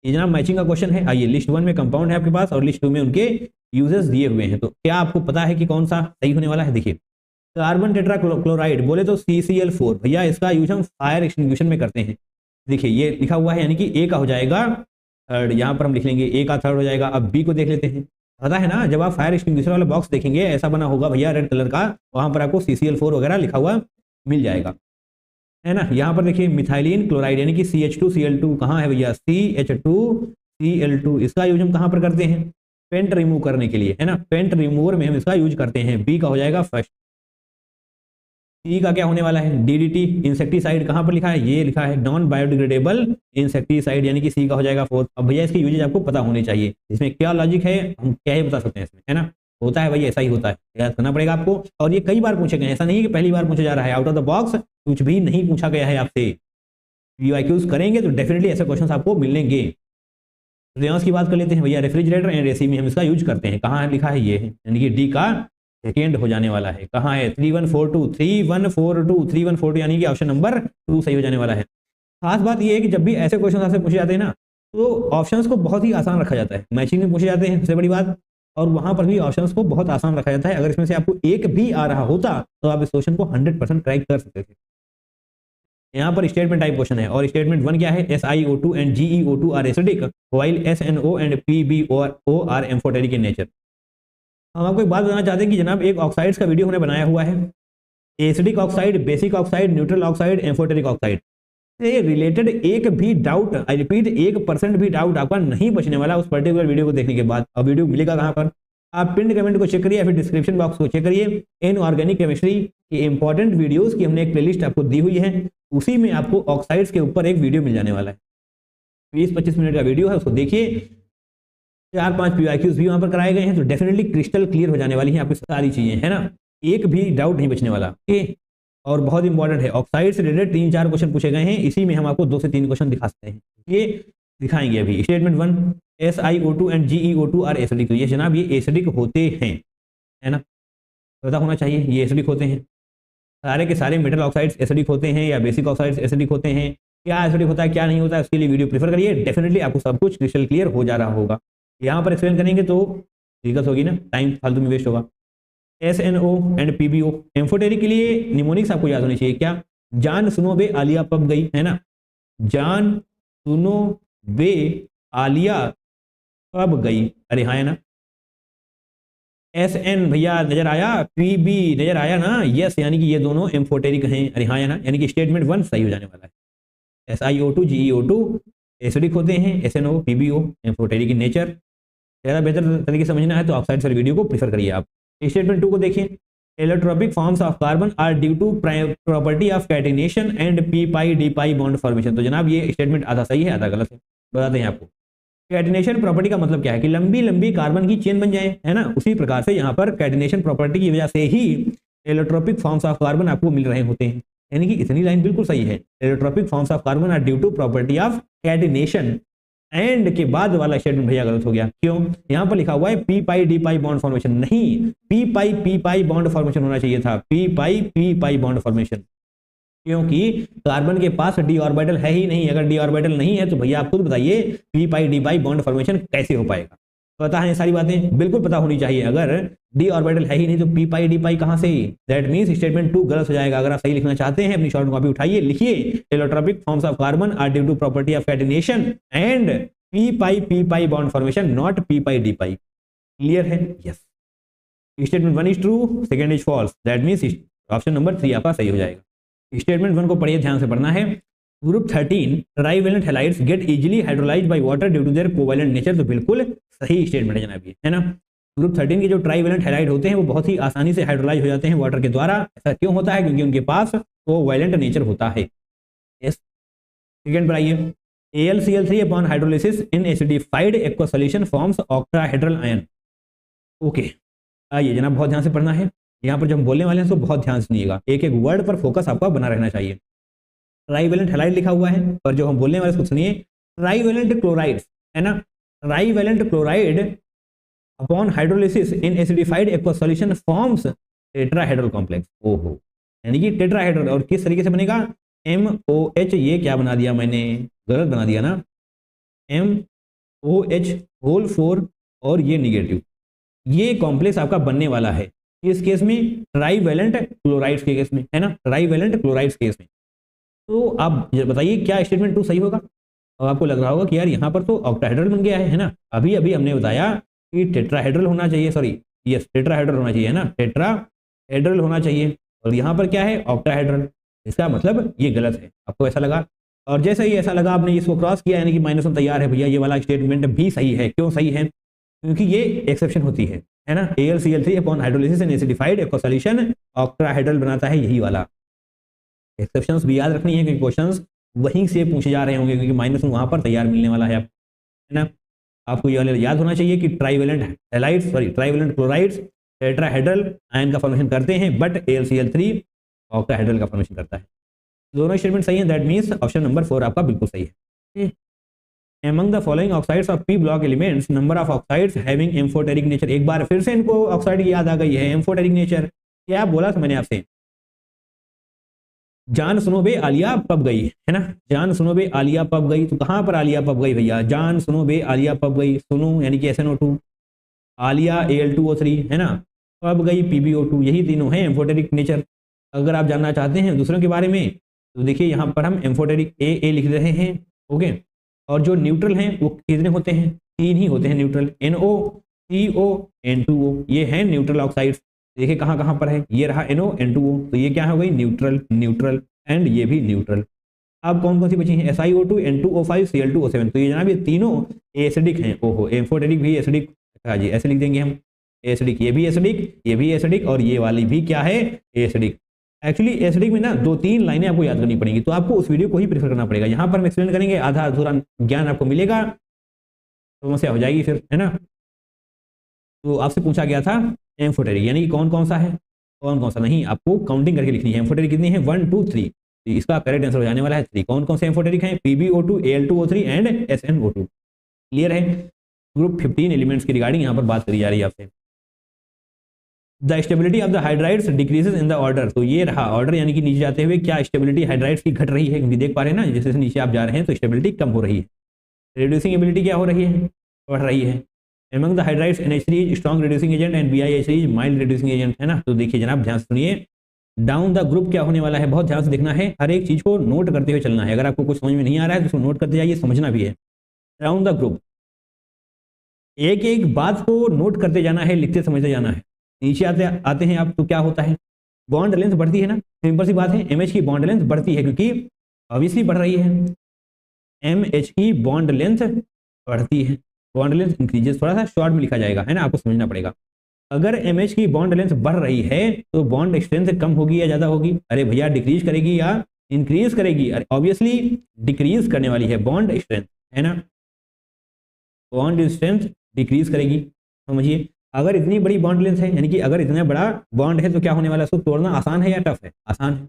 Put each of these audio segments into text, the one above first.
ये जनाब मैचिंग का क्वेश्चन है। आइए, लिस्ट 1 में कंपाउंड है आपके पास और लिस्ट 2 में उनके यूजेस दिए हुए हैं, तो क्या आपको पता है कि कौन सा सही होने वाला है? देखिए, कार्बन टेट्राक्लोराइड बोले तो CCl4, भैया इसका यूज हम फायर एक्सटिंग्विशन में करते हैं। देखिए ये लिखा हुआ है, यानी कि ए का हो जाएगा थर्ड, यहाँ पर हम लिख लेंगे ए का थर्ड हो जाएगा। अब बी को देख लेते हैं। पता है ना, जब आप फायर एक्सटिंग्विशर वाला बॉक्स देखेंगे ऐसा बना होगा भैया रेड कलर का, वहां पर आपको CCl4 वगैरह लिखा हुआ मिल जाएगा, है ना। यहाँ पर देखिए मिथाइलिन क्लोराइड यानी कि CH2Cl2 कहाँ है भैया? CH2Cl2, इसका यूज हम कहाँ पर करते हैं? पेंट रिमूव करने के लिए, है ना, पेंट रिमूवर में हम इसका यूज करते हैं। बी का हो जाएगा फर्स्ट। सी का क्या होने वाला है? DDT इंसेक्टिसाइड, कहाँ पर लिखा है? ये लिखा है नॉन बायोडिग्रेडेबल इंसेक्टिसाइड, यानी कि सी का हो जाएगा फोर्थ। अब भैया इसके यूजेज आपको पता होने चाहिए, इसमें क्या लॉजिक है हम क्या ही बता सकते हैं इसमें, है ना। होता है भाई, ऐसा ही होता है, याद करना पड़ेगा आपको। और ये कई बार पूछे गए, ऐसा नहीं है कि पहली बार पूछा जा रहा है। आउट ऑफ द बॉक्स कुछ भी नहीं पूछा गया है आपसे। PYQs करेंगे तो डेफिनेटली ऐसे क्वेश्चन आपको मिलेंगे। रेयॉन्स की बात कर लेते हैं भैया, रेफ्रिजरेटर एंड एसी में हम इसका यूज करते हैं। कहाँ लिखा है? ये है, यानी कि डी का सेकेंड हो जाने वाला है। कहाँ है? 3142 यानी कि ऑप्शन नंबर 2 सही हो जाने वाला है। खास बात ये है कि जब भी ऐसे क्वेश्चन आपसे पूछे जाते हैं ना, तो ऑप्शंस को बहुत ही आसान रखा जाता है। मैचिंग में पूछे जाते हैं, सबसे बड़ी बात, और वहां पर भी ऑप्शंस को बहुत आसान रखा जाता है। अगर इसमें से आपको एक भी आ रहा होता तो आप इस क्वेश्चन को 100% क्रैक कर सकते थे। यहाँ पर स्टेटमेंट टाइप क्वेश्चन है, और स्टेटमेंट 1 क्या है? SiO2 and GeO2 are acidic while SNO and PbO are amphoteric in nature. हम आपको एक बात बताना चाहते हैं कि जनाब एक ऑक्साइड्स का वीडियो हमने बनाया हुआ है, acidic oxide, basic oxide, neutral oxide, amphoteric oxide से रिलेटेड एक भी डाउट, आई रिपीट 1% भी डाउट आपका नहीं बचने वाला उस पर्टिकुलर वीडियो को देखने के बाद। और वीडियो मिलेगा कहाँ पर? आप पिन कमेंट को चेक करिए या फिर डिस्क्रिप्शन बॉक्स को चेक करिए। इनऑर्गेनिक केमिस्ट्री की इंपॉर्टेंट वीडियोस की हमने एक प्लेलिस्ट आपको दी हुई है, उसी में आपको ऑक्साइड्स के ऊपर एक वीडियो मिल जाने वाला है। 20-25 मिनट का वीडियो है, उसको देखिए। 4-5 PYQs भी वहां पर कराए गए हैं, तो डेफिनेटली क्रिस्टल क्लियर हो जाने वाली है आपकी सारी चीजें, है ना। एक भी डाउट नहीं बचने वाला। ओके, और बहुत इंपॉर्टेंट है, ऑक्साइड से रिलेटेड 3-4 क्वेश्चन पूछे गए हैं, इसी में हम आपको 2 से 3 क्वेश्चन दिखा सकते हैं। ये दिखाएंगे अभी। Statement 1, SiO2 and GeO2 are acidic. ये जनाब ये एसिडिक होते हैं, है ना, पता होना चाहिए ये एसिडिक होते हैं। सारे के सारे मेटल ऑक्साइड्स एसिडिक होते हैं या बेसिक ऑक्साइड्स एसिडिक होते हैं? क्या एसिडिक होता है क्या नहीं होता है, उसके लिए वीडियो प्रेफर करिए। डेफिनेटली आपको सब कुछ क्रिस्टल क्लियर हो जा रहा होगा। यहाँ पर एक्सप्लेन करेंगे तो दिक्कत होगी ना, टाइम फालतू में वेस्ट होगा। SNO एंड PbO, एम्फोटेरिक के लिए निमोनिक्स आपको याद होनी चाहिए। क्या? जान सुनो बे आलिया पब गई, है ना, जान सुनो बे आलिया पब गई, अरे हाँ है ना। SN भैया नजर आया, PB नजर आया ना, यस, यानी कि ये दोनों एम्फोटेरिक हैं, अरे हाँ है ना, यानी कि स्टेटमेंट 1 सही हो जाने वाला है। SiO2 GeO2 एसिडिक होते हैं, SNO PbO amphoteric in nature. ज़्यादा बेहतर तरीके से समझना है तो ऑक्साइड वाले वीडियो को प्रीफर करिए आप। स्टेटमेंट 2 को देखिए, allotropic forms of carbon are due to property of catenation and p pi d pi bond formation. तो जनाब ये स्टेटमेंट आधा सही है आधा गलत है, बताते हैं आपको। कैटिनेशन प्रॉपर्टी का मतलब क्या है? कि लंबी लंबी कार्बन की चेन बन जाए, है ना। उसी प्रकार से यहाँ पर कैटिनेशन प्रॉपर्टी की वजह से ही एलोट्रोपिक फॉर्म्स ऑफ कार्बन आपको मिल रहे होते हैं, यानी कि इतनी लाइन बिल्कुल सही है। Allotropic forms of carbon are due to property of catenation, and के बाद वाला स्टेटमेंट भैया गलत हो गया। क्यों? यहाँ पर लिखा हुआ है P pi d pi bond formation, नहीं, पी पाई बॉन्ड फॉर्मेशन होना चाहिए था, पी पाई बॉन्ड फॉर्मेशन, क्योंकि कार्बन के पास डी ऑर्बिटल है ही नहीं। अगर डी ऑर्बिटल नहीं है तो भैया आप खुद बताइए P pi d pi bond formation कैसे हो पाएगा? पता है सारी बातें, बिल्कुल पता होनी चाहिए। अगर डी ऑर्बिटल है ही नहीं तो पी पाई डी पाई कहां से? दैट मींस स्टेटमेंट 2 गलत हो जाएगा। अगर आप सही लिखना चाहते हैं अपनी शॉर्ट कॉपी उठाइए, लिखिए allotropic forms of carbon are due to property of catenation and p pi bond formation, not p pi d pi. Clear है? Yes. Statement 1 is true, second is false, that means option number 3 आपका सही हो जाएगा। Statement 1 को पढ़िए, ध्यान से पढ़ना है। Group 13 trivalent halides get easily hydrolysed by water due to their covalent nature. तो बिल्कुल सही स्टेटमेंट है जनाब ये, है ना। ग्रुप 13 के जो ट्राइवेलेंट हैलाइड होते हैं वो बहुत ही आसानी से हाइड्रोलाइज हो जाते हैं वाटर के द्वारा। ऐसा क्यों होता है? क्योंकि उनके पास कोवैलेंट नेचर होता है। यस। सेकंड पर आइए, AlCl3 upon hydrolysis in acidified aqua solution forms octahedral ion. Okay, आइए जनाब बहुत ध्यान से पढ़ना है। यहाँ पर जब हम बोलने वाले हैं तो बहुत ध्यान सुनिएगा, एक एक वर्ड पर फोकस आपका बना रहना चाहिए। ट्राइवेलेंट हैलाइड लिखा हुआ है, और जो हम बोलने वाले उसको सुनिए। ट्राइवेलेंट क्लोराइड्स, है ना, trivalent chloride upon hydrolysis in acidified aqua solution forms tetrahedral complex. ओहो, यानी कि टेट्राहेड्रल। और किस तरीके से बनेगा? MOH, ये क्या बना दिया मैंने, गलत बना दिया ना, OH होल 4 और ये निगेटिव, ये कॉम्प्लेक्स आपका बनने वाला है इस केस में ट्राईवैलेंट क्लोराइड्स के केस में, है ना, ट्राईवैलेंट क्लोराइड्स केस में। तो आप बताइए क्या स्टेटमेंट 2 सही होगा। अब आपको लग रहा होगा कि यार यहाँ पर तो ऑक्टाहेड्रल बन गया है ना, अभी अभी हमने बताया कि टेट्राहेड्रल होना चाहिए, सॉरी यस टेट्राहेड्रल होना चाहिए, है ना, टेट्राहेड्रल होना चाहिए, और यहाँ पर क्या है ऑक्टाहेड्रल, इसका मतलब ये गलत है, आपको ऐसा लगा। और जैसे ही ऐसा लगा आपने इसको क्रॉस किया यानी कि -1 तैयार है भैया, ये वाला स्टेटमेंट भी सही है। क्यों सही है? क्योंकि ये एक्सेप्शन होती है ना, AlCl3 upon hydrolysis and acidified aqua solution octahedral बनाता है, यही वाला। एक्सेप्शंस भी याद रखनी है क्योंकि क्वेश्चंस वहीं से पूछे जा रहे होंगे, क्योंकि -1 वहां पर तैयार मिलने वाला है आपको, है ना। आपको ये वाला याद होना चाहिए कि trivalent halides, sorry trivalent chlorides tetrahedral ion का फॉर्मेशन करते हैं, बट AlCl3 ऑक्टाहेड्रल का फॉर्मेशन करता है। दोनों स्टेटमेंट सही है, दैट मीन्स ऑप्शन नंबर 4 आपका बिल्कुल सही है। Among the following oxides of p block elements, number of oxides having amphoteric nature, एक बार फिर से इनको ऑक्साइड याद आ गई है, एम्फोटेरिक नेचर। क्या बोला था मैंने आपसे, जान सुनो बे आलिया पब गई, है ना, जान सुनो बे आलिया पब गई, तो कहां पर आलिया पब गई भैया, जान सुनो बे आलिया पब गई, सुनो यानी कि SnO2, आलिया Al2O3, है ना, पब गई PbO2, यही तीनों हैं एम्फोटेरिक नेचर। अगर आप जानना चाहते हैं दूसरों के बारे में तो देखिए यहाँ पर हम एम्फोटेरिक ए लिख रहे हैं, ओके। और जो न्यूट्रल हैं वो कितने होते हैं, 3 ही होते हैं न्यूट्रल, NO, CO, N2O, ये हैं न्यूट्रल ऑक्साइड्स। देखिए कहाँ कहाँ पर है, ये रहा NO N2O, तो ये क्या हो गई न्यूट्रल, न्यूट्रल एंड ये भी न्यूट्रल। अब कौन कौन सी बची हैं, SiO2, N2O5, Cl2O7, तो ये जनाब ये तीनों एसिडिक हैं। ओहो एम्फोटेरिक भी एसिडिक, हाँ जी ऐसे लिख देंगे हम, एसिडिक, ये भी एसिडिक, ये भी एसिडिक और ये वाली भी क्या है एसिडिक। एक्चुअली एसिडिक में ना 2-3 लाइनें आपको याद करनी पड़ेंगी, तो आपको उस वीडियो को ही प्रेफर करना पड़ेगा। यहाँ पर हम एक्सप्लेन करेंगे, आधा अधूरा ज्ञान आपको मिलेगा, समस्या हो जाएगी फिर, है ना। तो आपसे पूछा गया था एम्फोटेरिक यानी कि कौन कौन सा है, कौन कौन सा नहीं, आपको काउंटिंग करके लिखनी है। एम्फोटेरिक कितनी है, 1 2 3, तो इसका करेक्ट आंसर हो जाने वाला है 3। कौन कौन से एम्फोटेरिक हैं, PbO2, Al2O3 and SnO2। Clear है। ग्रुप 15 एलिमेंट्स की रिगार्डिंग यहाँ पर बात करी जा रही है आपसे। The stability of the hydrides decreases in the order, तो ये रहा ऑर्डर यानी कि नीचे जाते हुए क्या स्टेबिलिटी हाइड्राइड्स की घट रही है, क्योंकि देख पा रहे हैं ना जैसे जैसे नीचे आप जा रहे हैं तो स्टेबिलिटी कम हो रही है। रिड्यूसिंग एबिलिटी क्या हो रही है, बढ़ रही है। Among the hydrides NH3 is strong reducing agent and BiH3 is mild reducing agent, है ना। तो देखिए जनाब ध्यान से सुनिए, डाउन द ग्रुप क्या होने वाला है, बहुत ध्यान से देखना है, हर एक चीज को नोट करते हुए चलना है। अगर आपको कुछ समझ में नहीं आ रहा है तो उसको नोट करते जाइए, समझना भी है। डाउन द ग्रुप एक एक बात को नोट करते जाना है, लिखते समझते जाना है। नीचे आते हैं आप तो क्या होता है, बॉन्ड लेंथ बढ़ती है ना, सिंपल सी बात है, MH की बॉन्ड लेंथ बढ़ती है क्योंकि ऑब्वियसली बढ़ रही है, MH की बॉन्ड लेंथ बढ़ती है, बॉन्ड लेंथ इंक्रीजेस, थोड़ा सा शॉर्ट में लिखा जाएगा, है ना, आपको समझना पड़ेगा। अगर MH की बॉन्ड लेंथ बढ़ रही है तो बॉन्ड स्ट्रेंथ कम होगी या ज्यादा होगी, अरे भैया डिक्रीज करेगी या इंक्रीज करेगी, अरे ऑब्वियसली डिक्रीज करने वाली है बॉन्ड स्ट्रेंथ, है ना, बॉन्ड स्ट्रेंथ डिक्रीज करेगी। समझिए अगर इतनी बड़ी बॉन्ड लेंथ है यानी कि अगर इतना बड़ा बॉन्ड है तो क्या होने वाला है, उसको तोड़ना आसान है या टफ है, आसान है।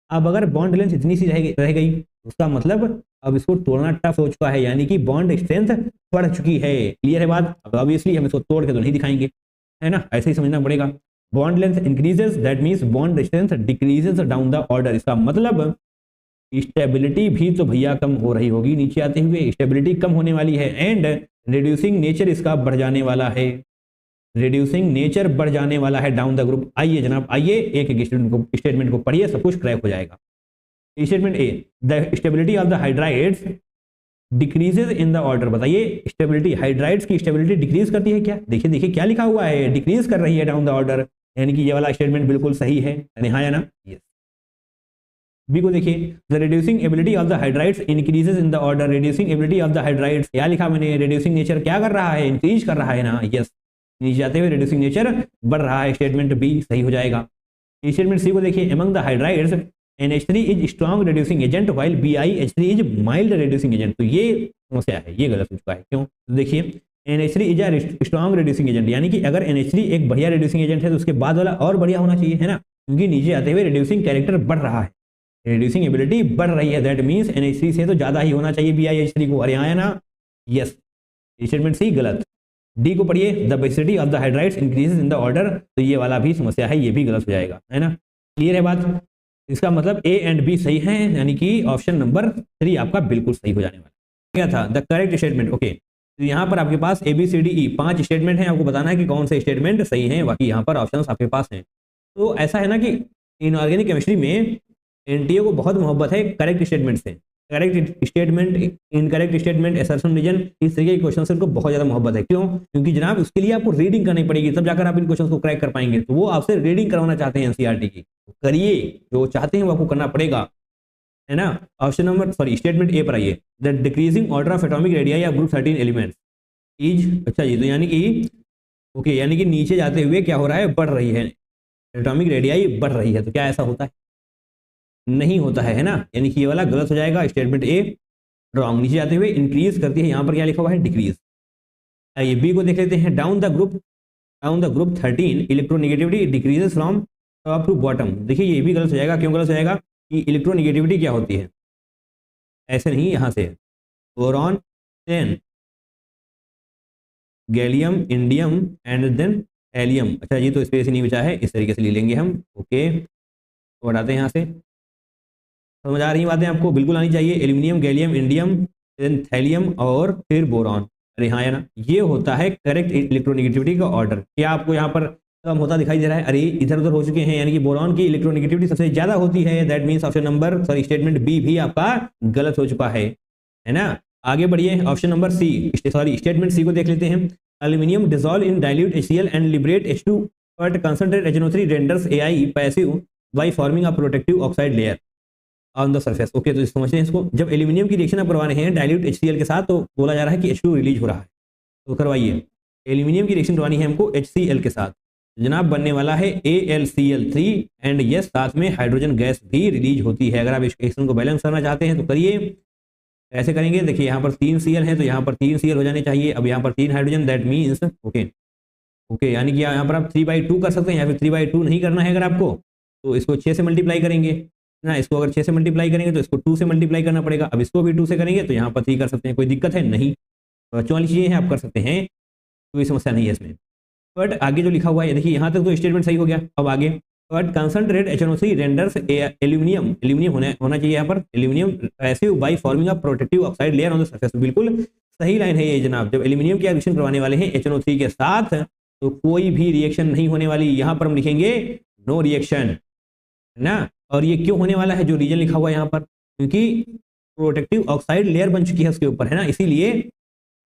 अब अगर बॉन्ड लेंथ इतनी सी रह गई उसका मतलब अब इसको तोड़ना टफ हो चुका है, यानी कि बॉन्ड स्ट्रेंथ बढ़ चुकी है। क्लियर है बात। अब ऑब्वियसली हम इसको तोड़ के तो नहीं दिखाएंगे, है ना, ऐसे ही समझना पड़ेगा। Bond length increases that means bond strength decreases down the order, इसका मतलब स्टेबिलिटी भी तो भैया कम हो रही होगी, नीचे आते हुए स्टेबिलिटी कम होने वाली है एंड रिड्यूसिंग नेचर इसका बढ़ जाने वाला है, रिड्यूसिंग नेचर बढ़ जाने वाला है डाउन द ग्रुप। आइए जनाब आइए एक एक स्टेटमेंट को पढ़िए, सब कुछ क्रैक हो जाएगा। Statement A, the stability of the hydrides decreases in the order, बताइए स्टेबिलिटी, हाइड्राइड्स की स्टेबिलिटी डिक्रीज करती है क्या, देखिए देखिए क्या लिखा हुआ है, डिक्रीज कर रही है डाउन द ऑर्डर, यानी कि ये वाला स्टेटमेंट बिल्कुल सही है, हाँ या ना, यस। बी को देखिए, the reducing ability of the hydrides increases in the order, reducing ability of the hydrides क्या लिखा मैंने, रिड्यूसिंग नेचर क्या कर रहा है, इंक्रीज कर रहा है ना, यस। नीचे जाते हुए रिड्यूसिंग नेचर बढ़ रहा है, स्टेटमेंट बी सही हो जाएगा। स्टेटमेंट सी को देखिए, among the hydrides NH3 is strong reducing agent while BiH3 is mild reducing agent, तो ये समस्या है, ये गलत हो चुका है। क्यों, तो देखिए NH3 is a strong reducing agent, यानी कि अगर NH3 एक बढ़िया रिड्यूसिंग एजेंट है तो उसके बाद वाला और बढ़िया होना चाहिए, है ना, क्योंकि नीचे आते हुए रिड्यूसिंग कैरेक्टर बढ़ रहा है, रिड्यूसिंग एबिलिटी बढ़ रही है, दैट मींस NH3 से तो ज्यादा ही होना चाहिए BiH3 को, अरे आया ना, यस। स्टेटमेंट सी गलत। डी को पढ़िए, the basicity of the hydrides increases in the order, तो ये वाला भी समस्या है, ये भी गलत हो जाएगा, है ना। क्लियर है बात। इसका मतलब ए एंड बी सही है, यानी कि ऑप्शन नंबर 3 आपका बिल्कुल सही हो जाने वाला। क्या था द करेक्ट स्टेटमेंट, ओके। तो यहाँ पर आपके पास ABCDE 5 स्टेटमेंट हैं, आपको बताना है कि कौन से स्टेटमेंट सही हैं, बाकी यहाँ पर ऑप्शंस आपके पास हैं। तो ऐसा है ना कि इनऑर्गेनिक केमिस्ट्री में एनटीए को बहुत मोहब्बत है करेक्ट स्टेटमेंट से। Correct statement, incorrect statement, assertion reason, इस तरीके के क्वेश्चन से उनको बहुत ज्यादा मोहब्बत है। क्यों? क्योंकि जनाब उसके लिए आपको रीडिंग करनी पड़ेगी, तब जाकर आप इन क्वेश्चन को क्रैक कर पाएंगे। तो वो आपसे रीडिंग करवाना चाहते हैं एनसीईआरटी की, करिए, जो चाहते हैं वो आपको करना पड़ेगा, है ना। ऑप्शन नंबर स्टेटमेंट ए पर आइए। The decreasing order of atomic radii of group 13 elements is, अच्छा जी, तो यानी कि ओके, यानी कि नीचे जाते हुए क्या हो रहा है, बढ़ रही है, एटॉमिक रेडियाई बढ़ रही है। तो क्या ऐसा होता है? नहीं होता है ना, यानी कि ये वाला गलत हो जाएगा, स्टेटमेंट ए रॉन्ग। नीचे जाते हुए इंक्रीज करती है, यहाँ पर क्या लिखा हुआ है, डिक्रीज। आइए बी को देख लेते हैं। Down the group 13 electronegativity decreases from top to bottom. देखिए ये भी गलत हो जाएगा। क्यों गलत हो जाएगा? कि इलेक्ट्रोनेगेटिविटी क्या होती है, ऐसे नहीं, यहाँ से boron, then gallium, indium and then helium. अच्छा जी, तो स्पेस नहीं बचा है, इस तरीके से ले लेंगे हम। ओके, तो हटाते हैं यहाँ से। समझ आ रही बातें आपको? बिल्कुल आनी चाहिए। Aluminium, gallium, indium, then thallium और फिर बोरॉन। अरे हाँ, है ना, ये होता है करेक्ट इलेक्ट्रोनेगेटिविटी का ऑर्डर। क्या आपको यहाँ पर कम होता दिखाई दे रहा है? अरे इधर उधर हो चुके हैं, यानी कि बोरॉन की इलेक्ट्रोनेगेटिविटी सबसे ज्यादा होती है। That means option number statement B भी आपका गलत हो चुका है ना। आगे बढ़िए, option number C, statement C को देख लेते हैं। Aluminium dissolve in dilute HCl and liberate H2 but concentrate HNO3 renders AI passive by forming a protective oxide layer on the surface. Okay, तो समझते हैं इसको। जब एल्यूमिनियम की रिएक्शन आप करवा रहे हैं डाइल्यूट HCl के साथ, तो बोला जा रहा है कि H2 रिलीज हो रहा है, तो करवाइए। एल्यूमिनियम की रिएक्शन करवानी है हमको HCl के साथ, जनाब बनने वाला है AlCl3 एंड यस, साथ में हाइड्रोजन गैस भी रिलीज होती है। अगर आप इस रिएक्शन को बैलेंस करना चाहते हैं तो करिए। कैसे करेंगे? देखिए यहाँ पर 3 Cl है, तो यहाँ पर 3 Cl हो जाने चाहिए। अब यहाँ पर 3 हाइड्रोजन, दैट मीन्स ओके, यानी कि यहाँ पर आप 3/2 कर सकते हैं, या फिर 3/2 नहीं करना है अगर आपको, तो इसको 6 से मल्टीप्लाई करेंगे ना। इसको अगर 6 से मल्टीप्लाई करेंगे तो इसको 2 से मल्टीप्लाई करना पड़ेगा। अब इसको भी 2 से करेंगे तो यहाँ पर 3 कर सकते हैं, कोई दिक्कत है नहीं। बच्चों वाली चीजें हैं, आप कर सकते हैं, कोई समस्या नहीं है इसमें। बट आगे जो लिखा हुआ है, देखिए यहाँ तक तो स्टेटमेंट सही हो गया। अब आगे, but concentrate HNO3 renders aluminium होना चाहिए यहाँ पर, aluminium passive by forming a protective oxide layer on the surface. बिल्कुल सही लाइन है ये जनाब। जब एल्यूमिनियम की रिएक्शन करवाने वाले हैं HNO3 के साथ, तो कोई भी रिएक्शन नहीं होने वाली। यहाँ पर हम लिखेंगे नो रिएक्शन, है ना। और ये क्यों होने वाला है, जो रीजन लिखा हुआ है यहाँ पर, क्योंकि प्रोटेक्टिव ऑक्साइड लेयर बन चुकी है उसके ऊपर, है ना, इसीलिए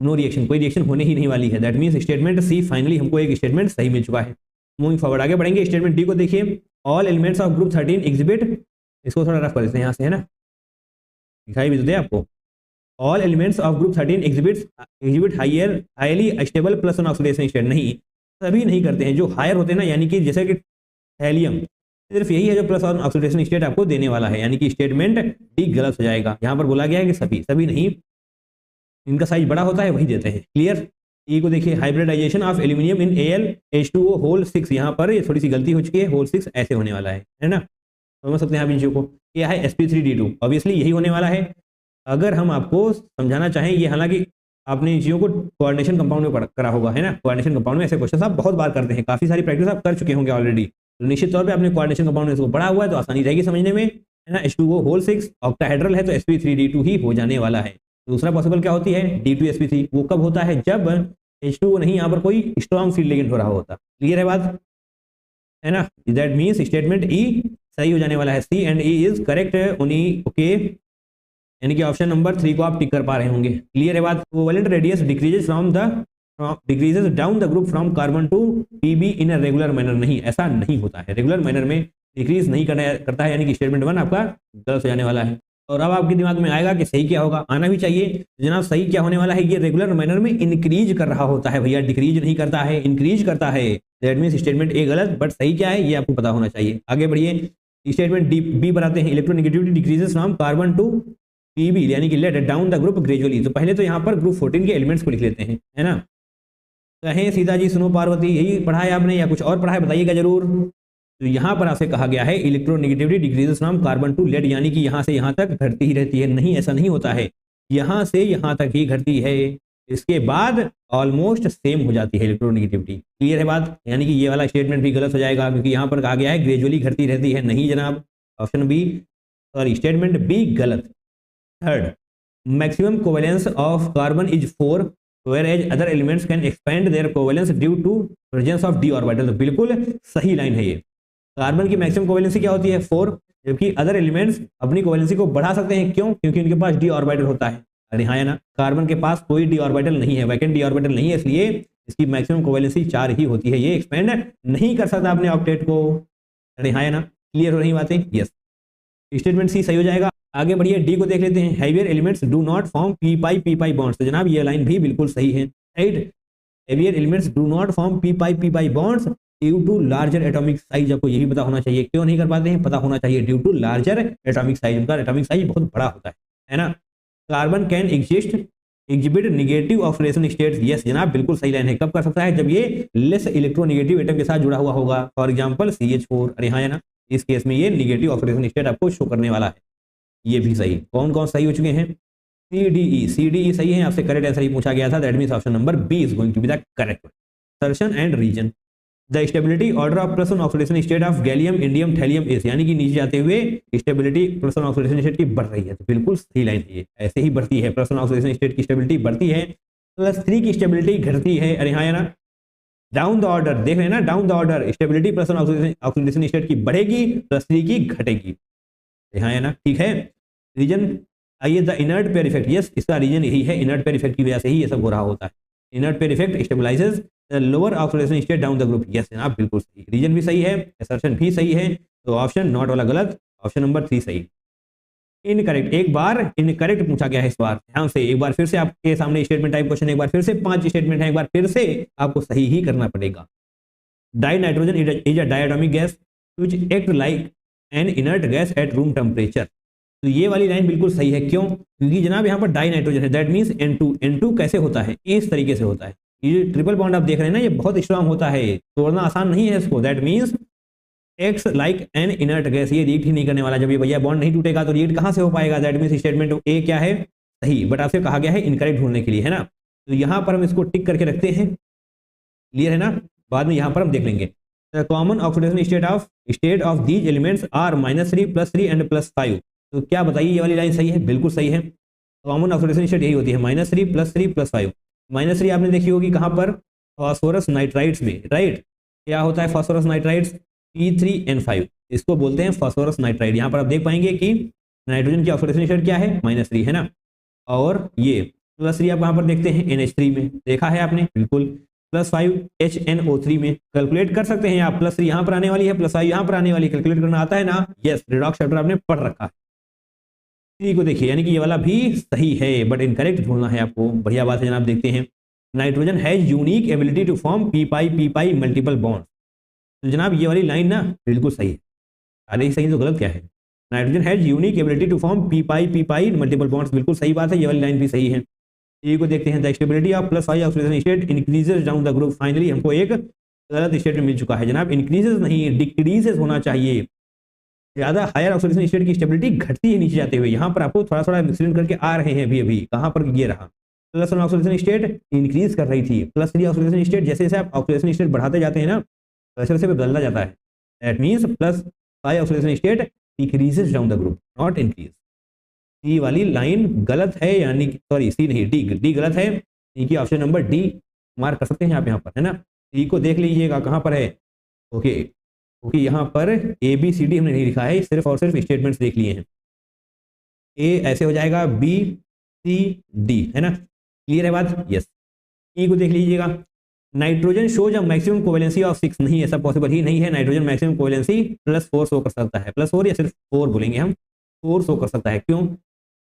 नो रिएक्शन, कोई रिएक्शन होने ही नहीं वाली है। That means statement C, finally हमको एक स्टेटमेंट सही मिल चुका है। मूविंग फॉरवर्ड, आगे बढ़ेंगे। स्टेटमेंट डी को देखिए। All elements of group 13 exhibit, इसको थोड़ा रफ कर देते हैं यहाँ से, है ना, दिखाई भी तो दे आपको। All elements of group 13 exhibit highly stable plus one oxidation state. नहीं, सभी नहीं करते हैं। जो हायर होते हैं ना, यानी कि जैसे कि हेलियम, सिर्फ यही है जो प्लस वन ऑक्सीडेशन स्टेट आपको देने वाला है, यानी कि स्टेटमेंट डी गलत हो जाएगा। यहाँ पर बोला गया है कि सभी नहीं, इनका साइज बड़ा होता है वही देते हैं। क्लियर। ई को देखिए। Hybridisation of aluminium in AlH2O whole 6, यहाँ पर ये थोड़ी सी गलती हो चुकी है, होल 6 ऐसे होने वाला है ना। समझ सकते हैं आप इन चीजों को। क्या है sp3d2, ऑब्वियसली यही होने वाला है। अगर हम आपको समझाना चाहें, ये हालांकि आपने इन चीज़ों को कोऑर्डिनेशन कंपाउंड में करा होगा, है ना। कोऑर्डिनेशन कंपाउंड में ऐसे क्वेश्चन आप बहुत बार करते हैं, काफी सारी प्रैक्टिस आप कर चुके होंगे ऑलरेडी, तो निश्चित तौर पे आपने कोऑर्डिनेशन कंपाउंड में इसको पढ़ा हुआ है, तो आसानी रहेगी समझने में, है ना। H2O होल 6 ऑक्टाहेड्रल है, तो sp3d2 ही हो जाने वाला है। दूसरा पॉसिबल क्या होती है, D2sp3। वो कब होता है, जब H2O नहीं, यहाँ पर कोई स्ट्रॉन्ग फील्ड लिगेंड हो रहा होता। क्लियर है बात, है ना। दैट मीन्स स्टेटमेंट ई सही हो जाने वाला है। C and E is correct only. Okay, यानी कि ऑप्शन नंबर 3 को आप टिक कर पा रहे होंगे। क्लियर है बात। Covalent radius decreases down the group from carbon to PB in a regular manner. नहीं, ऐसा नहीं होता है, रेगुलर मैनर में डिक्रीज नहीं करता है, यानी कि स्टेटमेंट 1 आपका गलत हो जाने वाला है। और अब आपके दिमाग में आएगा कि सही क्या होगा, आना भी चाहिए जनाब। सही क्या होने वाला है, ये रेगुलर मैनर में इंक्रीज कर रहा होता है भैया, डिक्रीज नहीं करता है, इंक्रीज करता है। दैट मींस स्टेटमेंट ए गलत, बट सही क्या है ये आपको पता होना चाहिए। आगे बढ़िए, स्टेटमेंट बी बनाते हैं। Electronegativity decreases from carbon to PB, यानी कि lead down the group gradually. तो पहले तो यहाँ पर ग्रुप 14 के एलिमेंट्स को लिख लेते हैं, है ना। कहें सीता जी, सुनो पार्वती, यही पढ़ा है आपने या कुछ और पढ़ा है, बताइएगा जरूर। तो यहाँ पर आपसे कहा गया है electronegativity decreases from carbon to lead, यानी कि यहाँ से यहाँ तक घटती ही रहती है। नहीं, ऐसा नहीं होता है, यहाँ से यहाँ तक ही घटती है, इसके बाद ऑलमोस्ट सेम हो जाती है इलेक्ट्रोनेगेटिविटी। क्लियर है बात, यानी कि ये वाला स्टेटमेंट भी गलत हो जाएगा, क्योंकि यहाँ पर कहा गया है ग्रेजुअली घटती रहती है। नहीं जनाब, ऑप्शन बी स्टेटमेंट बी गलत। Third, maximum covalence of carbon is 4 where as other elements can expand their covalence due to presence of d orbital. तो बिल्कुल सही लाइन है ये। कार्बन की मैक्सिमम कोवेलेंसी क्या होती है 4, जबकि अदर एलिमेंट्स अपनी कोवेलेंसी को बढ़ा सकते हैं, क्यों? क्योंकि उनके पास डी ऑर्बिटल होता है। अरे हाँ है ना, कार्बन के पास कोई डी ऑर्बिटल नहीं है, वैकेंट डी ऑर्बिटल नहीं है, इसलिए इसकी मैक्सिमम कोवेलेंसी 4 ही होती है, ये एक्सपेंड नहीं कर सकता अपने ऑक्टेट को। अरे हाँ है ना, क्लियर हो रही बातें? यस, स्टेटमेंट सी सही हो जाएगा। आगे बढ़िए, डी को देख लेते हैं। Heavier elements do not form p pi bonds. तो जनाब ये लाइन भी बिल्कुल सही है, right. Heavier elements do not form p pi bonds due to larger atomic size. आपको यही पता होना चाहिए, क्यों नहीं कर पाते हैं, पता होना चाहिए, due to larger atomic size, उनका एटॉमिक साइज बहुत बड़ा होता है ना। Carbon can exhibit negative oxidation states. Yes जनाब, बिल्कुल सही लाइन है। कब कर सकता है? जब ये लेस इलेक्ट्रोनेगेटिव एटम के साथ जुड़ा हुआ होगा, फॉर एग्जांपल CH4। अरे हाँ है ना, इस केस में ये निगेटिव ऑक्सीडेशन स्टेट आपको शो करने वाला है। ये भी सही। कौन कौन सही हो चुके हैं? CDE सही है, आपसे करेक्ट आंसर ही पूछा गया था, that means option number B is going to be the correct. Assertion and reason, the stability order of plus one oxidation state of gallium indium thallium is, यानी कि नीचे जाते हुए stability plus one oxidation state की बढ़ रही है। तो बिल्कुल सही लाइन है, ऐसे ही बढ़ती है। प्लस वन ऑक्सीडेशन स्टेट की स्टेबिलिटी बढ़ती है, +3 की स्टेबिलिटी घटती है। अरे हाँ है ना, डाउन द ऑर्डर देख रहे हैं ना, down the order stability plus one oxidation state की बढ़ेगी, +3 की घटेगी। हाँ है ना, ठीक है। रीजन आइए, the inert pair effect. Yes, इसका रीजन यही है, इनर्ट पेयर इफेक्ट की वजह से ही ये सब हो रहा होता है। Inert pair effect stabilises the lower oxidation state down the group. Yes जनाब, बिल्कुल सही। रीजन भी सही है, असर्शन भी सही है, तो ऑप्शन नॉट वाला गलत, ऑप्शन नंबर 3 सही। इनकरेक्ट, एक बार इनकरेक्ट पूछा गया है इस बार, ध्यान से। एक बार फिर से आपके सामने स्टेटमेंट टाइप क्वेश्चन, एक बार फिर से 5 स्टेटमेंट है, एक बार फिर से आपको सही ही करना पड़ेगा। Die nitrogen is a diatomic gas which act like an inert gas at room temperature. तो ये वाली लाइन बिल्कुल सही है, क्यों? क्योंकि जनाब यहाँ पर डाई नाइट्रोजन है, दैट मींस N2 कैसे होता है? इस तरीके से होता है। ये ट्रिपल बॉन्ड आप देख रहे हैं ना, ये बहुत स्ट्रांग होता है, तोड़ना आसान नहीं है इसको। That means x like an inert gas, ये रिएक्ट ही नहीं करने वाला। जब ये भैया बॉन्ड नहीं टूटेगा तो रिएक्ट कहां से हो पाएगा? दैट मींस स्टेटमेंट ए क्या है? सही। बट आपसे कहा गया है इनकरेक्ट ढूंढने के लिए, है ना। तो यहाँ पर हम इसको टिक करके रखते हैं, क्लियर है ना। बाद में यहाँ पर हम देख लेंगे। Common oxidation state of these elements are -3 +3 and +5। तो क्या बताइए, ये वाली लाइन सही है? बिल्कुल सही है। कॉमन ऑक्सीडेशन स्टेट यही होती है, -3 +3 +5। -3 आपने देखी होगी कहाँ पर? फास्फोरस नाइट्राइड्स में, राइट। क्या होता है फास्फोरस नाइट्राइड्स? P3N5, इसको बोलते हैं फास्फोरस नाइट्राइड। यहाँ पर आप देख पाएंगे कि नाइट्रोजन की ऑक्सीडेशन स्टेट क्या है? -3 है ना। और ये +3 आप कहाँ पर देखते हैं? NH3 में, देखा है आपने? बिल्कुल। +5 HNO3 में। कैलकुलेट कर सकते हैं आप, +3 यहाँ पर आने वाली है, +5 यहाँ पर आने वाली है, कैलकुलेट करना आता है ना? यस, रिडॉक्स चैप्टर आपने पढ़ रखा है। सी को देखिए, यानी कि ये वाला भी सही है, बट इनकरेक्ट ढूंढना है आपको। बढ़िया बात है जनाब, देखते हैं। Nitrogen has unique ability to form p multiple bond. तो जनाब ये वाली लाइन ना बिल्कुल सही है। अरे सही तो गलत क्या है? Nitrogen has unique ability to form p multiple bonds, बिल्कुल सही बात है, ये वाली लाइन भी सही है। ए को देखते हैं, the stability of +5 oxidation state increases down the group. Finally हमको एक गलत स्टेटमेंट मिल चुका है जनाब, इंक्रीजेस नहीं डिक्रीजेस होना चाहिए। ज्यादा हायर ऑक्सीडेशन स्टेट की स्टेबिलिटी घटती है नीचे जाते हुए, यहाँ पर आपको थोड़ा थोड़ा मिक्सिंग करके आ रहे हैं अभी। कहाँ पर ये रहा? +1 ऑक्सीडेशन स्टेट इंक्रीज कर रही थी, +3 ऑक्सीडेशन स्टेट, जैसे जैसे आप ऑक्सीडेशन स्टेट बढ़ाते जाते हैं ना, वैसे वैसे बदलता जाता है। That means +5 oxidation state decreases down the group, not increase. C वाली लाइन गलत है, यानी सॉरी सी नहीं, डी गलत है। सी की ऑप्शन नंबर डी मार्क कर सकते हैं आप यहाँ पर, है ना। सी को देख लीजिएगा कहाँ पर है। ओके, क्योंकि यहाँ पर ABCD हमने नहीं लिखा है, सिर्फ और सिर्फ स्टेटमेंट्स देख लिए हैं। ए ऐसे हो जाएगा, BCD, है ना। क्लियर है बात? यस। ई को देख लीजिएगा, nitrogen shows a maximum covalency of 6, नहीं ऐसा पॉसिबल ही नहीं है। नाइट्रोजन मैक्सिमम कोवेलेंसी +4 शो कर सकता है, +4 या सिर्फ 4 बोलेंगे हम, 4 शो कर सकता है। क्यों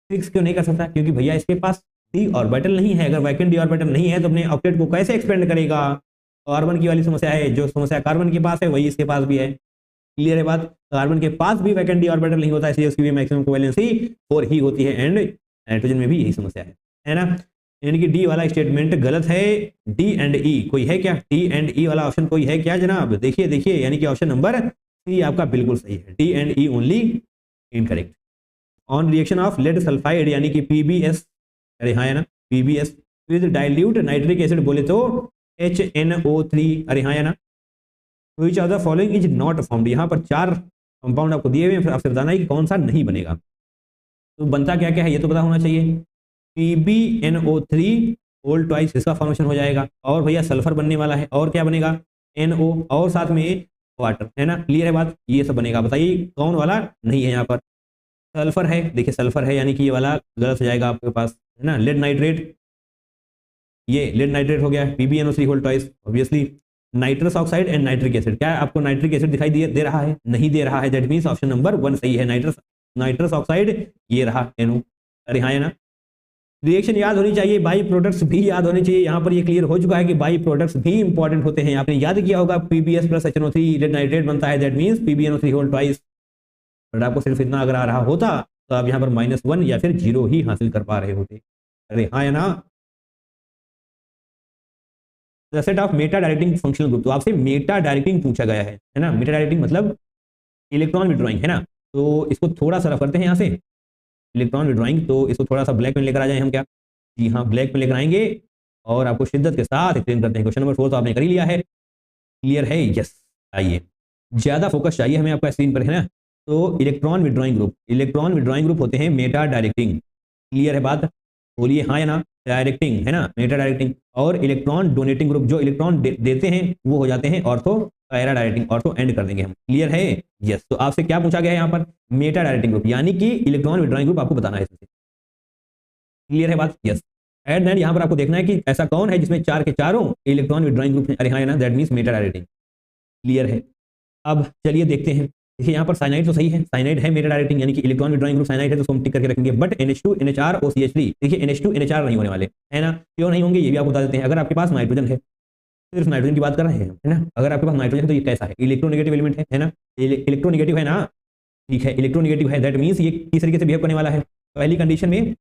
6 क्यों नहीं कर सकता? क्योंकि भैया इसके पास डी ऑर्बिटल नहीं है। अगर वैकेंट डी ऑर्बिटल नहीं है तो अपने ऑक्टेट को कैसे एक्सपेंड करेगा? कार्बन की वाली समस्या है, जो समस्या कार्बन के पास है वही इसके पास भी है। क्लियर है बात? कार्बन के पास भी वैकेंट डी ऑर्बिटल नहीं होता, इसलिए उसकी भी मैक्सिमम कोवेलेंसी 4 ही होती है। एंड नाइट्रोजन में भी यही समस्या है ना। यानी कि डी वाला स्टेटमेंट गलत है। डी एंड ई कोई है क्या? डी एंड ई वाला ऑप्शन कोई है क्या जनाब? देखिए, यानी कि ऑप्शन नंबर सी आपका बिल्कुल सही है। D and E only incorrect. On reaction of lead sulphide यानी कि PbS, अरे हाँ है ना, PbS with dilute nitric acid बोले तो HNO3, अरे हाँ है ना। Which of the following is not formed, यहाँ पर 4 कंपाउंड आपको दिए हुए हैं, फिर आपसे बताना है कि कौन सा नहीं बनेगा। तो बनता क्या क्या है ये तो पता होना चाहिए। PbNO3 होल ट्वाइस इसका फॉर्मेशन हो जाएगा, और भैया सल्फर बनने वाला है, और क्या बनेगा NO, और साथ में वाटर, है ना। क्लियर है बात, ये सब बनेगा। बताइए कौन वाला नहीं है यहाँ पर, सल्फर है, देखिए सल्फर है, यानी कि ये वाला गलत हो जाएगा आपके पास, है ना। लेड नाइट्रेट, ये लेड नाइट्रेट हो गया, PbNO3 whole twice obviously. Nitrous oxide and nitric acid, क्या आपको नाइट्रिक एसिड दिखाई दे रहा है, नहीं दे रहा है, दैट मींस ऑप्शन नंबर 1 सही है, नाइट्रस ऑक्साइड ये रहा NO। अरे हाँ है ना। रिएक्शन याद होनी चाहिए, बाई प्रोडक्ट्स भी याद होने चाहिए। यहाँ पर ये क्लियर हो चुका है कि बाई प्रोडक्ट्स भी इंपॉर्टेंट होते हैं। आपने याद किया होगा PbS plus HNO3 lead nitrate बनता है, that means PbNO3 whole twice. But आपको सिर्फ इतना अगर आ रहा होता तो आप यहाँ पर -1 या फिर 0 ही हासिल कर पा रहे होते। अरे हाँ है ना। Set of Meta directing functional group, तो आपसे मेटा डायरेक्टिंग पूछा गया है ना। मेटा डायरेक्टिंग मतलब इलेक्ट्रॉन विड्रॉइंग, है ना। तो इसको थोड़ा सा रफ करते हैं यहाँ से, इलेक्ट्रॉन विड्रॉइंग। तो इसको थोड़ा सा ब्लैक में लेकर आ जाए हम, क्या जी हाँ ब्लैक में लेकर आएंगे और आपको शिद्दत के साथ एक्सप्लेन करते हैं। क्वेश्चन नंबर 4 तो आपने कर ही लिया है, क्लियर है, यस। आइए, ज्यादा फोकस चाहिए हमें आपका स्क्रीन पर, है ना। तो इलेक्ट्रॉन विड्रॉइंग ग्रुप होते हैं मेटा डायरेक्टिंग, क्लियर है बात, बोलिए हाँ या ना। डायरेक्टिंग, है ना, मेटा डायरेक्टिंग। और इलेक्ट्रॉन डोनेटिंग ग्रुप, जो इलेक्ट्रॉन देते हैं वो हो जाते हैं ortho para directing. Ortho and कर देंगे हम, क्लियर है, यस। तो आपसे क्या पूछा गया है यहाँ पर, मेटा डायरेक्टिंग ग्रुप, यानी कि इलेक्ट्रॉन विड्रॉइंग ग्रुप आपको बताना है इसमें, क्लियर है बात, यस। एट दैट यहाँ पर आपको देखना है कि ऐसा कौन है जिसमें 4 के चारों इलेक्ट्रॉन विड्रॉइंग ग्रुप है। अरे हाँ है ना, that means Meta directing, clear है। अब चलिए देखते हैं, देखिए यहाँ पर साइनाइड तो सही है, साइनाइड है मेटा डायरेक्टिंग, यानी कि इलेक्ट्रॉन विड्रॉइंग ग्रुप साइनाइड है, तो उसको हम टिक करके रखेंगे। बट NH2 NHR OCH3, देखिए NH2 NHR नहीं होने वाले, है ना। क्यों नहीं होंगे ये भी आपको बता देते हैं। अगर आपके पास नाइट्रोजन है, सिर्फ नाइट्रोजन की बात कर रहे हैं, है ना। अगर आपके पास नाइट्रोजन है तो ये कैसा है, इलेक्ट्रोनेगेटिव एलिमेंट है ना। इलेक्ट्रोनेगेटिव है ना, ठीक है, इलेक्ट्रोनेगेटिव है, दैट मींस ये किस तरीके से बिहेव करने वाला है। पहली कंडीशन में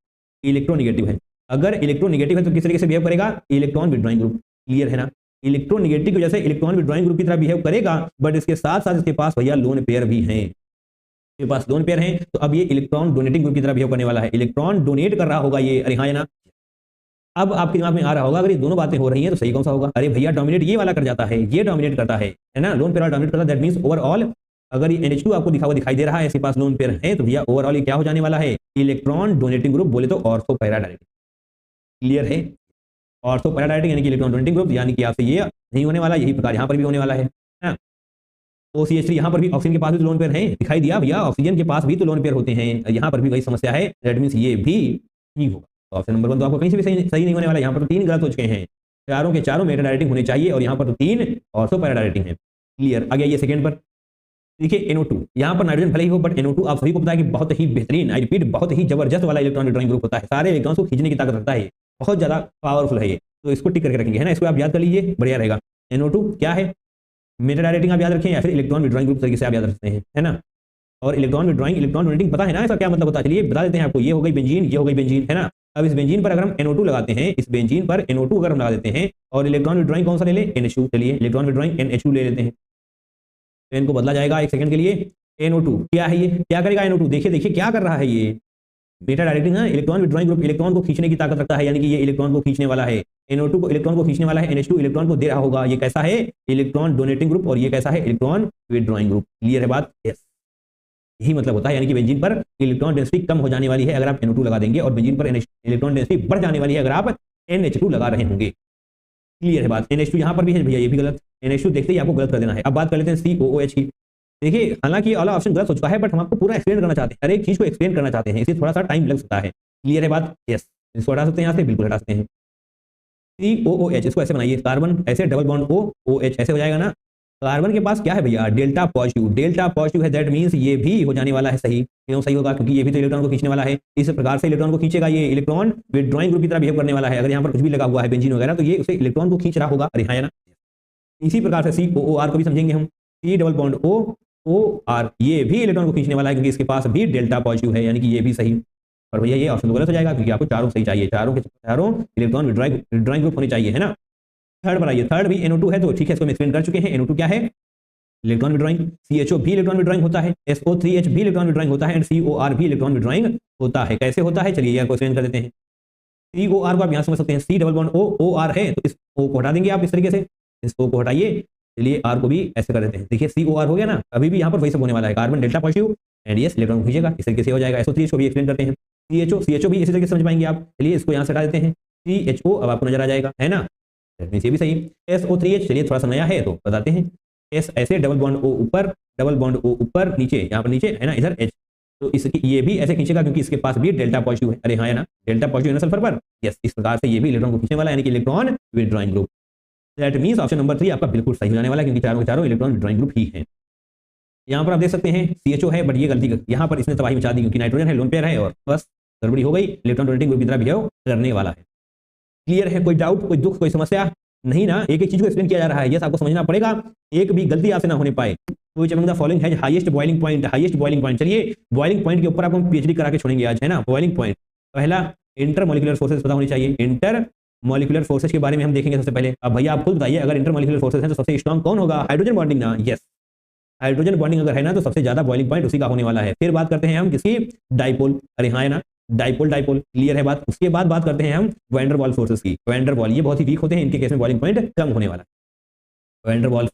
इलेक्ट्रोनेगेटिव है, अगर इलेक्ट्रोनेगेटिव है तो किस तरीके से बिहेव करेगा, इलेक्ट्रॉन विड्रॉइंग ग्रुप, क्लियर है ना। इलेक्ट्रोनेगेटिव की वजह से इलेक्ट्रॉन विड्रॉइंग ग्रुप की तरह बिहेव करेगा, बट इसके साथ साथ इसके पास भैया लोन पेयर भी हैं, इसके पास लोन पेयर हैं, तो अब ये इलेक्ट्रॉन डोनेटिंग ग्रुप की तरह बिहेव करने वाला है, इलेक्ट्रॉन डोनेट कर रहा होगा ये। अरे हाँ है ना। अब आपके दिमाग में आ रहा होगा अगर ये दोनों बातें हो रही हैं तो सही कौन सा होगा। अरे भैया डोमिनेट ये वाला कर जाता है, ये डोमिनेट करता है ना, लोन पेयर डोमिनेट करता है, दैट मींस ओवरऑल अगर ये NH2 आपको दिखाई दे रहा है, इसके पास लोन पेयर है, तो भैया ओवरऑल ये क्या हो जाने वाला है, इलेक्ट्रॉन डोनेटिंग ग्रुप, बोले तो ऑर्थो पैरा डायरेक्टिंग, क्लियर है। ऑर्थो पैरा डायरेक्टिंग यानी कि इलेक्ट्रॉन डोनेटिंग ग्रुप, यानी कि आपसे ये नहीं होने वाला, यही प्रकार यहाँ पर भी होने वाला है ना। OCH3 यहाँ पर भी ऑक्सीजन के पास भी तो लोन पेयर है, दिखाई दिया भैया, ऑक्सीजन के पास भी तो लोन पेयर होते हैं, यहाँ पर भी वही समस्या है, दैट मींस ये भी ठीक होगा। तो ऑप्शन नंबर 1 तो आपको कहीं से भी सही नहीं होने वाला, यहाँ पर तो 3 गलत हो चुके हैं, चारों के चारों मेटा डायरेक्टिंग होने चाहिए, और यहाँ पर तो 3 ऑर्थो पैरा डायरेक्टिंग है, क्लियर। आगे ये सेकंड पर देखिए NO2, यहाँ पर नाइट्रोजन भले ही हो, बट NO2 आप सभी को पता है कि बहुत ही बेहतरीन, आई रिपीट, बहुत ही जबरदस्त वाला इलेक्ट्रॉन विड्रॉइंग ग्रुप होता है, सारे इलेक्ट्रॉन्स को खींचने की ताकत रखता है, बहुत ज्यादा पावरफुल है ये। तो इसको टिक करके रखेंगे, है ना, इसको आप याद कर लीजिए, बढ़िया रहेगा। NO2 क्या है, मेटा डायरेक्टिंग आप याद रखें, या फिर इलेक्ट्रॉन विड्रॉइंग ग्रुप तरीके से आप याद रखते हैं, है ना। और इलेक्ट्रॉन विड्रॉइंग, इलेक्ट्रॉन डोनेटिंग पता है ना, इसका क्या मतलब होता है, चलिए बता देते हैं आपको। ये हो गई बेंजीन, ये हो गई बेंजीन, है ना। अब इस बेंजीन पर अगर हम NO2 लगाते हैं, इस बेंजीन पर NO2 अगर हम लगा देते हैं, और इलेक्ट्रॉन विड्रॉइंग कौन सा ले लें, NH2, चलिए इलेक्ट्रॉन विड्रॉइंग NH2 ले लेते हैं, तो इनको बदला जाएगा एक सेकंड के लिए। NO2 क्या है, ये क्या करेगा NO2, देखिए देखिए क्या कर रहा है ये, मेटा डायरेक्टिंग है, इलेक्ट्रॉन विड्रॉइंग ग्रुप इलेक्ट्रॉन को खींचने की ताकत रखता है, यानी कि ये इलेक्ट्रॉन को खींचने वाला है, NO2 को इलेक्ट्रॉन को खींचने वाला है, NH2 इलेक्ट्रॉन को दे रहा होगा। ये कैसा है, इलेक्ट्रॉन डोनेटिंग ग्रुप, और ये कैसा है, इलेक्ट्रॉन विड्रॉइंग ग्रुप, क्लियर है बात, यस। यही मतलब होता है, यानी कि बेंजीन पर इलेक्ट्रॉन डेंसिटी कम हो जाने वाली है अगर आप NO2 लगा देंगे, और बेंजीन पर इलेक्ट्रॉन डेंसिटी बढ़ जाने वाली है अगर आप NH2 लगा रहे होंगे, क्लियर है बात। NH2 यहाँ पर भी है भैया, ये भी गलत, NH2 देखते ही आपको गलत कर देना है। अब बात कर लेते हैं COOH की। देखिए हालांकि वाला ऑप्शन गलत हो चुका है, बट हम आपको पूरा एक्सप्लेन करना चाहते हैं, हर एक चीज को एक्सप्लेन करना चाहते हैं, इसलिए थोड़ा सा टाइम लग सकता है, क्लियर है बात, यस। इसको हटा सकते हैं यहाँ से, बिल्कुल हटा सकते हैं। COOH इसको ऐसे बनाइए, कार्बन ऐसे डबल बॉन्ड OH ऐसे हो जाएगा ना। कार्बन के पास क्या है भैया, डेल्टा पॉजिटिव है, दैट मींस ये भी हो जाने वाला है सही। क्यों सही होगा, क्योंकि ये भी तो इलेक्ट्रॉन को खींचने वाला है, इस प्रकार से इलेक्ट्रॉन को खींचेगा, ये इलेक्ट्रॉन विड्रॉइंग ग्रुप की तरह बिहेव करने वाला है। अगर यहाँ पर कुछ भी लगा हुआ है बेंजीन वगैरह, तो ये उसे इलेक्ट्रॉन को खींच रहा होगा, अरे हाँ है ना। इसी प्रकार से COOR को भी समझेंगे हम, C डबल बॉन्ड OR, ये भी इलेक्ट्रॉन को खींचने वाला है, क्योंकि इसके पास भी डेल्टा पॉजिटिव है, यानी कि ये भी सही। और भैया ये ऑप्शन तो गलत हो जाएगा, क्योंकि आपको चारों सही चाहिए, चारों के चारों इलेक्ट्रॉन विड्रॉइंग ग्रुप होने चाहिए, है ना। थर्ड बनाइए, थर्ड भी NO2 है, तो ठीक है, इसको हम एक्सप्लेन कर चुके हैं। NO2 क्या है, इलेक्ट्रॉन विड्रॉइंग। CHO भी इलेक्ट्रॉन विड्रॉइंग होता है, SO3H भी इलेक्ट्रॉन विड्रॉइंग होता है, एंड COR भी इलेक्ट्रॉन विड्रॉइंग होता है। कैसे होता है, चलिए को एक्सप्लेन कर देते हैं। COR को आप यहाँ समझ सकते हैं, C डबल बॉन्ड OR है, तो इस O को हटा देंगे आप इस तरीके से, इस O को हटाइए, चलिए R को भी ऐसे कर देते हैं। देखिए COR हो गया ना, अभी भी यहाँ पर वही सब होने वाला है, carbon delta positive and yes electron खींचेगा, इस तरीके से हो जाएगा। SO3H को भी एक्सप्लेन करते हैं, CHO भी इसी तरीके से समझ पाएंगे आप, चलिए इसको यहाँ से हटा देते हैं। CHO अब आपको नजर आ जाएगा, है ना, ये भी सही। SO3H, चलिए थोड़ा सा नया है तो बताते हैं। S ऐसे, डबल बॉन्ड O ऊपर, डबल बॉन्ड O ऊपर, नीचे, यहाँ पर नीचे है ना, इधर H, तो इसकी ये भी ऐसे खींचेगा क्योंकि इसके पास भी डेल्टा पॉजिटिव है। अरे हाँ, है ना, डेल्टा पॉजिटिव है ना सल्फर पर, यस, इस प्रकार से ये भी इलेक्ट्रॉन को खींचने वाला है, यानी कि electron withdrawing group. That means option number 3 आपका बिल्कुल सही हो जाने वाला है, क्योंकि चारों के चारों इलेक्ट्रॉन विथड्रॉइंग ग्रुप ही है। यहाँ पर आप देख सकते हैं CHO है, बट ये गलती यहाँ पर इसने तबाही मचा दी, क्योंकि नाइट्रोजन है, लोन पेयर है, और बस गड़बड़ी हो गई, इलेक्ट्रॉन डोनेटिंग ग्रुप की तरह बिहेव करने वाला है। क्लियर है? कोई डाउट, कोई दुख, कोई समस्या नहीं ना? एक एक चीज को एक्सप्लेन किया जा रहा है, यस, आपको समझना पड़ेगा, एक भी गलती आपसे ना होने पाए। Which among the following has highest boiling point? Highest boiling point, चलिए बॉइलिंग पॉइंट के ऊपर आपको हम PhD करा के छोड़ेंगे आज, है ना। बॉइलिंग पॉइंट, पहला इंटरमॉलिक्यूलर फोर्सेस पता होनी चाहिए। इंटरमॉलिक्यूलर फोर्सेस के बारे में हम देखेंगे सबसे पहले। अब भैया आप खुद बताइए, अगर इंटरमॉलिक्यूलर फोर्सेस हैं तो सबसे स्ट्रांग कौन होगा? हाइड्रोजन बॉन्डिंग ना, यस, हाइड्रोजन बॉन्डिंग अगर है ना तो सबसे ज्यादा बॉइलिंग पॉइंट उसी का होने वाला है। फिर बात करते हैं हम किसकी? डाइपोल, अरे हाँ, है ना, डाइपोल, डाइपोल, क्लियर है बात। उसके बाद बात करते हैं हम वैन डर वाल्स फोर्सेस की। वैन डर वाल्स ये बहुत ही वीक होते हैं, इनके केस में बॉइलिंग पॉइंट कम होने वाला है। वैन डर वाल्स,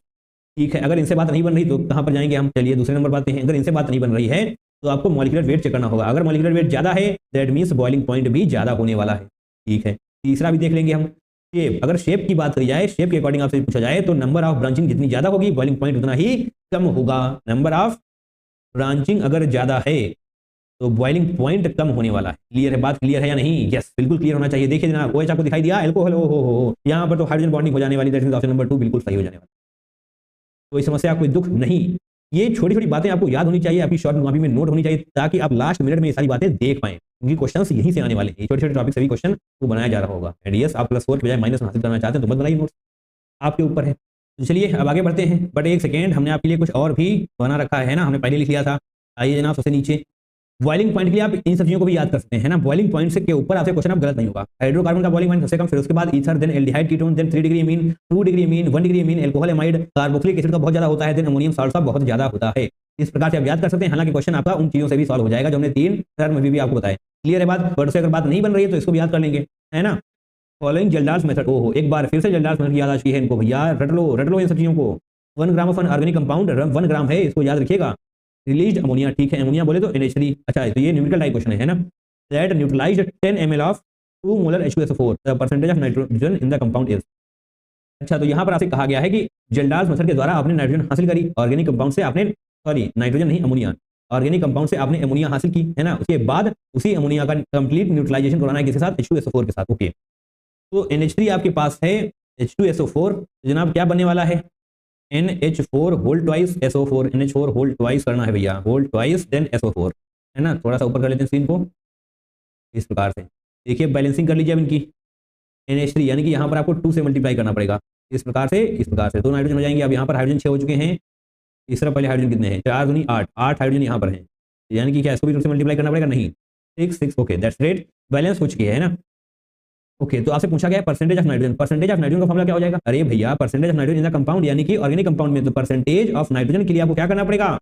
ठीक है, अगर इनसे बात नहीं बन रही तो कहां पर जाएंगे हम? चलिए दूसरे नंबर बात हैं, अगर इनसे बात नहीं बन रही है तो आपको मॉलिक्यूलर वेट चेक करना होगा। अगर मॉलिक्यूलर वेट ज्यादा है दैट मींस बॉइलिंग पॉइंट भी ज्यादा होने वाला है, ठीक है। तीसरा भी देख लेंगे हम, शेप, अगर शेप की बात करी जाए, शेप के अकॉर्डिंग आपसे पूछा जाए तो नंबर ऑफ ब्रांचिंग जितनी ज्यादा होगी बॉइलिंग पॉइंट उतना ही कम होगा। नंबर ऑफ ब्रांचिंग अगर ज्यादा है तो बॉइलिंग पॉइंट कम होने वाला है। क्लियर है बात? क्लियर है या नहीं? यस, बिल्कुल क्लियर होना चाहिए। देखिए जनाब, OH आपको दिखाई दिया, अल्कोहल, हो यहाँ पर तो हाइड्रोजन बॉन्डिंग हो जाने वाली, दैट मींस ऑप्शन नंबर 2 बिल्कुल सही हो जाने वाला। कोई समस्या, कोई दुख नहीं। ये छोटी छोटी बातें आपको याद होनी चाहिए, आपकी शॉर्ट कॉपी में नोट होनी चाहिए, ताकि आप लास्ट मिनट में ये सारी बातें देख पाएं, क्योंकि क्वेश्चंस यहीं से आने वाले हैं। छोटे छोटे टॉपिक से भी क्वेश्चन को बनाया जा रहा होगा। एंड यस, आप +4 के बजाय माइनस हासिल करना चाहते हैं तो मत बनाइए नोट्स, आपके ऊपर है। तो चलिए अब आगे बढ़ते हैं, बट एक सेकेंड, हमने आपके लिए कुछ और भी बना रखा है ना, हमने पहले लिख लिया था। आइए जनाब, सबसे नीचे बॉइलिंग पॉइंट के लिए आप इन सब चीजों को भी याद कर सकते हैं ना। बॉइलिंग पॉइंट से के ऊपर आपसे क्वेश्चन आप गलत नहीं होगा। हाइड्रोकार्बन का बॉइलिंग पॉइंट सबसे कम, फिर उसके बाद ether, then aldehyde ketone, then 3 degree amine, 2 degree amine, 1 degree amine, alcohol amide, carboxylic acid का बहुत ज्यादा होता है, देन अमोनियम सॉल्ट का बहुत ज्यादा होता है। इस प्रकार से आप याद कर सकते हैं। हालांकि क्वेश्चन आपका उन चीजों से भी सॉल्व हो जाएगा जो हमने 3 टर्म में भी आपको बताया। क्लियर है बात? वर्ड से अगर बात नहीं बन रही है तो इसको भी याद कर लेंगे, है ना। फॉलोइंग जेल्डार्स मेथड, ओहो, एक बार फिर से जेल्डार्स मेथड की याद आ चुकी है इनको भैया, रट लो इन सब चीजों को। 1 gram of an organic compound, 1 ग्राम है, इसको याद रखिएगा। रिलीज्ड अमोनिया, ठीक है, अमोनिया बोले तो NH3, अच्छा तो ये न्यूमेरिकल टाइप क्वेश्चन है ना। That neutralised 10 ml of 2 molar H2SO4, the percentage of nitrogen in the compound is. अच्छा, तो यहाँ पर आपसे कहा गया है कि जेल्डार्स मेथड के द्वारा आपने नाइट्रोजन हासिल करी, ऑर्गेनिक कंपाउंड से आपने, सॉरी नाइट्रोजन नहीं, अमोनिया, ऑर्गेनिक कंपाउंड से आपने अमोनिया हासिल की, है ना। उसके बाद उसी अमोनिया का कंप्लीट न्यूट्रलाइजेशन करवाना है किसके साथ? H2SO4 के साथ, ओके। तो NH3 आपके पास है, H2SO4, जनाब क्या बनने वाला है? NH4 whole twice SO4, NH4 whole twice करना है भैया, होल ट्वाइस देन SO4, है ना। थोड़ा सा ऊपर कर लेते हैं स्क्रीन को, इस प्रकार से देखिए, बैलेंसिंग कर लीजिए अब इनकी। NH3 यानी कि यहाँ पर आपको 2 से मल्टीप्लाई करना पड़ेगा, इस प्रकार से, इस प्रकार से 2 नाइट्रोजन हो जाएंगे। अब यहाँ पर हाइड्रोजन 6 हो चुके हैं, तीसरा पहले हाइड्रोजन कितने हैं? 4 दूनी 8, 8 हाइड्रोजन यहाँ पर हैं, यानी कि क्या इसको भी 2 से मल्टीप्लाई करना पड़ेगा? नहीं, 6, ओके, दैट्स ग्रेट, बैलेंस हो चुकी है ना। ओके, तो आपसे पूछा गया है percentage of nitrogen. Percentage of nitrogen का फॉर्मूला क्या हो जाएगा? अरे भैया, percentage of nitrogen in the compound, यानी कि ऑर्गेनिक कंपाउंड में, तो परसेंटेज ऑफ नाइट्रोजन के लिए आपको क्या करना पड़ेगा?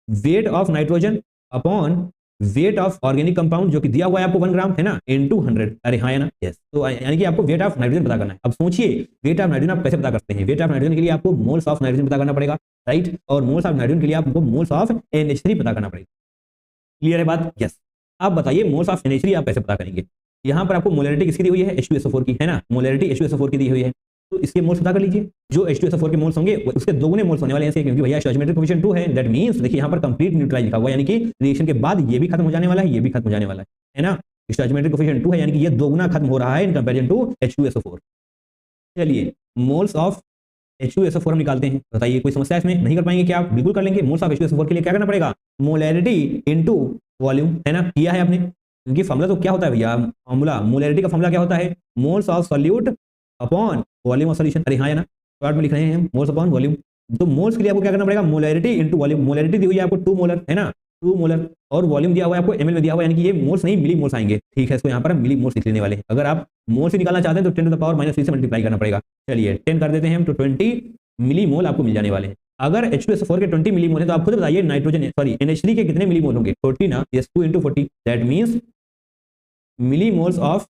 Weight of nitrogen upon weight of organic compound, जो कि दिया हुआ है आपको 1 ग्राम, है ना, इनटू 100। अरे हाँ, है ना, यस। तो यानी कि आपको वेट ऑफ नाइट्रोजन पता करना है। अब सोचिए, वेट ऑफ नाइट्रोजन आप कैसे पता करते हैं? वेट ऑफ नाइट्रोजन के लिए आपको मोल्स ऑफ नाइट्रोजन पता करना पड़ेगा, राइट, और मोल्स ऑफ नाइट्रोजन के लिए आपको मोल्स ऑफ NH3 पता करना पड़ेगा। क्लियर है बात? यस। आप बताइए मोल्स ऑफ NH3 आप कैसे पता करेंगे? यहाँ पर आपको मोलैरिटी किसकी दी हुई है? H2SO4 की, है ना, मोलैरिटी H2SO4 की दी हुई है, तो इसके मोल्स पता कर लीजिए। जो H2SO4 के मोल्स होंगे उसके दोगुने मोल्स होने वाले हैं, क्योंकि भैया स्टोइचियोमेट्रिक कोएफिशिएंट 2 है। दैट मींस देखिए यहाँ पर कंप्लीट न्यूट्रलाइज लिखा हुआ है, यानी कि रिएक्शन के बाद ये भी खत्म हो जाने वाला है, ये भी खत्म हो जाने वाला है ना। स्टोइचियोमेट्रिक कोएफिशिएंट 2 है, यानी कि ये दोगुना खत्म हो रहा है इन कंपैरिजन टू H2SO4। चलिए मोल्स ऑफ H2SO4 हम निकालते हैं, बताइए कोई समस्या इसमें? नहीं कर पाएंगे क्या आप? बिल्कुल कर लेंगे। मोल्स ऑफ H2SO4 के लिए क्या करना पड़ेगा? मोलैरिटी इनटू वॉल्यूम, है ना, किया है आपने, क्योंकि फॉर्मूला तो क्या होता है भैया? फॉर्मूला मोलैरिटी का फॉर्मूला क्या होता है? Moles of solute upon volume of solution. अरे हाँ, है ना, शॉर्ट में लिख रहे हैं मोल्स अपॉन वॉल्यूम। तो मोल्स के लिए आपको क्या करना पड़ेगा? Molarity into volume. मोलैरिटी दी हुई है आपको 2 मोलर, है ना, 2 मोलर, और वॉल्यूम दिया हुआ है आपको ml में दिया हुआ है, यानी कि ये मोल्स नहीं मिली मोल्स आएंगे, ठीक है। इसको यहाँ पर हम मिली मोल्स लिख लेने वाले हैं। अगर आप मोल से निकालना चाहते हैं तो 10 टू द पावर -3 से मल्टीप्लाई करना पड़ेगा। चलिए 10 कर देते हैं हम, तो 20 मिली मोल आपको मिल जाने वाले हैं। अगर H2SO4 के 20 मिली मोल है तो आप खुद बताइए नाइट्रोजन, सॉरी NH3 के कितने मिली मोल होंगे? 40 ना, yes, 2 × 40, that means milli moles of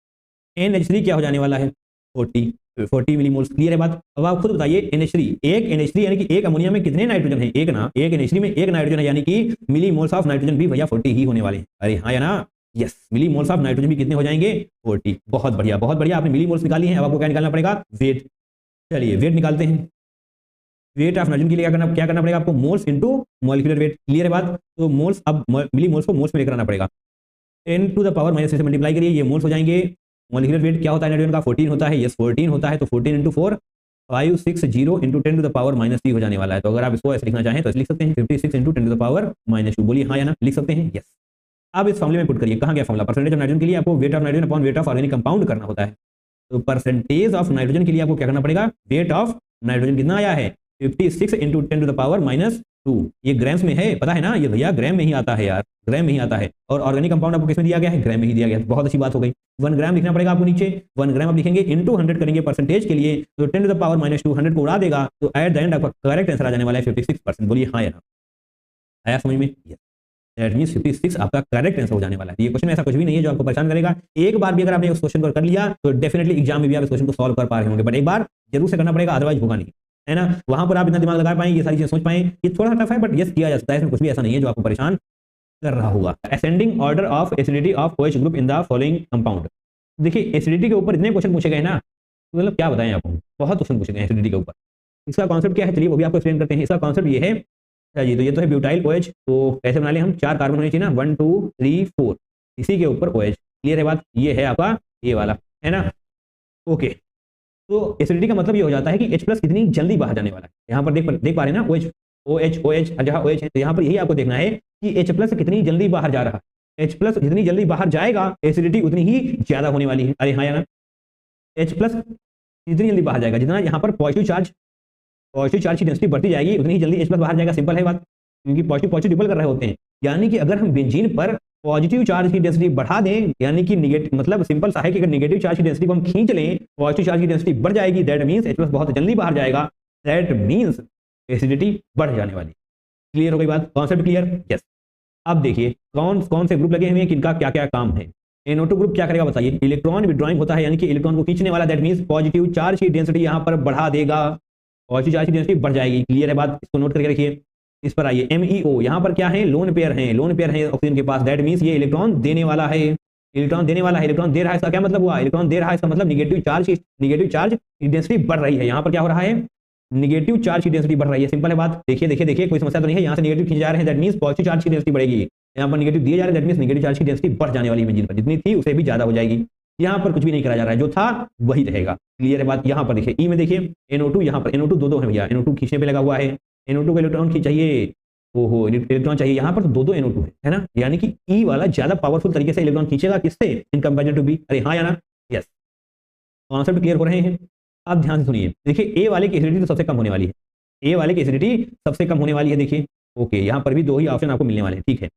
NH3 क्या हो जाने वाला है? 40 मिली मोल्स। क्लियर है बात? अब आप खुद बताइए NH3, एक NH3 यानी कि एक अमोनिया में कितने नाइट्रोजन है? एक ना, एक NH3 में एक नाइट्रोजन है, यानी कि मिली मोल्स ऑफ नाइट्रोजन भी भैया 40 ही होने वाले हैं। अरे हाँ, या ना, yes, milli moles of nitrogen भी कितने हो जाएंगे? 40। बहुत बढ़िया, बहुत बढ़िया, आपने मिली मोल्स निकाली हैं। अब आपको क्या निकालना पड़ेगा? वेट। चलिए वेट निकालते हैं। वेट ऑफ नाइट्रोजन के लिए क्या करना पड़ेगा आपको? Moles into molecular weight. Clear है बात? तो मोल्स, अब मिली मोल्स को मोल्स में लेकर आना पड़ेगा। 10 टू द पावर -3 से मल्टीप्लाई करिए, ये मोल्स हो जाएंगे। मॉलिक्यूलर वेट क्या होता है नाइट्रोजन का? 14 होता है। यस 14 होता है, तो 14 into 4 560 into 10 to the power -3 हो जाने वाला है। तो अगर आप इसको ऐसे लिखना चाहें तो ऐसे लिख सकते हैं 56 इंटू 10 टू द पावर -2। बोलिए हाँ या ना, लिख सकते हैं? यस। अब इस फॉर्मूले में पुट करिए। कहाँ गया फॉर्मूला? परसेंटेज ऑफ नाइट्रोजन के लिए आपको weight of nitrogen upon weight of organic compound करना होता है। तो परसेंटेज ऑफ नाइट्रोजन के लिए आपको क्या करना पड़ेगा? वेट ऑफ नाइट्रोजन कितना आया है? 56 इंटू 10 टू द पावर -2। ये ग्राम्स में है, पता है ना? ये भैया ग्राम में ही आता है यार, ग्राम में ही आता है। और ऑर्गेनिक कंपाउंड आपको किसमें दिया गया है? ग्राम में ही दिया गया है। बहुत अच्छी बात हो गई। 1 ग्राम लिखना पड़ेगा आपको नीचे। 1 ग्राम आप लिखेंगे इंटू 100 करेंगे परसेंटेज के लिए, तो 10 टू द पावर -2 100 को उड़ा देगा, तो एट द एंड आपका करेक्ट आंसर आ जाने वाला है 56%। बोलिए हाँ या ना? आया समझ में? यस, दैट मींस 56 आपका करेक्ट आंसर हो जाने वाला है। ये क्वेश्चन में ऐसा कुछ भी नहीं है जो आपको परेशान करेगा। एक बार भी अगर आपने उस क्वेश्चन को कर लिया तो डेफिनेटली एग्जाम में भी आप इस क्वेश्चन को सॉल्व कर पा रहे होंगे, बट एक बार जरूर से करना पड़ेगा, अदरवाइज होगा नहीं, है ना? वहां पर आप इतना दिमाग लगा पाएंगे, ये सारी चीजें सोच पाएंगे। ये थोड़ा सा टफ है, बट यस किया जा सकता है। इसमें कुछ भी ऐसा नहीं है जो आपको परेशान कर रहा होगा। Ascending order of acidity of OH group in the following compound. देखिए एसिडिटी के ऊपर इतने क्वेश्चन पूछे गए ना, मतलब क्या बताएं आपको, बहुत क्वेश्चन पूछे गए एसिडिटी के ऊपर। इसका कॉन्सेप्ट क्या है, चलिए वो भी आपको एक्सप्लेन करते हैं। इसका कॉन्सेप्ट ये है जी, तो ये तो है ब्यूटाइल OH। तो कैसे बना ले हम? 4 कार्बन होने चाहिए ना, 1 2 3 4, इसी के ऊपर OH। क्लियर है बात? ये है आपका ये वाला, है ना? ओके, तो एसिडिटी का मतलब ये हो जाता है कि H+ कितनी जल्दी बाहर जाने वाला है। यहाँ पर देख पा रहे हैं ना, OH जहाँ OH है, तो यहाँ पर यही आपको देखना है कि H+ कितनी जल्दी बाहर जा रहा है। H+ जितनी जल्दी बाहर जाएगा एसिडिटी उतनी ही ज्यादा होने वाली है। अरे हाँ या ना? H+ जितनी जल्दी बाहर जाएगा, जितना यहाँ पर पॉजिटिव चार्ज की डेंसिटी बढ़ती जाएगी, उतनी ही जल्दी H+ बाहर जाएगा। सिंपल है बात, क्योंकि पॉजिटिव रिपल कर रहे होते हैं। यानी कि अगर हम बेंजीन पर पॉजिटिव चार्ज की डेंसिटी बढ़ा दें, यानी कि नेगेटिव, मतलब सिंपल सा है कि अगर नेगेटिव चार्ज की डेंसिटी को हम खींच लें, पॉजिटिव चार्ज की डेंसिटी बढ़ जाएगी, दैट मींस H+ बहुत जल्दी बाहर जाएगा, दैट मींस एसिडिटी बढ़ जाने वाली। क्लियर हो गई बात? Concept clear? यस। अब देखिए कौन कौन से ग्रुप लगे हुए हैं, किनका क्या क्या काम है। NO2 ग्रुप क्या करेगा बताइए? इलेक्ट्रॉन विड्रॉइंग होता है, यानी कि इलेक्ट्रॉन को खींचने वाला, दैट मींस पॉजिटिव चार्ज की डेंसिटी यहाँ पर बढ़ा देगा, पॉजिटिव चार्ज की डेंसिटी बढ़ जाएगी। क्लियर है बात? इसको नोट करके रखिए। इस पर आइए, MEO यहाँ पर क्या है? लोन पेयर है, लोन पेयर है ऑक्सीजन के पास, दैट मींस ये इलेक्ट्रॉन देने वाला है, इलेक्ट्रॉन देने वाला है, इलेक्ट्रॉन दे रहा है। इसका क्या मतलब हुआ? इलेक्ट्रॉन दे रहा है, इसका मतलब नेगेटिव चार्ज की डेंसिटी बढ़ रही है। यहाँ पर क्या हो रहा है? नेगेटिव चार्ज की डेंसिटी बढ़ रही है। सिंपल है बात। देखिए कोई समस्या तो नहीं है। यहाँ से नेगेटिव खींचे जा रहे हैं, दैट मींस पॉजिटिव चार्ज की डेंसिटी बढ़ेगी। यहाँ पर नेगेटिव दिए जा रहे हैं, दैट मींस नेगेटिव चार्ज की डेंसिटी बढ़ जाने वाली है बेंजीन पर, जितनी थी उसे भी ज्यादा हो जाएगी। यहाँ पर कुछ भी नहीं करा जा रहा है, जो था वही रहेगा। क्लियर है बात? यहाँ पर देखिए ई में देखिए NO2, यहाँ पर NO2 दो है भैया, NO2 खींचने पे लगा हुआ है। NO2 को इलेक्ट्रॉन की चाहिए, ओहो इलेक्ट्रॉन चाहिए, यहाँ पर तो दो NO2 है ना? यानी कि ई वाला ज्यादा पावरफुल तरीके से इलेक्ट्रॉन खींचेगा, किससे? In comparison to B. अरे हाँ या ना? यस। कॉन्सेप्ट क्लियर हो रहे हैं? अब ध्यान से सुनिए। देखिए ए वाले की एसिडिटी तो सबसे कम होने वाली है, ए वाले की एसिडिटी सबसे कम होने वाली है। देखिए ओके, यहाँ पर भी दो ही ऑप्शन आपको मिलने वाले हैं। ठीक है,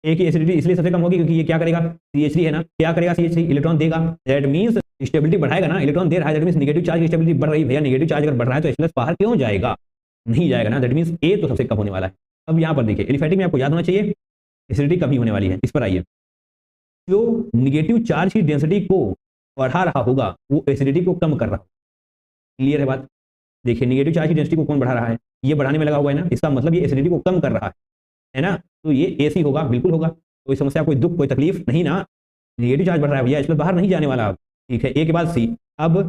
ए की एसिडिटी इसलिए सबसे कम होगी क्योंकि ये क्या करेगा? CH3 है ना? क्या करेगा? CH3 इलेक्ट्रॉन देगा, दैट मींस स्टेबिलिटी बढ़ाएगा ना, इलेक्ट्रॉन दे रहा है, दैट मींस नेगेटिव चार्ज की स्टेबिलिटी बढ़ रही है। भैया नेगेटिव चार्ज अगर बढ़ रहा है तो H+ बाहर क्यों जाएगा? नहीं जाएगा ना, दैट मींस ए तो सबसे कम होने वाला है। अब यहाँ पर देखिए एलिफेटिक में आपको याद होना चाहिए एसिडिटी कम ही होने वाली है। इस पर आइए, जो नेगेटिव चार्ज की डेंसिटी को बढ़ा रहा होगा वो एसिडिटी को कम कर रहा होगा। क्लियर है बात? देखिए नेगेटिव चार्ज की डेंसिटी को कौन बढ़ा रहा है? ये बढ़ाने में लगा हुआ है ना, इसका मतलब ये एसिडिटी को कम कर रहा है ना? तो ये AC होगा, बिल्कुल होगा। कोई समस्या, कोई दुख, कोई तकलीफ नहीं ना? नेगेटिव चार्ज बढ़ रहा है भैया, H+ बाहर नहीं जाने वाला। अब ठीक है, ए के बाद C। अब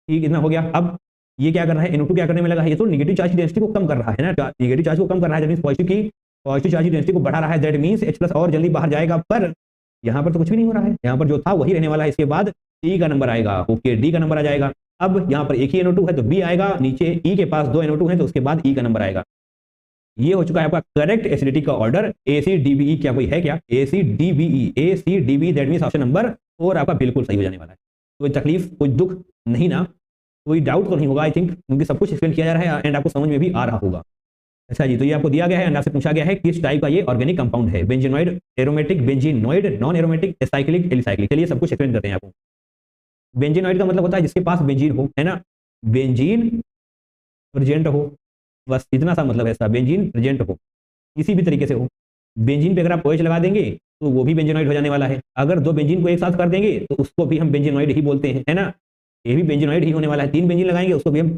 ठीक इतना हो गया। अब ये क्या कर रहा है? NO2 क्या करने में लगा है? ये तो नेगेटिव चार्ज की डेंसिटी को कम कर रहा है ना, नेगेटिव चार्ज को कम कर रहा है, दैट मींस पॉजिटिव चार्ज की डेंसिटी को बढ़ा रहा है, दैट मींस H+ और जल्दी बाहर जाएगा। पर यहाँ पर तो कुछ भी नहीं हो रहा है, यहाँ पर जो था वही रहने वाला है। इसके बाद E का नंबर आएगा, ओके D का नंबर आ जाएगा। अब यहाँ पर एक ही NO2 है तो B आएगा, नीचे E के पास 2 NO2 है तो उसके बाद E का नंबर आएगा। ये हो चुका है आपका करेक्ट एसिडिटी का ऑर्डर ACDBE। क्या कोई है क्या? ACDBE, that means option number 4 आपका बिल्कुल सही हो जाने वाला है। कोई तकलीफ, कोई दुख नहीं ना? कोई डाउट तो नहीं होगा आई थिंक, क्योंकि सब कुछ एक्सप्लेन किया जा रहा है एंड आपको समझ में भी आ रहा होगा। अच्छा जी, तो ये आपको दिया गया है एंड आपसे पूछा गया है किस टाइप का ये ऑर्गेनिक कंपाउंड है? Benzenoid, aromatic, benzenoid, non aromatic, acyclic, alicyclic. चलिए सब कुछ एक्सप्लेन करते हैं आपको। बेंजीनॉइड का मतलब होता है जिसके पास बेंजीन हो, है ना? बेंजीन प्रेजेंट हो, बस इतना सा मतलब है इसका, बेंजीन प्रेजेंट हो किसी भी तरीके से हो। बेंजीन पे अगर आप OH लगा देंगे तो वो भी बेंजीनॉइड हो जाने वाला है। अगर दो बेंजीन को एक साथ कर देंगे तो उसको भी हम बेंजीनॉइड ही बोलते हैं, है ना? ये भी बेंजीनॉइड ही होने वाला है। 3 बेंजीन लगाएंगे उसको भी हम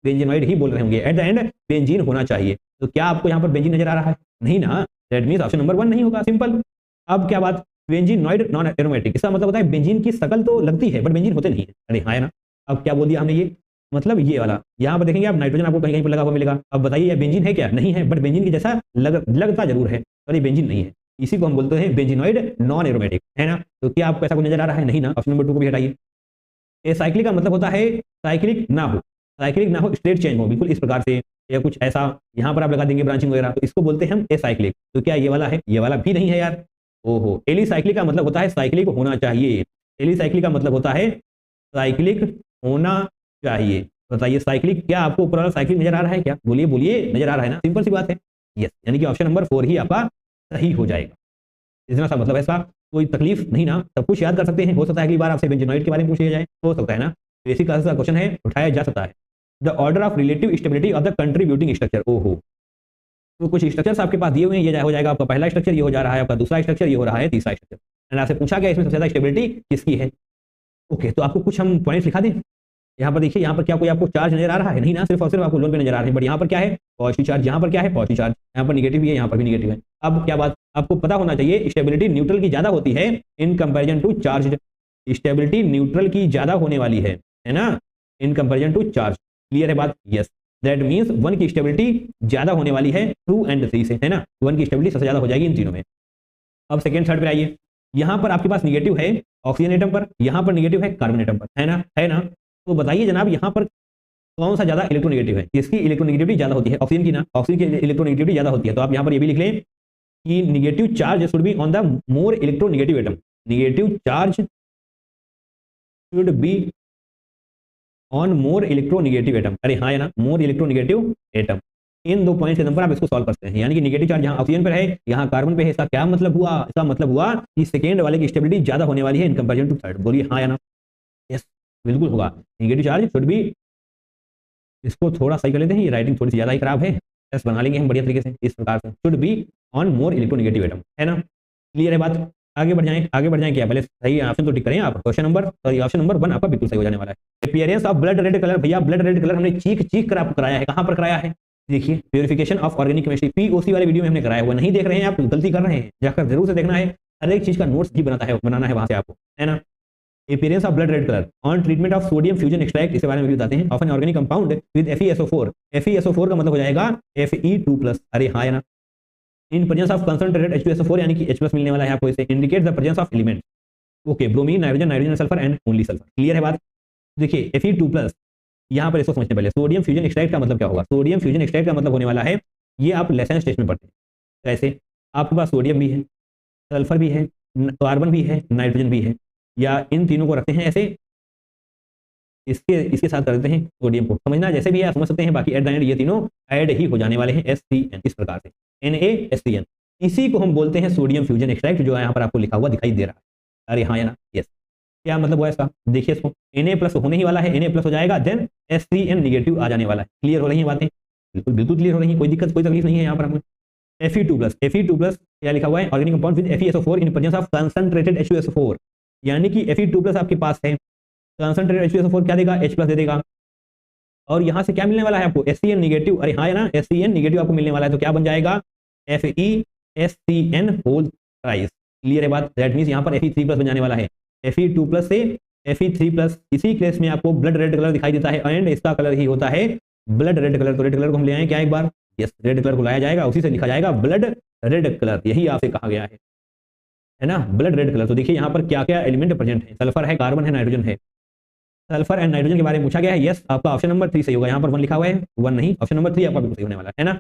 बेंजीनॉइड ही बोल रहे होंगे। एट द एंड बेंजीन होना चाहिए। तो क्या आपको यहाँ पर बेंजीन नजर आ रहा है? नहीं ना, दैट मींस ऑप्शन नंबर 1 नहीं होगा, सिंपल। अब क्या बात? बेंजीन नॉइड नॉन एरोमेटिक, इसका मतलब होता है बेंजीन की शक्ल तो लगती है बट बेंजीन होते नहीं है। अरे हाँ है ना। अब क्या बोल दिया हमने, ये मतलब ये वाला यहाँ पर देखेंगे आप नाइट्रोजन आपको कहीं कहीं पर लगा हुआ मिलेगा। अब बताइए ये बेंजीन है क्या? नहीं है, बट बेंजीन की जैसा लगता जरूर है, पर ये बेंजीन नहीं है। इसी को हम बोलते हैं बेंजीनॉइड नॉन एरोमेटिक, है ना। तो क्या आपको ऐसा कुछ नजर आ रहा है? नहीं ना। ऑप्शन नंबर 2 को भी हटाइए। एसाइक्लिक का मतलब होता है साइक्लिक ना हो, साइक्लिक ना हो, स्ट्रेट चेन हो, बिल्कुल इस प्रकार से या कुछ ऐसा, यहाँ पर आप लगा देंगे ब्रांचिंग वगैरह, तो इसको बोलते हैं हम एसाइक्लिक। तो क्या ये वाला है? ये वाला भी नहीं है यार। ओहो। एलिसाइक्लिक का मतलब होता है साइक्लिक होना चाहिए। एलिसाइक्लिक का मतलब होता है साइक्लिक होना चाहिए। बताइए साइक्लिक, क्या आपको ऊपर वाला साइक्लिक नजर आ रहा है क्या? बोलिए बोलिए, नजर आ रहा है ना? सिंपल सी बात है। यस, यानी कि ऑप्शन नंबर 4 ही आपका सही हो जाएगा। इतना सा मतलब है इसका, कोई तकलीफ नहीं ना, सब कुछ याद कर सकते हैं। हो सकता है अगली बार आपसे बेंजीनॉइड के बारे में पूछ लिया जाए, हो सकता है ना। बेसिक क्लास का क्वेश्चन है, उठाया जा सकता है। The order of relative stability of the contributing structure. ओहो, तो कुछ स्ट्रक्चर्स आपके पास दिए हुए हैं, ये हो जाएगा आपका पहला स्ट्रक्चर, ये हो जा रहा है आपका दूसरा स्ट्रक्चर, ये हो रहा है तीसरा स्ट्रक्चर। एंड आपसे पूछा गया इसमें सबसे ज्यादा स्टेबिलिटी किसकी है। ओके, तो आपको कुछ हम पॉइंट्स लिखा दें। यहाँ पर देखिए, यहाँ पर क्या कोई आपको चार्ज नजर आ रहा है? नहीं ना, सिर्फ और सिर्फ आपको लोन पे नजर आ रहे हैं। बट यहाँ पर क्या है? Positive charge. यहाँ पर क्या है? Positive charge. यहाँ पर निगेटिव भी है, यहाँ पर भी निगेटिव है। अब क्या बात आपको पता होना चाहिए, स्टेबिलिटी न्यूट्रल की ज्यादा होती है in comparison to charge. Stability neutral की ज्यादा होने वाली है ना, in comparison to charge. Clear है बात? यस, दैट मींस 1 की स्टेबिलिटी ज्यादा होने वाली है 2 एंड 3 से, है ना। 1 की स्टेबिलिटी सबसे ज्यादा हो जाएगी इन तीनों में। अब सेकंड थर्ड पे आइए। यहाँ पर आपके पास निगेटिव है ऑक्सीजन एटम पर, यहाँ पर निगेटिव है कार्बन एटम पर, है ना, है ना। तो बताइए जनाब, यहाँ पर कौन सा ज्यादा इलेक्ट्रोनेगेटिव है? किसकी इलेक्ट्रोनेगेटिविटी ज्यादा होती है? ऑक्सीजन की ना, ऑक्सीजन की इलेक्ट्रोनेगेटिविटी ज्यादा होती है। तो आप यहाँ पर ये भी लिख लें कि negative charge should be on the more electronegative atom. Negative charge should be on more electronegative atom. अरे हाँ है ना, मोर इलेक्ट्रोनेगेटिव एटम। इन 2 पॉइंट के दम पर आप इसको सॉल्व करते हैं। यानी कि निगेटिव चार्ज यहाँ ऑक्सीजन पर है, यहाँ कार्बन पे है। इसका क्या मतलब हुआ? इसका मतलब हुआ कि सेकेंड वाले की स्टेबिलिटी ज्यादा होने वाली है इन कंपैरिजन टू थर्ड। बोलिए हाँ या ना। यस, बिल्कुल होगा। निगेटिव चार्ज शुड बी, इसको थोड़ा सही कर लेते हैं, ये राइटिंग थोड़ी सी ज्यादा ही खराब है, एस बना लेंगे हम बढ़िया तरीके से इस प्रकार से। Should be on more electronegative atom, है ना। क्लियर है बात? आगे बढ़ जाएं, आगे बढ़ जाएं। क्या पहले सही ऑप्शन तो टिक करें आप। Question number, sorry option number 1 आपका बिल्कुल सही हो जाने वाला है। Appearance of blood red colour. भैया ब्लड रेड कलर हमने चीख चीख कर आपको कराया है। कहां पर कराया है? देखिए, purification of organic chemistry, POC वाले वीडियो में हमने कराया हुआ। नहीं देख रहे हैं आप, गलती कर रहे हैं, जाकर जरूर से देखना है। हर एक चीज का नोट्स भी बनाना है वहां से आपको, है ना। Appearance of blood red colour on treatment of sodium fusion extract, इसके बारे में भी बताते हैं। Of an organic compound with FeSO4। FeSO4 का मतलब हो जाएगा Fe2+। अरे हाँ है ना। इन प्रेजेंस ऑफ कंसंट्रेटेड H2SO4, यानी कि H+ मिलने वाला है आपको इसे। Indicate the presence of element. Okay, bromine, nitrogen, nitrogen sulphur and only sulphur. Clear है बात? देखिए Fe2+, यहाँ पर इसको समझने पहले सोडियम फ्यूजन एक्सट्रैक्ट का मतलब क्या होगा। सोडियम फ्यूजन एक्सट्रैक्ट का मतलब होने वाला है, ये आप लेसन स्टेज में पढ़ते हैं। कैसे? आपके पास सोडियम भी है, सल्फर भी है, कार्बन भी है, नाइट्रोजन भी है, या इन तीनों को रखते हैं ऐसे, इसके साथ कर देते हैं सोडियम को। समझना जैसे भी है समझ सकते हैं। बाकी एट द एंड ये तीनों ऐड ही हो जाने वाले हैं, SCN, इस प्रकार से NaSCN। इसी को हम बोलते हैं सोडियम फ्यूजन एक्सट्रैक्ट, जो यहाँ पर आपको लिखा हुआ दिखाई दे रहा है। अरे हाँ या ना। यस, क्या मतलब हुआ इसका? देखिए इसको, Na+ होने ही वाला है, Na+ हो जाएगा, देन SCN निगेटिव आ जाने वाला है। क्लियर हो रही है बातें? बिल्कुल बिल्कुल क्लियर हो रही है, कोई दिक्कत कोई तकलीफ नहीं है यहाँ पर हमें। Fe2+, क्या लिखा हुआ है? Organic compound with FeSO4 in presence of concentrated H2SO4। यानी कि Fe2+ आपके पास है, कंसंट्रेटेड H2SO4 क्या देगा? H+ दे देगा। और यहाँ से क्या मिलने वाला है आपको? SCN negative. अरे हाँ है ना, SCN निगेटिव आपको मिलने वाला है। तो क्या बन जाएगा? FeSCN whole thrice. क्लियर है बात? दैट मींस यहाँ पर Fe3+ बन जाने वाला है। Fe2+ से Fe3+। इसी केस में आपको ब्लड रेड कलर दिखाई देता है, एंड इसका कलर ही होता है ब्लड रेड कलर। तो रेड कलर को हम ले आए क्या एक बार? यस, रेड कलर को लाया जाएगा, उसी से लिखा जाएगा ब्लड रेड कलर। यही आपसे कहा गया है ना, ब्लड रेड कलर। तो देखिए यहाँ पर क्या क्या एलिमेंट प्रेजेंट है। सल्फर है, कार्बन है, नाइट्रोजन है। सल्फर एंड नाइट्रोजन के बारे में पूछा गया है। यस, आपका ऑप्शन नंबर 3 सही होगा। यहाँ पर 1 लिखा हुआ है, 1 नहीं, ऑप्शन नंबर 3 आपका बिल्कुल सही होने वाला है ना।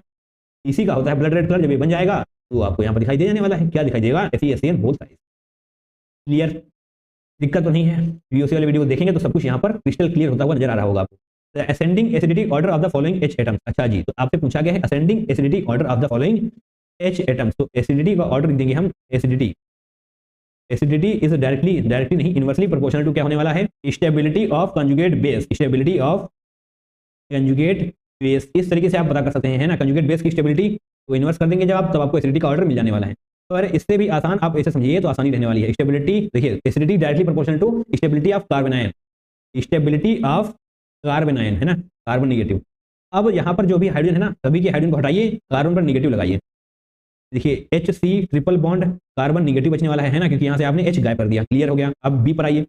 इसी का होता है ब्लड रेड कलर। जब ये बन जाएगा तो आपको यहाँ पर दिखाई दे जाने वाला है। क्या दिखाई देगा? FeSCN whole thrice. क्लियर? दिक्कत तो नहीं है। VOC वाले वीडियो देखेंगे तो सब कुछ यहाँ पर क्रिस्टल क्लियर होता हुआ नजर आ रहा होगा आपको। Ascending acidity order of the following H atoms. अच्छा जी, तो आपसे पूछा गया है ascending acidity order of the following H atoms. तो एसिडिटी का ऑर्डर देंगे हम। एसिडिटी इज डायरेक्टली नहीं, इनवर्सली प्रोपोर्शनल टू क्या होने वाला है? Stability of conjugate base. Stability of conjugate base, इस तरीके से आप पता कर सकते हैं, है ना। कंजुगेट बेस की स्टेबिलिटी को इन्वर्स कर देंगे जब आप, तब आपको एसिडिटी का ऑर्डर मिल जाने वाला है। तो अगर इससे भी आसान आप ऐसे समझिए तो आसानी रहने वाली है। स्टेबिलिटी देखिए, acidity directly proportional to stability of carbon ion. Stability of carbon ion, है ना, कार्बन निगेटिव। अब यहाँ पर जो भी हाइड्रोजन है ना, सभी के हाइड्रोजन को हटाइए, कार्बन पर निगेटिव लगाइए। देखिए HC triple bond carbon negative बचने वाला है ना, क्योंकि यहाँ से आपने H गायब कर दिया, क्लियर हो गया। अब बी पर आइए,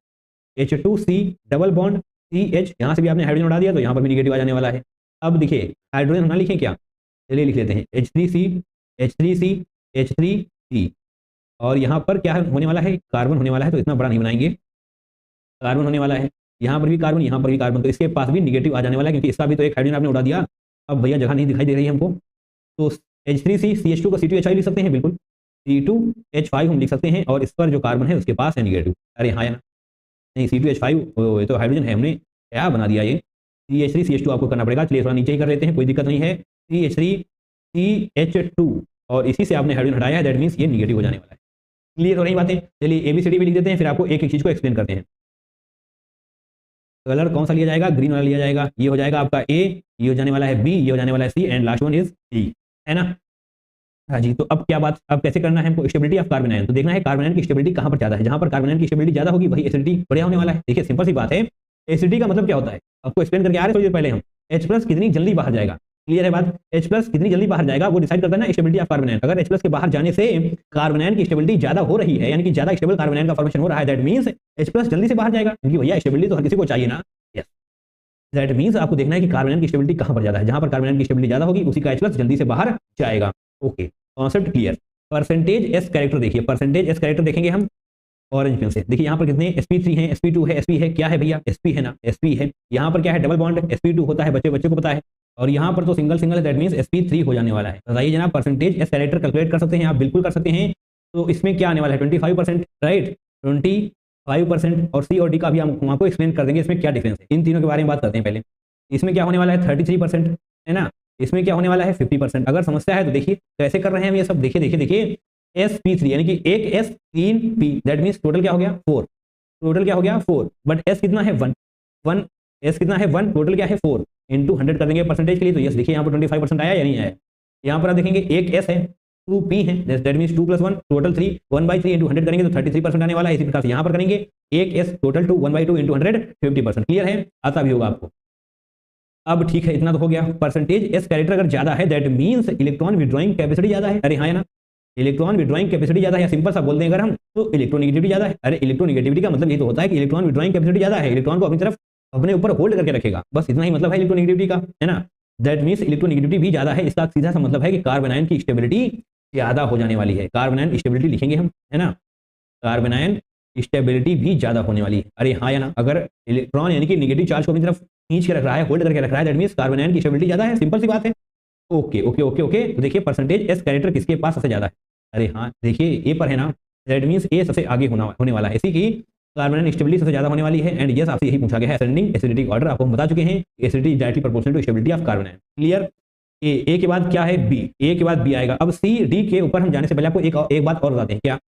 H2C डबल बॉन्ड CH, यहाँ से भी आपने हाइड्रोजन उड़ा दिया तो यहाँ पर भी निगेटिव आ जाने वाला है। अब देखिए हाइड्रोजन ना लिखें क्या, चलिए लिख लेते हैं H3C H3C H3C, और यहाँ पर क्या होने वाला है, कार्बन होने वाला है, तो इतना बड़ा नहीं बनाएंगे, कार्बन होने वाला है, यहाँ पर भी कार्बन, यहाँ पर भी कार्बन, तो इसके पास भी निगेटिव आ जाने वाला है, क्योंकि इसका भी तो एक हाइड्रोजन आपने उड़ा दिया। अब भैया जगह नहीं दिखाई दे रही है हमको, तो H3C CH2 को C2H5 लिख सकते हैं, बिल्कुल C2H5 हम लिख सकते हैं, और इस पर जो कार्बन है उसके पास है निगेटिव। अरे हाँ या ना, नहीं C2H5 ये तो हाइड्रोजन है, हमने क्या बना दिया ये, CH3 CH2 आपको करना पड़ेगा, चलिए थोड़ा नीचे ही कर लेते हैं, कोई दिक्कत नहीं है, CH3 CH2, और इसी से आपने हाइड्रोजन हटाया है, दैट मीन्स ये निगेटिव हो जाने वाला है। क्लियर हो रही बातें, चलिए ABCD भी लिख देते हैं, फिर आपको एक एक चीज को एक्सप्लेन करते हैं। कलर कौन सा लिया जाएगा, ग्रीन वाला लिया जाएगा, ये हो जाएगा आपका A, ये हो जाने वाला है B, ये हो जाने वाला है C, and last one is D, है ना। हाँ जी, तो अब क्या बात, अब कैसे करना है हमको, स्टेबिलिटी ऑफ कार्बन आयन, तो देखना है कार्बन आयन की स्टेबिलिटी कहाँ पर ज्यादा है, जहां पर कार्बन आयन की स्टेबिलिटी ज्यादा होगी वही एसिडिटी बढ़िया होने वाला है। देखिए सिंपल सी बात है, एसिडिटी का मतलब क्या होता है, आपको एक्सप्लेन करके आ रहे थोड़ी देर पहले हम, H+ कितनी जल्दी बाहर जाएगा, क्लियर है बात, H+ कितनी जल्दी बाहर जाएगा वो डिसाइड करता है ना स्टेबिलिटी ऑफ कार्बन आयन। अगर H+ के बाहर जाने से कार्बन आयन की स्टेबिलिटी ज्यादा हो रही है, यानी कि ज्यादा स्टेबल कार्बन आयन का फॉर्मेशन हो रहा है, दैट मींस H+ जल्दी से बाहर जाएगा, क्योंकि भैया स्टेबिलिटी तो हर किसी को चाहिए ना, यस, दैट मींस आपको देखना है कि कार्बन आयन की स्टेबिलिटी कहां पर ज्यादा है, जहां पर कार्बन आयन की स्टेबिलिटी ज्यादा होगी उसी का H+ जल्दी से बाहर जाएगा। Okay, concept clear. Percentage S character देखिए, परसेंटेज एस कैरेक्टर देखेंगे हम ऑरेंज पेन से, देखिए यहाँ पर कितने sp3 हैं, sp2 है, sp है, क्या है भैया, sp है ना, sp है, यहाँ पर क्या है डबल बॉन्ड sp2 होता है, बच्चे को पता है, और यहाँ पर तो सिंगल सिंगल है, दैट मींस sp3 हो जाने वाला है। बताइए जनाब, परसेंटेज एस कैरेक्टर कैलकुलेट कर सकते हैं आप, बिल्कुल कर सकते हैं। तो इसमें क्या आने वाला है 25%, राइट, 25%, और सी और डी का भी हम आपको एक्सप्लेन कर देंगे इसमें क्या डिफरेंस है। इन तीनों के बारे में बात करते हैं पहले। इसमें क्या होने वाला है 33%, है ना, इसमें क्या होने वाला है 50%। अगर समस्या है तो देखिए कैसे कर रहे हैं हम ये सब, देखिए देखिए देखिए, sp3 यानी कि एक s 3 p, that means total क्या हो गया 4, टोटल क्या हो गया 4, बट s कितना है 1, s कितना है 1, टोटल क्या है 4, इंटू 100 कर देंगे परसेंटेज के लिए, तो यस देखिए यहाँ पर 25% आया या नहीं आया। यहाँ पर आप देखेंगे एक s है, 2p है, दैट मींस 2 + 1 टोटल 3, 1/3 इंटू 100 करेंगे तो 33% आने वाला है। इसी प्रकार से यहाँ पर करेंगे एक s टोटल 2, 1/2 इंटू 100 50%। क्लियर है, आता भी होगा आपको। अब ठीक है, इतना तो हो गया। परसेंटेज एस कैरेक्टर अगर ज्यादा है that means electron withdrawing capacity ज्यादा है। अरे हाँ या ना, इलेक्ट्रॉन विड्रॉइंग कैपेसिटी ज्यादा है, या सिंपल सा बोल दें अगर हम तो इलेक्ट्रोनेगेटिविटी ज्यादा है। अरे इलेक्ट्रोनेगेटिविटी का मतलब ये तो होता है कि इलेक्ट्रॉन विड्रॉइंग कैपेसिटी ज्यादा है, इलेक्ट्रॉन को अपनी तरफ अपने ऊपर होल्ड करके रखेगा, बस इतना ही मतलब है इलेक्ट्रोनेगेटिविटी का, है ना। दैट मींस इलेक्ट्रोनेगेटिविटी भी ज्यादा है, इसका सीधा सा मतलब है कि कार्बन आयन की स्टेबिलिटी ज्यादा हो जाने वाली है। कार्बन आयन स्टेबिलिटी लिखेंगे हम, है ना, कार्बन आयन स्टेबिलिटी भी ज्यादा होने वाली है। अरे हाँ या ना, अगर इलेक्ट्रॉन यानी कि नेगेटिव चार्ज को अपनी तरफ खींच के रख रहा है, होल्ड करके रख रहा है, दैट मींस कार्बन आयन की स्टेबिलिटी ज्यादा है, सिंपल सी बात है। ओके ओके ओके ओके, तो देखिए परसेंटेज एस कैरेक्टर किसके पास सबसे ज्यादा है। अरे हाँ देखिए ए पर है ना, दैट मींस ए सबसे आगे होने वाला है, इसी की कार्बन आयन स्टेबिलिटी सबसे ज्यादा होने वाली है। एंड यस, आपसे यही पूछा गया है असेंडिंग एसिडिक ऑर्डर, आपको हम बता चुके हैं acidity directly proportional to stability of carbon ion. Clear. A के बाद क्या है बी, ए के बाद बी आएगा। अब सी डी के ऊपर हम जाने से पहले आपको एक बात और बताते हैं, क्या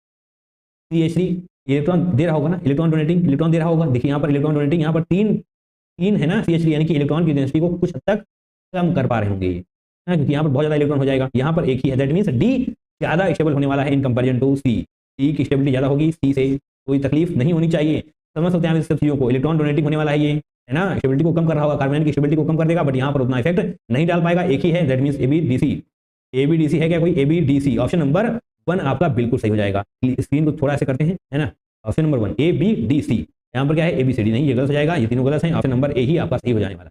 CH3 इलेक्ट्रॉन दे रहा होगा ना, इलेक्ट्रॉन डोनेटिंग दे रहा होगा। देखिए यहाँ पर इलेक्ट्रॉन डोनेटिंग, यहाँ पर तीन है ना CH3, यानी कि इलेक्ट्रॉन की डेंसिटी को कुछ हद तक कम कर पा रहे होंगे ये, क्योंकि यहाँ पर बहुत ज्यादा इलेक्ट्रॉन हो जाएगा। यहाँ पर एक ही है, दैट मींस डी ज्यादा स्टेबल होने वाला है in comparison to C. D की स्टेबिलिटी ज्यादा होगी, सी से कोई तकलीफ नहीं होनी चाहिए। समझ सकते हैं इस सब चीजों को, इलेक्ट्रॉन डोनेटिंग होने वाला है ये, है ना, स्टेबिलिटी को कम कर रहा होगा, कार्बन की स्टेबिलिटी को कम कर देगा, बट यहाँ पर उतना इफेक्ट नहीं डाल पाएगा। एक ही है, दैट मींस ABDC है क्या कोई, ABDC। ऑप्शन नंबर 1 आपका बिल्कुल सही हो जाएगा। स्क्रीन को थोड़ा ऐसे करते हैं, है ना, ऑप्शन नंबर 1 ABDC। यहाँ पर क्या है ABCD नहीं, ये गलत हो जाएगा, ये तीनों गलत हैं। ऑप्शन नंबर ए ही आपका सही हो जाने वाला।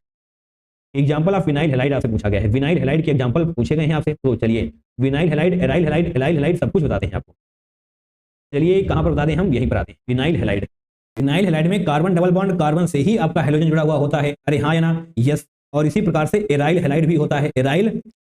एग्जाम्पल ऑफ विनाइल हैलाइड आपसे पूछा गया है, विनाइल हैलाइड के एग्जाम्पल पूछे गए हैं आपसे, तो चलिए vinyl halide, aryl halide, allyl halide सब कुछ बताते हैं आपको। चलिए कहाँ पर बता दें हम, यहीं पर आते हैं। विनाइल हैलाइड, विनाइल हैलाइड में कार्बन डबल बॉन्ड कार्बन से ही आपका हैलोजन जुड़ा हुआ होता है। अरे हाँ या ना, यस। और इसी प्रकार से एराइल हैलाइड भी होता है। एराइल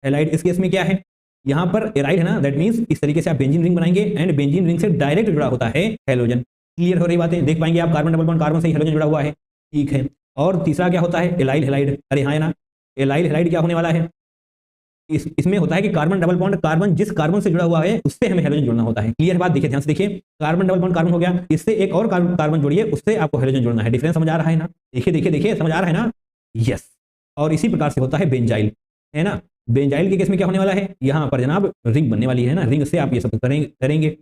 हैलाइड इस केस में क्या है, यहाँ पर एराइल है ना, दैट मींस इस तरीके से आप बेंजीन रिंग बनाएंगे एंड बेंजीन रिंग से डायरेक्ट जुड़ा होता है हैलोजन। क्लियर हो रही बातें, देख पाएंगे आप कार्बन डबल बॉन्ड कार्बन से ही हैलोजन जुड़ा हुआ है, ठीक है। और तीसरा क्या होता है एलाइल हैलाइड। अरे हाँ या ना, एलाइल हैलाइड क्या होने वाला है, इसमें होता है कि कार्बन डबल बॉन्ड कार्बन जिस कार्बन से जुड़ा हुआ है उससे हमें हैलोजन जोड़ना होता है। क्लियर बात, देखिए ध्यान से देखिए, कार्बन डबल बॉन्ड कार्बन हो गया, इससे एक और कार्बन जोड़िए, उससे आपको हैलोजन जोड़ना है। डिफरेंस समझ आ रहा है ना, देखिए देखिए देखिए, समझ आ रहा है ना, यस। और इसी प्रकार से होता है बेंजाइल, है ना। बेंजाइल के केस में क्या होने वाला है, यहाँ पर जनाब रिंग बनने वाली है ना, रिंग से आप ये सब करेंगे।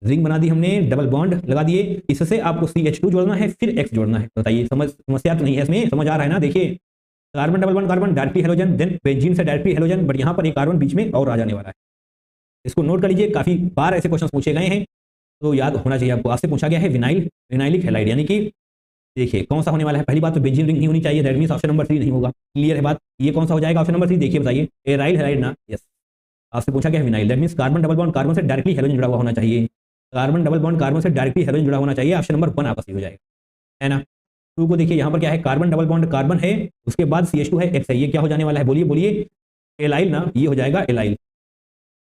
रिंग बना दी हमने, डबल बॉन्ड लगा दिए, इससे आपको CH2 जोड़ना है, फिर X जोड़ना है। बताइए समस्या तो नहीं है इसमें, समझ आ रहा है ना। देखिए carbon double bond carbon directly halogen, then benzene से डायरेक्टली हैलोजन, बट यहाँ पर एक कार्बन बीच में और आ जाने वाला है। इसको नोट कर लीजिए, काफी बार ऐसे क्वेश्चन पूछे गए हैं, तो याद होना चाहिए आपको। आपसे पूछा गया है विनाइल, विनाइलिक हैलाइड, यानी कि देखिए कौन सा होने वाला है। पहली बात तो बेंजीन रिंग नहीं होनी चाहिए, दैट मींस ऑप्शन नंबर 3 नहीं होगा। क्लियर है बात, ये कौन सा हो जाएगा ऑप्शन नंबर 3, देखिए बताइए, एराइल हैलाइड ना, यस। आपसे पूछा गया है vinyl, that means carbon double bond carbon से डायरेक्टली हेलोजन जुड़ा हुआ होना चाहिए, कार्बन डबल बॉन्ड कार्बन से डायरेक्टली हेलोजन जुड़ा होना चाहिए, ऑप्शन नंबर 1 आपका सही हो जाएगा, है ना। 2 को देखिए यहाँ पर क्या है, कार्बन डबल बॉन्ड कार्बन है, उसके बाद CH2 है, X है, ये क्या हो जाने वाला है, बोलिए बोलिए, एलाइल ना, ये हो जाएगा एलाइल।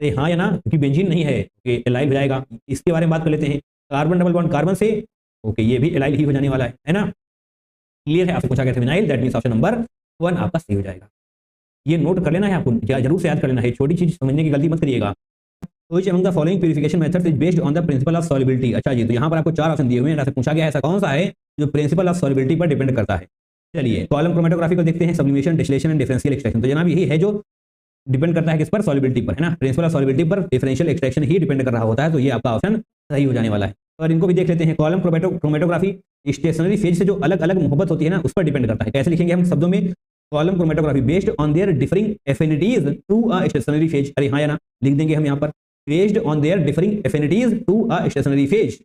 हाँ या ना, क्योंकि बेंजीन नहीं है, एलाइल हो जाएगा। इसके बारे में बात कर लेते हैं, कार्बन डबल बॉन्ड कार्बन से, ओके, ये भी एलाइल ही हो जाने वाला है ना। क्लियर है, आपसे पूछा गया था vinyl, that means option number 1 आपका सही हो जाएगा। ये नोट कर लेना है आपको, जरूर से याद कर लेना है, छोटी चीज समझने की गलती मत करिएगा। Which among the following purification methods is based on the principle of solubility? अच्छा जी, तो यहाँ पर आपको 4 ऑप्शन दिए हुए हैं, आपसे पूछा गया है ऐसा कौन सा है जो प्रिंसिपल ऑफ सॉल्युबिलिटी पर डिपेंड करता है। चलिए कॉलम क्रोमेटोग्राफी को देखते हैं, sublimation, distillation and differential extraction. तो जनाब यही है जो डिपेंड करता है किस पर, सॉल्युबिलिटी पर, है ना। प्रिंसिपल ऑफ सॉल्युबिलिटी पर डिफरेंशियल एक्सट्रैक्शन ही डिपेंड कर रहा होता है, तो ये आपका ऑप्शन सही हो जाने वाला है। और इनको भी देख लेते हैं, कॉलम क्रोमेटोग्राफी स्टेशनरी फेज से जो अलग अलग मोहब्बत होती है ना, उस पर डिपेंड करता है। कैसे लिखेंगे हम शब्दों में, column chromatography based on their differing affinities to a stationary phase, अरे हाँ या ना, लिख देंगे हम यहाँ पर, based on their differing affinities to a stationary phase,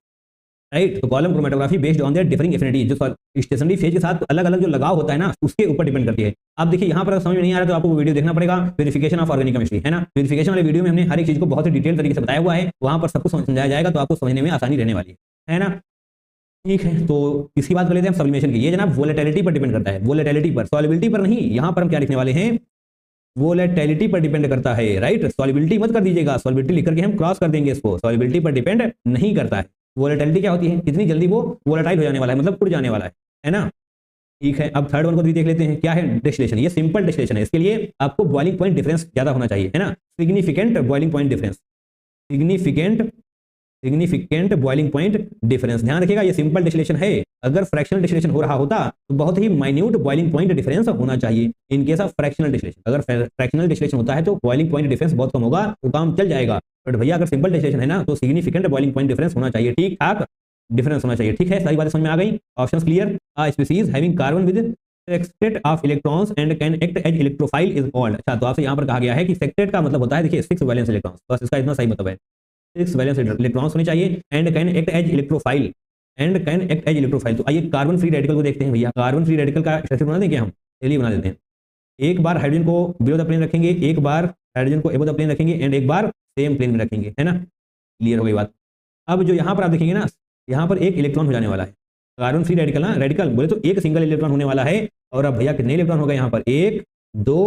right. तो column chromatography based on their differing affinities, जो स्टेशनरी फेज के साथ अलग अलग जो लगाव होता है ना, उसके ऊपर डिपेंड करती है। आप देखिए यहाँ पर समझ में नहीं आ रहा तो आपको वीडियो देखना पड़ेगा, वेरिफिकेशन ऑफ ऑर्गेनिक केमिस्ट्री, है ना। वेरिफिकेशन वाले वीडियो में हमने हर एक चीज को बहुत ही डिटेल तरीके से बताया हुआ है, वहां पर सब कुछ समझाया जाएगा, तो आपको समझने में आसानी रहने वाली है ना। ठीक है, तो इसकी बात कर लेते हैं हम सब्लिमेशन की। ये जनाब वोलेटिलिटी पर डिपेंड करता है, वोलेटिलिटी पर, सॉल्युबिलिटी पर नहीं। यहाँ पर हम क्या लिखने वाले हैं, वोलेटिलिटी पर डिपेंड करता है, राइट। सॉल्युबिलिटी मत कर दीजिएगा, सॉल्युबिलिटी लिख करके हम क्रॉस कर देंगे इसको, सॉल्युबिलिटी पर डिपेंड नहीं करता है। वोलेटिलिटी क्या होती है, कितनी जल्दी वो वोलेटाइल हो जाने वाला है, मतलब उड़ जाने वाला है ना। ठीक है, अब थर्ड वन को भी देख लेते हैं, क्या है, डिस्टिलेशन। ये सिंपल डिस्टिलेशन है, इसके लिए आपको बॉइलिंग पॉइंट डिफरेंस ज्यादा होना चाहिए, है ना। Significant boiling point difference, significant boiling point difference, ध्यान रखिएगा, ये सिंपल डिस्टिलेशन है। अगर फ्रैक्शनल डिस्टिलेशन हो रहा होता तो बहुत ही माइन्यूट बॉइलिंग पॉइंट डिफरेंस होना चाहिए। इन केस ऑफ फ्रैक्शनल डिस्टिलेशन, अगर फ्रैक्शनल डिस्टिलेशन होता है तो बॉइलिंग पॉइंट डिफरेंस बहुत कम होगा, तो काम चल जाएगा। बट भैया अगर सिंपल डिस्टिलेशन है ना, तो सिग्निफिकेंट बॉइलिंग पॉइंट डिफरेंस होना चाहिए, ठीक ठाक डिफरेंस होना चाहिए। ठीक है, सारी बातें समझ में आ गई, options clear. A species having carbon with sextet of electrons and can act as electrophile is called. अच्छा, तो आपसे यहाँ पर कहा गया है कि सेक्टेट का मतलब होता है, देखिए 6 वैलेंस इलेक्ट्रॉन्स, बस इसका इतना सही मतलब है, 6 वैलेंस इलेक्ट्रॉन्स होने चाहिए, and can act as electrophile, and can act as electrophile. तो आइए कार्बन फ्री रेडिकल को देखते हैं भैया, कार्बन फ्री रेडिकल का स्ट्रक्चर बना देंगे हम, चलिए बना देते हैं। एक बार हाइड्रोजन को बिलो द प्लेन रखेंगे, एक बार हाइड्रोजन को एबो द प्लेन रखेंगे, एंड एक बार सेम प्लेन में रखेंगे, है ना। क्लियर हो गई बात। अब जो यहाँ पर आप देखेंगे ना, यहाँ पर एक इलेक्ट्रॉन हो जाने वाला है, कार्बन फ्री रेडिकल ना, रेडिकल बोले तो एक सिंगल इलेक्ट्रॉन होने वाला है। और अब भैया कितने इलेक्ट्रॉन हो गए यहाँ पर, 1 2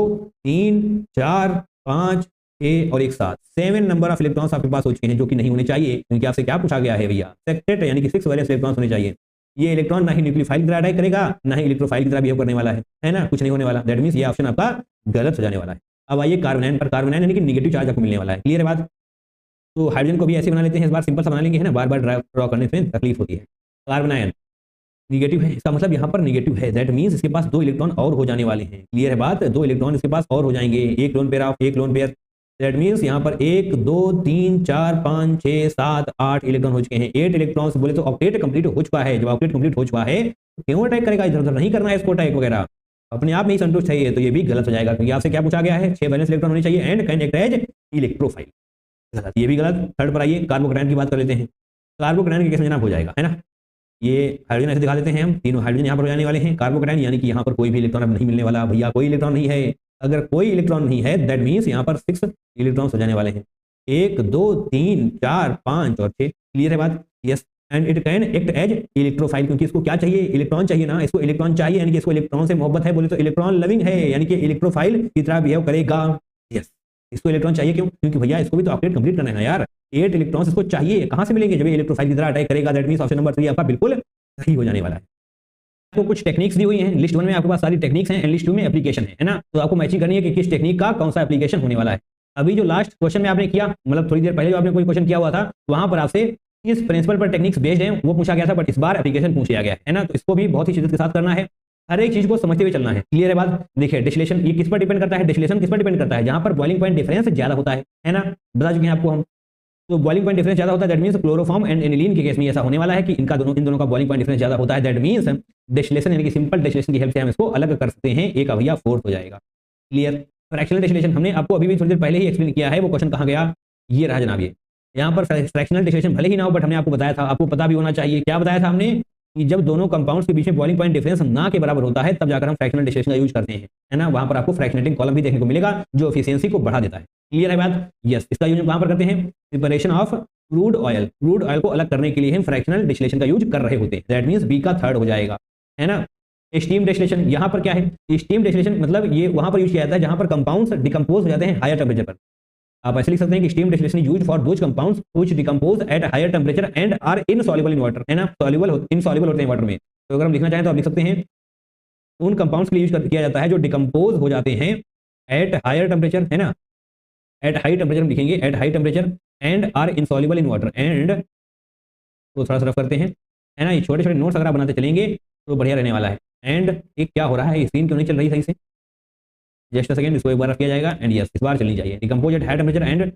3 4 5 6 और एक साथ, 7 नंबर ऑफ इलेक्ट्रॉन्स आपके पास हो चुके हैं, जो कि नहीं होने चाहिए, क्योंकि आपसे क्या पूछा गया है भैया, सेक्टेट यानी कि 6 वैलेंस इलेक्ट्रॉन्स होने चाहिए। ये इलेक्ट्रॉन ना ही न्यूक्लियोफाइल की तरह अटैक करेगा, ना ही इलेक्ट्रोफाइल की तरह बिहेव करने वाला है ना, कुछ नहीं होने वाला। दैट मींस ये ऑप्शन आपका गलत हो जाने वाला है। अब आइए कार्बोनाइन पर, कार्बोनाइन यानी कि नेगेटिव चार्ज आपको मिलने वाला है। क्लियर है बात। तो हाइड्रोजन को भी ऐसे बना लेते हैं, इस बार सिंपल सा बना लेंगे, है ना, बार बार ड्रॉ करने में तकलीफ होती है। कार्बोनाइन निगेटिव है, इसका मतलब यहाँ पर निगेटिव है, दैट मींस इसके पास 2 इलेक्ट्रॉन और हो जाने वाले हैं। क्लियर है बात, 2 इलेक्ट्रॉन इसके पास और हो जाएंगे, एक लोन पेयर ऑफ एक लोन पेयर, दैट मींस यहाँ पर 1 2 3 4 5 6 7 8 इलेक्ट्रॉन हो चुके हैं। 8 इलेक्ट्रॉन्स बोले तो ऑक्टेट कंप्लीट हो चुका है। जब ऑक्टेट कंप्लीट हो चुका है तो क्यों अटैक करेगा, इधर उधर नहीं करना है इसको अटैक वगैरह, अपने आप में ही संतुष्ट है, तो ये भी गलत हो जाएगा, क्योंकि आपसे क्या पूछा गया है, 6 वैलेंस इलेक्ट्रॉन होने चाहिए, and can act as electrophile, गलत, ये भी गलत। थर्ड पर आइए कार्बोकैटायन की बात कर लेते हैं। कार्बोकैटायन के केस में जनाब हो जाएगा, है ना, ये हाइड्रोजन ऐसे दिखा देते हैं हम, तीनों हाइड्रोजन यहाँ पर हो जाने वाले हैं। कार्बोकैटायन यानी कि यहाँ पर कोई भी इलेक्ट्रॉन अब नहीं मिलने वाला भैया, कोई इलेक्ट्रॉन नहीं है। अगर कोई इलेक्ट्रॉन नहीं है दैट मींस यहाँ पर 6 इलेक्ट्रॉन्स हो जाने वाले हैं, 1 2 3 4 5 और 6। क्लियर है बात, yes. And it can act as electrophile, क्योंकि इसको क्या चाहिए, इलेक्ट्रॉन चाहिए ना, इसको इलेक्ट्रॉन चाहिए, यानी कि इसको इलेक्ट्रॉन से मोहब्बत है, बोले तो इलेक्ट्रॉन लविंग है, यानी कि इलेक्ट्रोफाइल की तरह बिहेव करेगा। यस, इसको इलेक्ट्रॉन चाहिए, क्यों, क्योंकि भैया इसको भी तो ऑक्टेट कंप्लीट करना है ना यार, 8 इलेक्ट्रॉन्स इसको चाहिए, कहां से मिलेंगे, जब ये इलेक्ट्रोफाइल की तरह अटैक करेगा। दैट मींस ऑप्शन नंबर 3 आपका बिल्कुल सही हो जाने वाला है। आपको कुछ टेक्निक्स दी हुई हैं, लिस्ट 1 में आपके पास सारी टेक्निक्स हैं, एंड लिस्ट 2 में एप्लीकेशन है ना, तो आपको मैचिंग करनी है कि किस टेक्निक का कौन सा एप्लीकेशन होने वाला है। अभी जो लास्ट क्वेश्चन में आपने किया, मतलब थोड़ी देर पहले जो आपने कोई क्वेश्चन किया हुआ था, वहां पर आपसे किस प्रिंसिपल पर टेक्निक्स बेस्ड हैं वो पूछा गया था, बट इस बार एप्लीकेशन पूछ लिया गया है ना, तो इसको भी बहुत ही शिद्दत के साथ करना है, हर एक चीज को समझते हुए चलना है। क्लियर है बात। देखिए डिस्टिलेशन ये किस पर डिपेंड करता है, डिस्टिलेशन किस पर डिपेंड करता है, जहां पर बॉइलिंग पॉइंट डिफरेंस ज्यादा होता है ना, बता चुके हैं आपको हम। तो बॉइलिंग पॉइंट डिफरेंस ज्यादा होता है, that means chloroform and aniline के केस में ऐसा होने वाला है कि इन दोनों का बॉइलिंग पॉइंट डिफरेंस ज्यादा होता है, दैट मींस डिस्टिलेशन यानी कि सिंपल डिस्टिलेशन की हेल्प से हम इसको अलग कर सकते हैं, एक भैया 4th हो जाएगा। क्लियर। फ्रैक्शनल डिस्टिलेशन हमने आपको अभी भी थोड़ी देर पहले ही एक्सप्लेन किया है, वो क्वेश्चन कहाँ गया, ये रहा जनाब। ये यहाँ पर फ्रैक्शनल डिस्टिलेशन भले ही ना हो, बट हमने आपको बताया था, आपको पता भी होना चाहिए। क्या बताया था हमने कि जब दोनों कंपाउंड्स के बीच में बॉइलिंग पॉइंट डिफरेंस ना के बराबर होता है, तब जाकर हम फ्रैक्शनल डिस्टिलेशन का यूज करते हैं, है ना। वहां पर आपको फ्रैक्शनेटिंग कॉलम भी देखने को मिलेगा जो एफिशिएंसी को बढ़ा देता है। क्लियर है बात? यस। इसका यूज कहां पर करते हैं? Preparation of crude oil. Crude oil को अलग करने के लिए हम फ्रैक्शनल डिस्टिलेशन का यूज कर रहे होते हैं। दैट मींस बी का थर्ड हो जाएगा, है ना। स्टीम डिस्टिलेशन यहाँ पर क्या है? स्टीम डिस्टिलेशन मतलब ये वहां पर यूज किया जाता है जहां पर कंपाउंड्स डिकम्पोज हो जाते हैं हायर टेम्परेचर पर। आप ऐसे लिख सकते हैं कि steam distillation used for those compounds which decompose at higher temperature and are insoluble in water, है ना। इनसॉल्युबल होते हैं वाटर में। तो अगर हम लिखना चाहें तो आप लिख सकते हैं उन कंपाउंड्स के लिए यूज किया जाता है जो डिकम्पोज हो जाते हैं एट हायर टेम्परेचर, है ना। एट हाई टेम्परेचर हम लिखेंगे, at high temperature and are insoluble in water. And तो थोड़ा सा रफ करते हैं, है ना। ये छोटे छोटे नोट्स अगर आप बनाते चलेंगे तो बढ़िया रहने वाला है। एंड एक क्या हो रहा है, स्क्रीन क्यों नहीं चल रही सही से? जस्ट सेकंड, इसको एक बार रख किया जाएगा एंड यस, इस बार चलनी चाहिए। Decompose eight high temperature and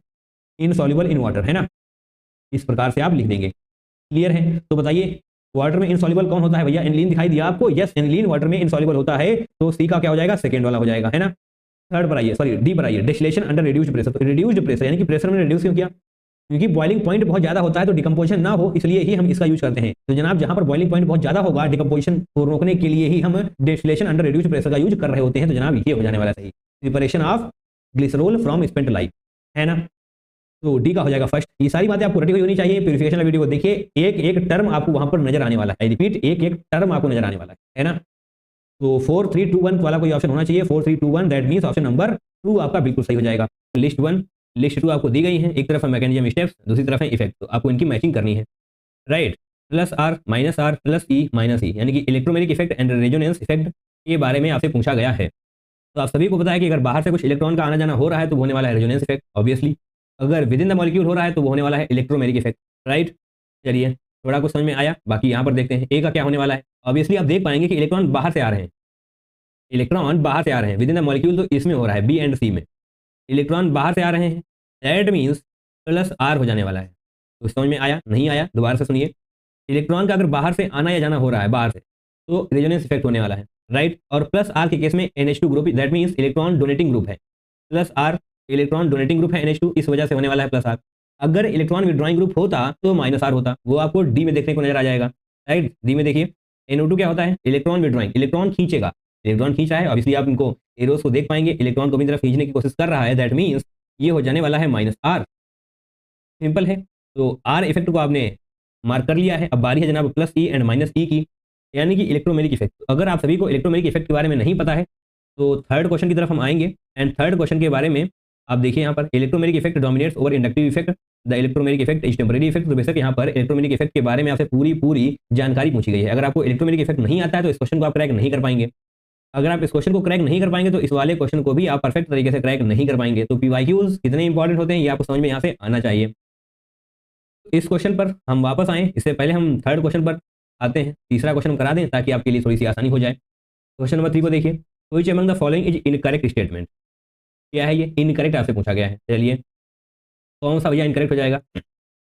insoluble in water, है ना। इस प्रकार से आप लिख देंगे। क्लियर है? तो बताइए वाटर में इनसॉल्युबल कौन होता है भैया? एनिलीन दिखाई दिया आपको? यस, एनिलीन वाटर में इनसॉल्युबल होता है। तो सी का क्या हो जाएगा? सेकंड वाला हो जाएगा, है ना। थर्ड पर आइए, सॉरी डी पर आइए, डिस्टिलेशन अंडर रिड्यूस्ड प्रेशर। तो रिड्यूस्ड प्रेशर यानी कि प्रेशर में रिड्यूस क्यों किया? क्योंकि बॉइलिंग पॉइंट बहुत ज्यादा होता है तो डिकम्पोजिशन ना हो, इसलिए ही हम इसका यूज करते हैं। तो जनाब जहां पर बॉइलिंग पॉइंट बहुत ज्यादा होगा, डिकम्पोजिशन को रोकने के लिए ही हम डिस्टिलेशन अंडर रिड्यूस्ड प्रेशर का यूज कर रहे होते हैं। तो जनाब ये हो जाने वाला सही, preparation of glycerol from spent life, है ना। तो डी का हो जाएगा फर्स्ट। ये सारी बातें आपको रटी हुई होनी चाहिए। प्यूरिफिकेशन वीडियो को देखिए, एक एक टर्म आपको वहां पर नजर आने वाला है। आई रिपीट, एक एक टर्म आपको नजर आने वाला है ना। तो 4 3 2 1 वाला कोई ऑप्शन होना चाहिए। 4 3 2 1, दैट मींस ऑप्शन नंबर 2 आपका बिल्कुल सही हो जाएगा। लिस्ट 1 लिस्ट 2 आपको दी गई है। एक तरफ है मैकेनिज्म स्टेप्स, दूसरी तरफ है इफेक्ट। तो आपको इनकी मैचिंग करनी है, right. Plus R plus E minus E, यानी कि electromagnetic effect and resonance effect के बारे में आपसे पूछा गया है। तो आप सभी को पता है कि अगर बाहर से कुछ इलेक्ट्रॉन का आना जाना हो रहा है तो वो होने वाला है रेजोनेंस इफेक्ट, ऑब्वियसली। अगर विद इन द मॉलिक्यूल हो रहा है तो वो होने वाला है इलेक्ट्रोमैग्नेटिक इफेक्ट, राइट। चलिए थोड़ा कुछ समझ में आया, बाकी यहाँ पर देखते हैं ए का क्या होने वाला है। ऑब्वियसली आप देख पाएंगे कि इलेक्ट्रॉन बाहर से आ रहे हैं, इलेक्ट्रॉन बाहर से आ रहे हैं विद इन द मॉलिक्यूल, तो इसमें हो रहा है बी एंड सी में इलेक्ट्रॉन बाहर से आ रहे हैं। दैट मीन्स प्लस आर हो जाने वाला है। तो समझ में आया? नहीं आया? दोबारा से सुनिए। इलेक्ट्रॉन का अगर बाहर से आना या जाना हो रहा है बाहर से, तो रेजोनेंस इफेक्ट होने वाला है, राइट। और प्लस आर के केस में NH2 group, that means electron donating group है। Plus R electron donating group है NH2, इस वजह से होने वाला है प्लस आर। अगर इलेक्ट्रॉन विड्रॉइंग ग्रुप होता तो माइनस आर होता, वो आपको डी में देखने को नजर आ जाएगा, राइट। डी में देखिए NO2 क्या होता है? इलेक्ट्रॉन विड्रॉइंग, इलेक्ट्रॉन खींचेगा, इलेक्ट्रॉन खींचा है। ऑब्वियसली आप इनको एरोस को देख पाएंगे, इलेक्ट्रॉन को अपनी तरफ खींचने की कोशिश कर रहा है, दैट मीन्स ये हो जाने वाला है माइनस आर। सिंपल है। तो आर इफेक्ट को आपने मार्क कर लिया है। अब बारी है जनाब प्लस ई एंड माइनस ई की, यानी कि इलेक्ट्रोमैग्नेटिक इफेक्ट। अगर आप सभी को इलेक्ट्रोमैग्नेटिक इफेक्ट के बारे में नहीं पता है तो थर्ड क्वेश्चन की तरफ हम आएंगे। एंड थर्ड क्वेश्चन के बारे में आप देखिए यहाँ पर, electromagnetic effect dominates over inductive effect, the electromagnetic effect is temporary effect. तो बेशक यहाँ पर इलेक्ट्रोमैग्नेटिक इफेक्ट के बारे में आपसे पूरी जानकारी पूछी गई है। अगर आपको इलेक्ट्रोमैग्नेटिक इफेक्ट नहीं आता है तो इस क्वेश्चन को आप क्रैक नहीं कर पाएंगे। अगर आप इस क्वेश्चन को क्रैक नहीं कर पाएंगे तो इस वाले क्वेश्चन को भी आप परफेक्ट तरीके से क्रैक नहीं कर पाएंगे। तो पीवाईक्यूज कितने इंपॉर्टेंट होते हैं ये आपको समझ में यहाँ से आना चाहिए। इस क्वेश्चन पर हम वापस आएं, इससे पहले हम थर्ड क्वेश्चन पर आते हैं। तीसरा क्वेश्चन हम करा दें ताकि आपके लिए थोड़ी सी आसानी हो जाए। क्वेश्चन नंबर 3 को देखिए, which among the following is incorrect statement. क्या है ये? इनकरेक्ट आपसे पूछा गया है। चलिए कौन सा भैया इनकरेक्ट हो जाएगा?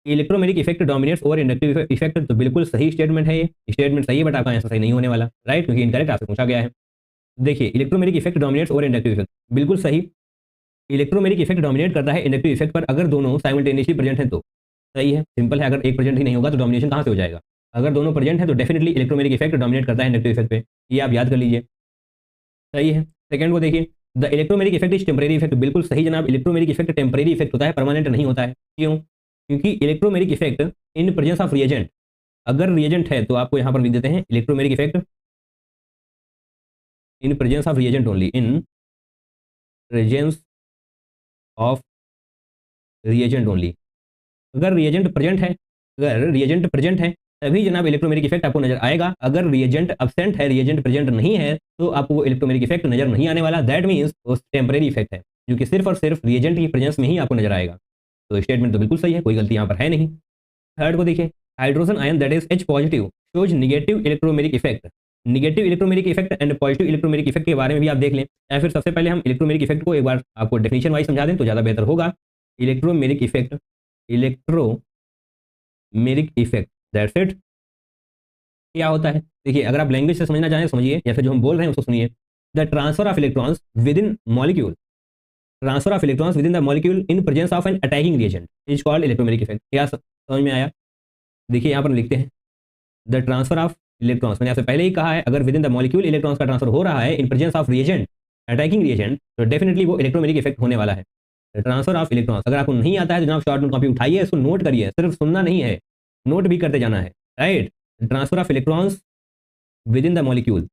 Electromagnetic effect dominates over inductive effect, तो बिल्कुल सही स्टेटमेंट है। ये स्टेटमेंट सही है बट आपका आंसर सही नहीं होने वाला, राइट, क्योंकि इनकरेक्ट आपसे पूछा गया है। देखिए electromagnetic effect dominates over inductive effect, बिल्कुल सही। इलेक्ट्रोमैग्नेटिक इफेक्ट डोमिनेट करता है इंडक्टिव इफेक्ट पर अगर दोनों साइमल्टेनियसली प्रेजेंट हैं तो। सही है, सिंपल है। अगर एक प्रेजेंट ही नहीं होगा तो डोमिनेशन कहाँ से हो जाएगा? अगर दोनों प्रेजेंट है तो डेफिनेटली इलेक्ट्रोमैग्नेटिक इफेक्ट डोमिनेट करता है इंडक्टिव इफेक्ट पे, ये आप याद कर लीजिए। सही है। सेकंड को देखिए, the electromagnetic effect is temporary effect, बिल्कुल सही जनाब। इलेक्ट्रोमैग्नेटिक इफेक्ट टेम्परेरी इफेक्ट होता है, परमानेंट नहीं होता है। क्यों? क्योंकि electromagnetic effect in presence of reagent, अगर रिएजेंट है तो आपको यहाँ पर लिख देते हैं electromagnetic effect in presence of reagent only, in presence of reagent only. अगर रिएजेंट प्रेजेंट है, अगर रिएजेंट प्रेजेंट है तभी जनाब इलेक्ट्रोमैग्नेटिक इफेक्ट आपको नजर आएगा। अगर रिएजेंट एब्सेंट है, रिएजेंट प्रेजेंट नहीं है, तो आपको वो इलेक्ट्रोमैग्नेटिक इफेक्ट नजर नहीं आने वाला। दैट मीन्स वो टेम्परेरी इफेक्ट है, जो कि सिर्फ और सिर्फ रिएजेंट की प्रेजेंस में ही आपको नजर आएगा। तो स्टेटमेंट तो बिल्कुल सही है, कोई गलती यहाँ पर है नहीं। थर्ड को देखिए, hydrogen ion that is H positive shows negative electromagnetic effect. Negative electromagnetic effect and positive electromagnetic effect के बारे में भी आप देख लें, या फिर सबसे पहले हम इलेक्ट्रोमैग्नेटिक इफेक्ट को एक बार आपको डेफिनेशन वाइज समझा दें तो ज़्यादा बेहतर होगा। Electromagnetic effect, electromagnetic effect, that's it. क्या होता है? देखिए अगर आप लैंग्वेज से समझना चाहें समझिए, या फिर जो हम बोल रहे हैं उसको सुनिए। The transfer of electrons within molecule, transfer of electrons within the molecule in presence of an attacking reagent is called electromeric effect. क्या समझ में आया? देखिए यहाँ पर लिखते हैं द ट्रांसफर ऑफ इलेक्ट्रॉन्स, मैंने आपसे पहले ही कहा है अगर with in the molecule electrons का ट्रांसफर हो रहा है इन presence of reagent attacking reagent तो डेफिनेटली वो इलेक्ट्रोमेरिक इफेक्ट होने वाला है। ट्रांसफर ऑफ इलेक्ट्रॉन्स अगर आपको नहीं आता है तो जनाब शॉर्ट नोट कॉपी उठाइए, इसको नोट करिए, सिर्फ सुनना नहीं है, नोट भी करते जाना है, right. Transfer of electrons within the molecule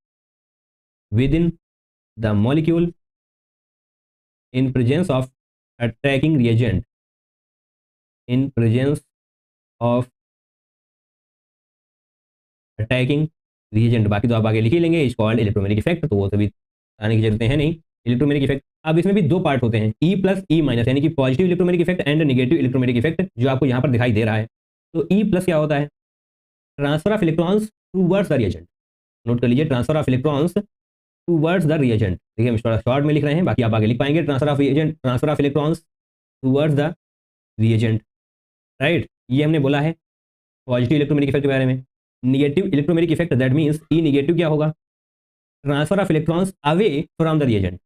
in presence of attacking reagent बाकी तो आप आगे लिख ही लेंगे, इज कॉल्ड इलेक्ट्रोमेरिक इफेक्ट, तो वो सभी आने की जरूरत है नहीं। इलेक्ट्रोमेरिक इफेक्ट अब इसमें भी दो पार्ट होते हैं, ई प्लस ई माइनस, यानी कि positive electromeric effect and negative electromeric effect, जो आपको यहाँ पर दिखाई दे रहा है। तो ई प्लस क्या होता है? Transfer of electrons towards the reagent, note कर लीजिए, transfer of electrons towards the reagent. देखिए हम थोड़ा शॉर्ट में लिख रहे हैं, बाकी आप आगे लिख पाएंगे। Transfer of electrons towards the reagent, right. ये हमने बोला है पॉजिटिव इलेक्ट्रोमेरिक इफेक्ट के बारे में। Negative electromeric effect that means E negative क्या होगा? Transfer of electrons away from the reagent.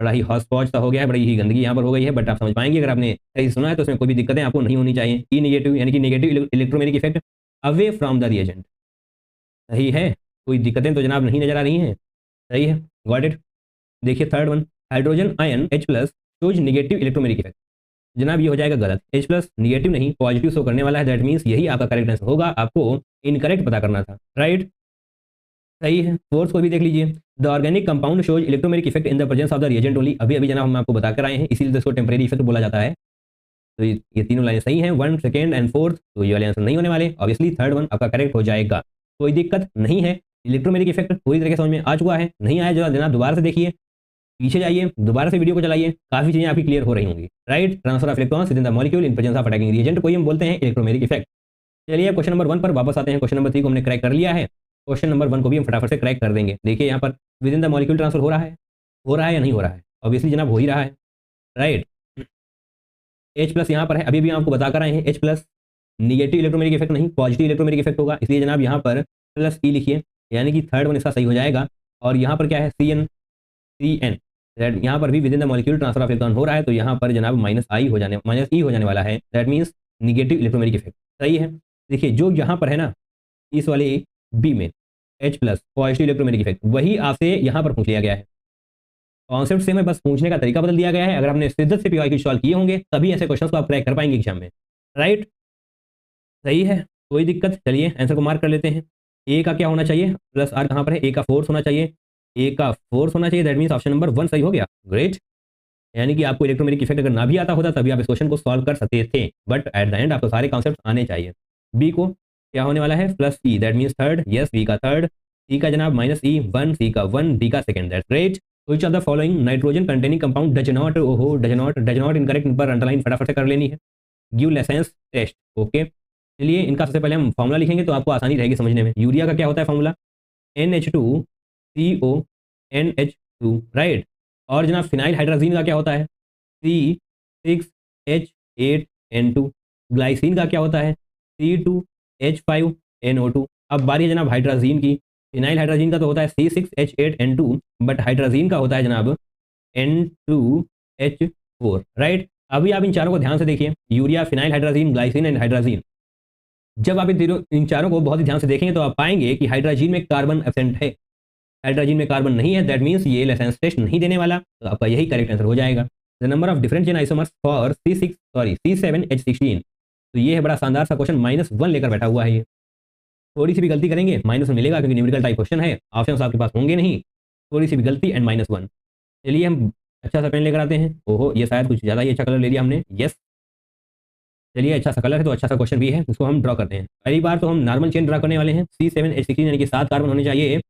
बड़ा ही हॉस पॉच सा हो गया है, बड़ी ही गंदगी यहाँ पर हो गई है, बट आप समझ पाएंगे अगर आपने सही सुना है, तो उसमें कोई भी दिक्कतें आपको नहीं होनी चाहिए। ई निगेटिव यानी कि negative electromeric effect away from the reagent, सही है, कोई दिक्कतें तो जनाब नहीं नजर आ रही हैं, सही है, गॉट इट। देखिए third one, hydrogen ion H plus shows negative electromeric effect, जनाब ये हो जाएगा गलत, H प्लस निगेटिव नहीं पॉजिटिव शो करने वाला है, दैट मीन्स यही आपका करेक्ट आंसर होगा, आपको इनकरेक्ट पता करना था, राइट, सही है। फोर्थ को भी देख लीजिए, the organic compound shows electromeric effect in the presence of the reagent only, अभी अभी जनाब हम आपको बता कर आए हैं, इसीलिए इसको टेम्परेरी इफेक्ट बोला जाता है। तो ये तीनों लाइनें सही हैं, 1, 2 एंड 4, तो ये वाले आंसर नहीं होने वाले, ऑब्वियसली थर्ड वन आपका करेक्ट हो जाएगा, कोई दिक्कत नहीं है। इलेक्ट्रोमेरिक इफेक्ट पूरी तरह से समझ में आ चुका है, नहीं आया जो जनाब दोबारा से देखिए, पीछे जाइए, दोबारा से वीडियो को चलाइए, काफी चीजें आपकी क्लियर हो रही होंगी, right. Transfer of electrons within the molecule in presence of attacking reagent को हम बोलते हैं इलेक्ट्रोमेरिक इफेक्ट। चलिए क्वेश्चन नंबर 1 पर वापस आते हैं, क्वेश्चन नंबर 3 को हमने क्रैक कर लिया है, क्वेश्चन नंबर 1 को भी हम फटाफट से क्रैक कर देंगे। देखिए यहाँ पर with in the molecule transfer हो रहा है या नहीं हो रहा है? ऑब्वियसली जनाब हो ही रहा है, राइट। H प्लस यहाँ पर है, अभी भी आपको बता कर आए हैं, H plus negative electromeric effect नहीं पॉजिटिव इलेक्ट्रोमेरिक इफेक्ट होगा, इसलिए जनाब यहाँ पर प्लस ई लिखिए, यानी कि थर्ड वन इसका सही हो जाएगा। और यहाँ पर क्या है? CN, यहाँ पर भी with in the molecule transfer of electron हो रहा है, तो यहाँ पर जनाब माइनस ई हो जाने वाला है, that means negative electromeric effect, सही है। देखिए जो यहाँ पर है ना, इस वाले बी में H plus positive electromeric effect, वही आपसे यहाँ पर पूछ लिया गया है, कॉन्सेप्ट से में बस पूछने का तरीका बदल दिया गया है। अगर आपने शिद्दत से PYQ सॉल्व किए होंगे तभी ऐसे क्वेश्चंस को आप क्रैक कर पाएंगे एग्जाम में, राइट, सही है, कोई दिक्कत। चलिए आंसर को मार्क कर लेते हैं। ए का क्या होना चाहिए? प्लस आर कहाँ पर है? ए का फोर्स होना चाहिए, ए का फोर्स होना चाहिए, दैट मीन्स ऑप्शन नंबर 1 सही हो गया, ग्रेट। यानी कि आपको इलेक्ट्रोमेरिक इफेक्ट अगर ना भी आता होता तभी आप इस क्वेश्चन को सॉल्व कर सकते थे, बट एट द एंड आपको सारे कॉन्सेप्ट आने चाहिए। बी को क्या होने वाला है? Plus E, that means third, yes, B का थर्ड, सी का जनाब माइनस ई 1, सी का 1, डी का second, that's great. Which of the following nitrogen containing compound does not, ओहो डज नॉट इनकरेक्ट पर अंडरलाइन फटाफट से कर लेनी है। Give Lassaigne's test, okay. चलिए इनका सबसे पहले हम फॉर्मूला लिखेंगे तो आपको आसानी रहेगी समझने में। यूरिया का क्या होता है फॉर्मूला? NH2CONH2, right. और जनाब फिनाइल हाइड्रोजीन का क्या होता है? C6H8N2। ग्लाइसिन का क्या होता है? C2H5NO2। अब बारी है जनाब हाइड्रोजीन की। फिनाइल हाइड्रोजीन का तो होता है C6H8N2, बट हाइड्रोजीन का होता है जनाब N2H4, राइट। अभी आप इन चारों को ध्यान से देखिए, urea, phenyl hydrazine, glycine and hydrazine. जब आप इन चारों को बहुत ही ध्यान से देखेंगे तो आप पाएंगे कि हाइड्रोजीन में कार्बन एब्सेंट है, हाइड्रोजीन में कार्बन नहीं है, दैट मीन्स ये लेसेंस टेस्ट नहीं देने वाला, तो आपका यही करेक्ट आंसर हो जाएगा। The number of different chain isomers for C7H16, तो ये है बड़ा शानदार सा क्वेश्चन, -1 लेकर बैठा हुआ है ये। थोड़ी सी भी गलती करेंगे माइनस मिलेगा, क्योंकि न्यूमेरिकल टाइप क्वेश्चन है, ऑप्शंस आपके पास होंगे नहीं, थोड़ी सी भी गलती एंड -1। चलिए हम अच्छा सा पेन लेकर आते हैं। ओहो ये शायद कुछ ज़्यादा ही अच्छा कलर ले लिया हमने, यस। चलिए अच्छा सा कलर है तो अच्छा सा क्वेश्चन भी है, इसको हम ड्रॉ करते हैं। पहली बार तो हम नॉर्मल चेन ड्रॉ करने वाले हैं। C7H16 यानी कि 7 कार्बन होने चाहिए,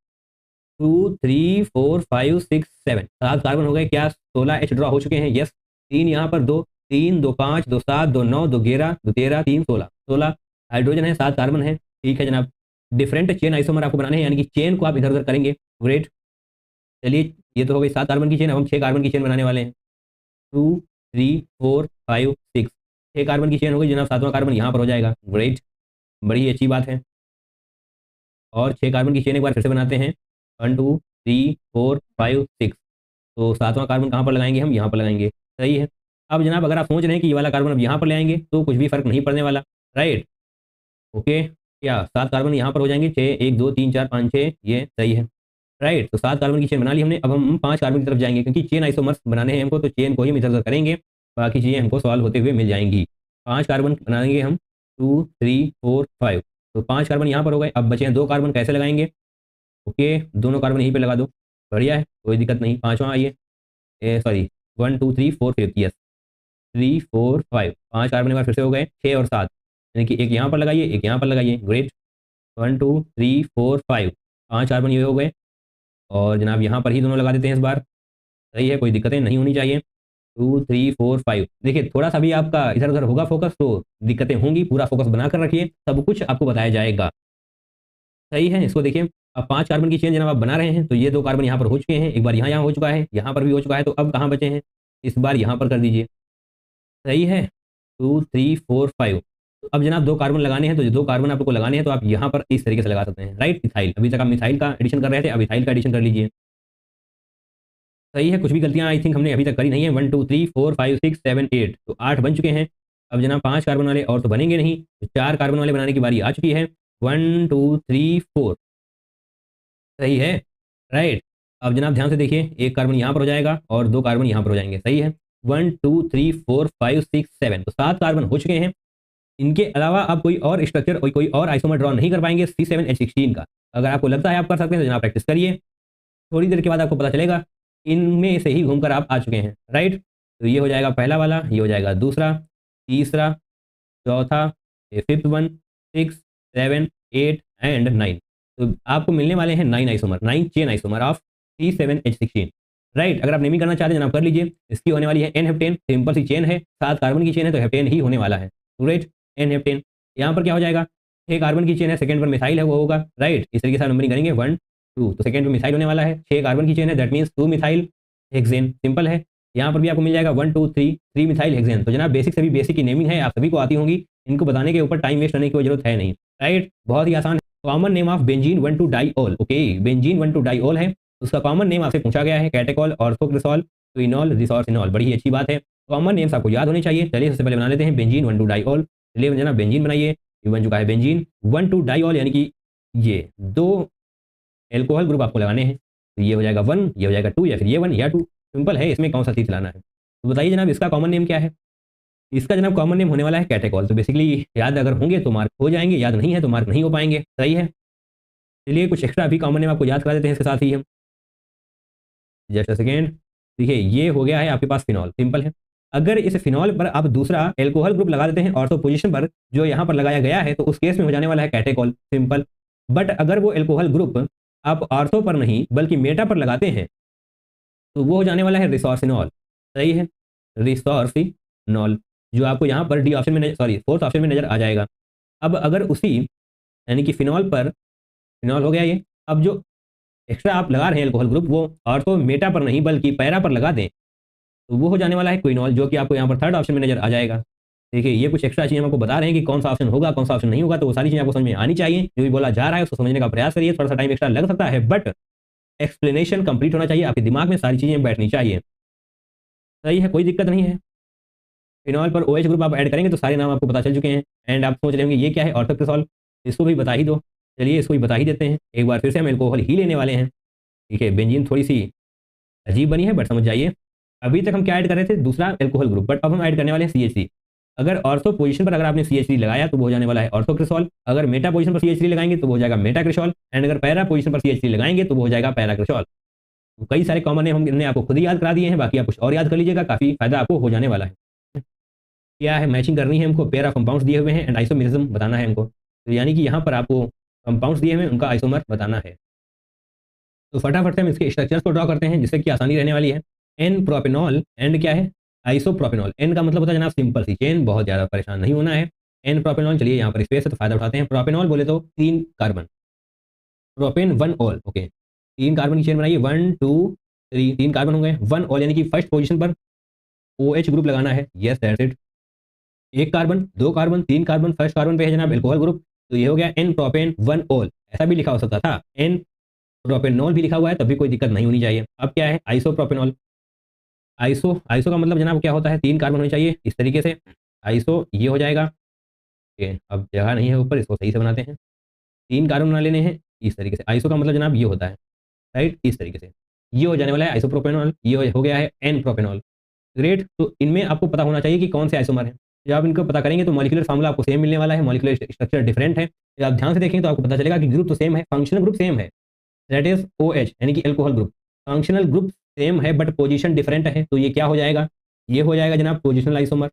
2 3 4 5 6 7, 7 कार्बन हो गए। क्या 16 H ड्रॉ हो चुके हैं? यस। 3 यहाँ पर, 2 3 2 5 2 7 2 9 2 11 2 13 3 16 हाइड्रोजन है, 7 कार्बन है, ठीक है जनाब। डिफरेंट चेन आइसोमर आपको बनाने हैं, यानी कि चेन को आप इधर उधर करेंगे, ग्रेट। चलिए ये तो हो गई 7 कार्बन की चेन, अब हम 6 कार्बन की चेन बनाने वाले हैं। 2 3 4 5 6, 6 कार्बन की चेन हो गई जनाब, 7वां कार्बन यहाँ पर हो जाएगा, ग्रेट, बड़ी अच्छी बात है। और 6 कार्बन की चेन एक बार फिर से बनाते हैं, 1 2 3 4 5 6, तो 7वां कार्बन कहाँ पर लगाएंगे, हम यहाँ पर लगाएंगे। सही है। अब जनाब अगर आप सोच रहे हैं कि ये वाला कार्बन अब यहाँ पर ले आएंगे तो कुछ भी फर्क नहीं पड़ने वाला, राइट। ओके, क्या 7 कार्बन यहाँ पर हो जाएंगे, 6, 1 2 3 4 5 6, ये सही है, राइट। तो 7 कार्बन की चेन बना ली हमने। अब हम 5 कार्बन की तरफ जाएंगे क्योंकि चेन आइसोमर्स बनाने हैं हमको, तो चेन को ही हम इधर उधर करेंगे, बाकी चीज़ें हमको सॉल्व होते हुए मिल जाएंगी। 5 कार्बन बनाएंगे हम, 2 3 4 5। तो 5 कार्बन यहाँ पर हो गए। अब बचे हैं 2 कार्बन, कैसे लगाएंगे। ओके, दोनों कार्बन यहीं पे लगा दो, बढ़िया है, कोई दिक्कत नहीं। 5वां आइए, सॉरी 1 2 3 4 5, यस 3 4 5, 5 कार्बन एक बार फिर से हो गए, 6 और 7, यानी कि एक यहाँ पर लगाइए, एक यहाँ पर लगाइए, ग्रेट। 1 2 3 4 5, 5 कार्बन ये हो गए। और जनाब यहाँ पर ही दोनों लगा देते हैं इस बार, सही है, कोई दिक्कतें नहीं होनी चाहिए। 2 3 4 5, देखिए थोड़ा सा भी आपका इधर उधर होगा फोकस तो दिक्कतें होंगी, पूरा फोकस बनाकर रखिए, सब कुछ आपको बताया जाएगा। सही है, इसको देखिए। अब 5 कार्बन की चेन जनाब आप बना रहे हैं, तो ये 2 कार्बन यहाँ पर हो चुके हैं, एक बार यहाँ हो चुका है, यहाँ पर भी हो चुका है, तो अब कहाँ बचे हैं, इस बार यहाँ पर कर दीजिए। सही है, 2 3 4 5। तो अब जनाब 2 कार्बन लगाने हैं, तो जो 2 कार्बन आपको लगाने हैं तो आप यहाँ पर इस तरीके से लगा सकते हैं, राइट। मिथाइल, अभी तक आप मिथाइल का एडिशन कर रहे थे, अब इथाइल का एडिशन कर लीजिए। सही है, कुछ भी गलतियाँ आई थिंक हमने अभी तक करी नहीं है। 1 2 3 4 5 6 7 8, तो 8 बन चुके हैं। अब जनाब 5 कार्बन वाले और तो बनेंगे नहीं, तो 4 कार्बन वाले बनाने की बारी आ चुकी है। 1 2 3 4, सही है, राइट। अब जनाब ध्यान से देखिए, एक कार्बन यहाँ पर हो जाएगा और 2 कार्बन यहाँ पर हो जाएंगे, सही है। 1 2 3 4 5 6 7, तो 7 कार्बन हो चुके हैं। इनके अलावा आप कोई और स्ट्रक्चर और कोई और आइसोमर ड्रॉ नहीं कर पाएंगे C7H16 का। अगर आपको लगता है आप कर सकते हैं तो जनाब प्रैक्टिस करिए, थोड़ी देर के बाद आपको पता चलेगा इनमें से ही घूमकर आप आ चुके हैं, राइट। तो ये हो जाएगा पहला वाला, ये हो जाएगा दूसरा, तीसरा, चौथा, ये 5th वन, 6 7 8 एंड 9। तो आपको मिलने वाले हैं 9 isomer, 9 chain isomer of C7H16, right. अगर आप नेमिंग करना चाहते हैं जनाब कर लीजिए। इसकी होने वाली है N-हेप्टेन, सिंपल सी चेन है, 7 कार्बन की चेन है तो हेप्टेन ही होने वाला है, राइट। N-हेप्टेन यहाँ पर क्या हो जाएगा, 6 कार्बन की चेन है, सेकंड पर मिथाइल है वो होगा, राइट। इस तरीके से नंबरिंग करेंगे 1 2, तो सेकंड पर मिथाइल होने वाला है। 6 कार्बन की चेन है, that means 2 methyl hexane, simple है। यहाँ पर भी आपको मिल जाएगा 1 2 3 3 मिथाइल हेक्सेन। तो जनाब बेसिक सभी बेसिक की नेमिंग है, आप सभी को आती होंगी, इनको बताने के ऊपर टाइम वेस्ट करने की कोई जरूरत है नहीं, राइट, बहुत ही आसान। Common name of benzene 1 2 diol, okay, benzene 1 2 diol है, उसका कॉमन नेम आपसे पूछा गया है, कैटेकॉल, ऑर्थोक्रिसॉल, क्विनॉल, रिसोर्सिनॉल, बड़ी ही अच्छी बात है, कॉमन नेम्स आपको याद होने चाहिए। चलिए सबसे पहले बना लेते हैं बेंजीन 1 2 डाइऑल। चलिए जनाब बेंजीन बनाइए, ये बन चुका है बेंजीन 1 2 डाइऑल, यानी कि ये 2 एल्कोहल ग्रुप आपको लगाने हैं, तो ये हो जाएगा 1, ये हो जाएगा 2, या फिर ये 1 या 2, सिंपल है, इसमें कौन सा चीज लाना है। तो बताइए जनाब इसका कॉमन नेम क्या है। इसका जनाब कॉमन नेम होने वाला है कैटेकॉल। तो बेसिकली याद अगर होंगे तो मार्क हो जाएंगे, याद नहीं है तो मार्क नहीं हो पाएंगे, सही है। चलिए कुछ एक्स्ट्रा अभी कॉमन नेम आपको याद करा देते हैं इसके साथ ही हम, जस्ट अ सेकेंड। देखिए ये हो गया है आपके पास फिनॉल, सिंपल है। अगर इस फिनॉल पर आप दूसरा एल्कोहल ग्रुप लगा देते हैं ऑर्थो पोजीशन पर, जो यहाँ पर लगाया गया है, तो उस केस में हो जाने वाला है कैटेकॉल, सिंपल। बट अगर वो एल्कोहल ग्रुप आप ऑर्थो पर नहीं बल्कि मेटा पर लगाते हैं तो वो हो जाने वाला है रिसोर्सिनॉल, सही है, रिसोर्सिनॉल, जो आपको यहाँ पर डी ऑप्शन में, सॉरी 4th ऑप्शन में नजर आ जाएगा। अब अगर उसी यानी कि फिनॉल पर, फिनॉल हो गया ये, अब जो एक्स्ट्रा आप लगा रहे हैं एल्कोहल ग्रुप वो ऑर्थो मेटा पर नहीं बल्कि पैरा पर लगा दें तो वो हो जाने वाला है क्विनॉल, जो कि आपको यहाँ पर 3rd ऑप्शन में नजर आ जाएगा। देखिए ये कुछ एक्स्ट्रा चीज़ें हम आपको बता रहे हैं कि कौन सा ऑप्शन होगा कौन सा ऑप्शन नहीं होगा, तो वो सारी चीज़ें आपको समझ में आनी चाहिए। जो भी बोला जा रहा है उसको समझने का प्रयास करिए, थोड़ा सा टाइम एक्स्ट्रा लग सकता है बट एक्सप्लेनेशन कंप्लीट होना चाहिए, आपके दिमाग में सारी चीज़ें बैठनी चाहिए, सही है, कोई दिक्कत नहीं है। फिनॉल पर OH ग्रुप आप ऐड करेंगे तो सारे नाम आपको पता चल चुके हैं। एंड आप सोच रहे होंगे ये क्या है, ऑर्थोक्रिसॉल, इसको भी बता ही दो। चलिए इसको भी बता ही देते हैं, एक बार फिर से हम एल्कोहल ही लेने वाले हैं, ठीक है। बेंजीन थोड़ी सी अजीब बनी है बट समझ जाइए। अभी तक हम क्या ऐड कर रहे थे, दूसरा एल्कोहल ग्रुप, बट अब हम ऐड करने वाले हैं CH3। अगर ऑर्थो पोजीशन पर अगर आपने CH3 लगाया तो वो हो जाने वाला है ऑर्थोक्रिसॉल, अगर मेटा पोजीशन पर CH3 लगाएंगे तो वो हो जाएगा मेटाक्रिसॉल, एंड अगर पैरा पोजीशन पर CH3 लगाएंगे तो वो हो जाएगा पैराक्रिसॉल। तो कई सारे कॉमन नेम हमने आपको खुद ही याद करा दिए हैं, बाकी आप कुछ और याद कर लीजिएगा, काफी फायदा आपको हो जाने वाला है। क्या है, मैचिंग करनी है हमको, पेयर ऑफ कंपाउंड्स दिए हुए हैं एंड आइसोमेरिज्म बताना है हमको, तो यानी कि यहाँ पर आपको कंपाउंड्स दिए हुए हैं उनका आइसोमर बताना है। तो फटाफट से हम इसके स्ट्रक्चर्स को ड्रॉ करते हैं जिससे कि आसानी रहने वाली है। एन प्रोपेनॉल एंड क्या है, आइसोप्रोपेनॉल। एन का मतलब होता है जनाब सिंपल सी चेन, बहुत ज़्यादा परेशान नहीं होना है। एन प्रोपेनॉल, चलिए यहाँ पर स्पेस है तो फायदा उठाते हैं। प्रोपेनॉल बोले तो 3 carbon, propane 1 all, okay, 3 carbon की चेन बनाइए, 1 2 3, 3 कार्बन हो गए, 1 ऑल यानी कि फर्स्ट पोजीशन पर OH ग्रुप लगाना है, yes that's it. 1 carbon, 2 carbon, 3 carbon, first carbon पे है जनाब एल्कोहल ग्रुप, तो ये हो गया एन प्रोपेन 1 ऑल। ऐसा भी लिखा हो सकता था, एन प्रोपेनॉल भी लिखा हुआ है, तब भी कोई दिक्कत नहीं होनी चाहिए। अब क्या है, आइसोप्रोपेनॉल, आइसो, आइसो का मतलब जनाब क्या होता है, 3 कार्बन होने चाहिए इस तरीके से, आइसो ये हो जाएगा। ठीक, अब जगह नहीं है ऊपर, इसको सही से बनाते हैं। 3 कार्बन बना लेने हैं इस तरीके से। आइसो का मतलब जनाब ये होता है, राइट, इस तरीके से। ये हो जाने वाला है आइसोप्रोपेनॉल, ये हो गया है एन प्रोपेनॉल। ग्रेट। तो इनमें आपको पता होना चाहिए कि कौन से आइसोमर हैं। जब आप इनको पता करेंगे तो मॉलिक्यूलर फार्मूला आपको सेम मिलने वाला है, मॉलिक्यूलर स्ट्रक्चर डिफरेंट है। जब आप ध्यान से देखेंगे तो आपको पता चलेगा कि ग्रुप तो सेम है, फंक्शनल ग्रुप सेम है, दैट इज OH यानी कि alcohol group. Functional group same है बट पोजीशन डिफरेंट है, तो ये क्या हो जाएगा, ये हो जाएगा जनाब पोजिशनल आइसोमर।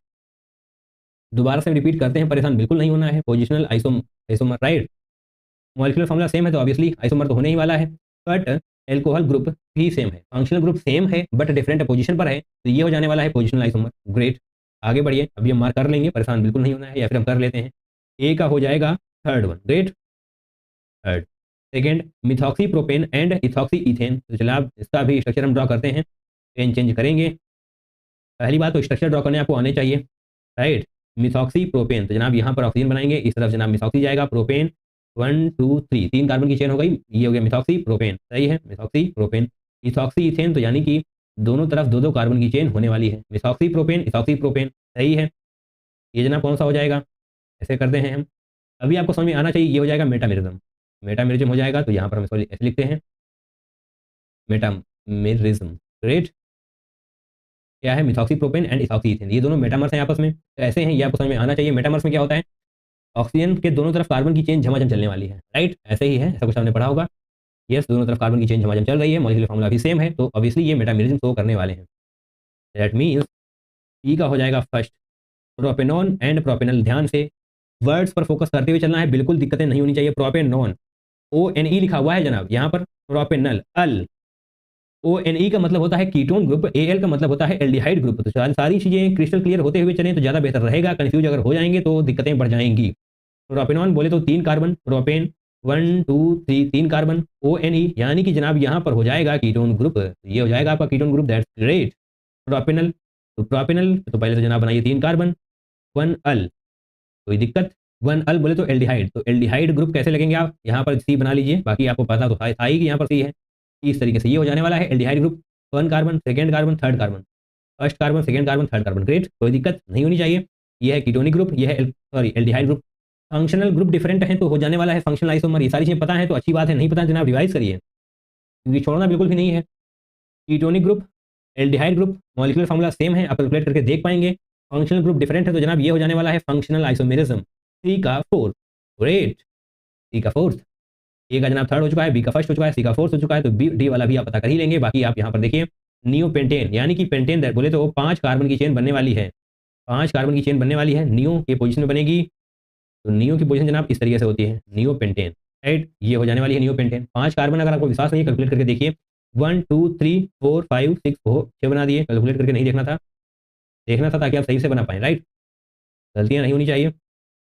दोबारा से रिपीट करते हैं, परेशान बिल्कुल नहीं होना है, positional isomer, right. Molecular formula same है तो ऑब्वियसली आइसोमर तो होने ही वाला है, बट एल्कोहल ग्रुप भी सेम है, फंक्शनल ग्रुप सेम है बट डिफरेंट पोजीशन पर है, तो ये हो जाने वाला है पोजिशनल आइसोमर। ग्रेट, आगे बढ़िए, अभी हम मार्क कर लेंगे, परेशान बिल्कुल नहीं होना है, या फिर हम कर लेते हैं। ए का हो जाएगा third one, great, third. Second methoxy propane and ethoxy ethane, तो चलिए आप इसका भी स्ट्रक्चर हम ड्रॉ करते हैं, पेन चेंज करेंगे। पहली बात तो स्ट्रक्चर ड्रॉ करने आपको आने चाहिए, राइट। मिथॉक्सी प्रोपेन, तो जनाब यहाँ पर ऑक्सीजन बनाएंगे, इस तरफ जनाब मिथॉक्सी जाएगा, प्रोपेन 1 2 3, 3 कार्बन की चेन हो गई, ये हो गया मिथॉक्सी प्रोपेन, सही है, मिथॉक्सी प्रोपेन। इथॉक्सी इथेन, तो यानी कि दोनों तरफ दो दो कार्बन की चेन होने वाली है, मिथॉक्सी प्रोपेन इथॉक्सी प्रोपेन, सही है। ये जनाब कौन सा हो जाएगा, ऐसे करते हैं हम। अभी आपको समझ में आना चाहिए, ये हो जाएगा मेटामेरिज्म, मेटामेरिज्म हो जाएगा, तो यहाँ पर हम इसको ऐसे लिखते हैं मेटामेरिज्म। ग्रेट, क्या है, methoxy propane and ethoxy ethane, ये दोनों मेटामर्स हैं आपस में, तो ऐसे हैं, ये आपको समझ में आना चाहिए। मेटामर्स में क्या होता है, ऑक्सीजन के दोनों तरफ कार्बन की चेन झमाझम चलने वाली है, राइट, ऐसे ही है, ऐसा कुछ हमने पढ़ा होगा। यस, दोनों तरफ कार्बन की चेन झमाझम चल रही है, मॉलिक्यूलर फार्मूला भी सेम है, तो ऑब्वियसली ये मेटामेरिज्म शो करने वाले हैं। दैट मीन्स ई का हो जाएगा फर्स्ट, प्रोपेनॉन एंड प्रोपेनल। ध्यान से वर्ड्स पर फोकस करते हुए चलना है, बिल्कुल दिक्कतें नहीं होनी चाहिए। प्रोपेनॉन, ONE लिखा हुआ है जनाब यहाँ पर, प्रोपेनल अल, ONE का मतलब होता है कीटोन ग्रुप, AL का मतलब होता है एल्डिहाइड ग्रुप। तो सारी चीजें क्रिस्टल क्लियर होते हुए चलें तो ज्यादा बेहतर रहेगा, कंफ्यूज अगर हो जाएंगे तो दिक्कतें बढ़ जाएंगी। प्रोपेनॉन बोले तो 3 कार्बन, प्रोपेन 1 2 3, 3 कार्बन, ONE यानी कि जनाब यहाँ पर हो जाएगा कीटोन ग्रुप, ये हो जाएगा आपका ketone group, that's great. Propanal, तो प्रोपेनल तो पहले तो जनाब बनाइए 3 कार्बन, 1 अल, कोई दिक्कत, 1 अल बोले तो एल्डिहाइड, तो एल्डिहाइड ग्रुप कैसे लगेंगे आप, यहाँ पर सी बना लीजिए, बाकी आपको पता तो था ही कि यहाँ पर सी है, इस तरीके से ये हो जाने वाला है aldehyde group. 1 carbon, second carbon, third carbon, first carbon, second carbon, third carbon, great, कोई दिक्कत नहीं होनी चाहिए। ये है कीटोनिक ग्रुप, ये है sorry aldehyde group. Functional group different है तो हो जाने वाला है फंक्शनल आइसोमर। ये सारी चीजें पता है तो अच्छी बात है, नहीं पता है जनाब रिवाइज करिए, क्योंकि छोड़ना बिल्कुल भी नहीं है। Ketonic group, aldehyde group, molecular formula same है, आप कैलकुलेट करके देख पाएंगे। फंक्शनल ग्रुप डिफरेंट है तो जनाब ये हो जाने वाला है फंक्शनल आइसोमेरिज्म। सी का फोर्थ, ग्रेट, सी का फोर्थ। ए का जनाब थर्ड हो चुका है, बी का फर्स्ट हो चुका है, सी का फोर्थ हो चुका है, तो बी डी वाला भी आप पता कर ही लेंगे। बाकी आप यहाँ पर देखिए नियो पेंटेन, यानी कि पेंटेन बोले तो 5 कार्बन की चेन बनने वाली है, 5 कार्बन की चेन बनने वाली है, नियो के पोजीशन में बनेगी। तो नियो की पोजीशन जनाब इस तरीके से होती है, नियो पेंटेन, राइट, ये हो जाने वाली है नियो पेंटेन। 5 कार्बन, अगर आपको विश्वास नहीं है कैलकुलेट करके देखिए, 1 2 3 4 5 6 6 बना दिए, कैलकुलेट करके नहीं देखना था, देखना था ताकि आप सही से बना पाएं, राइट, गलतियां नहीं होनी चाहिए।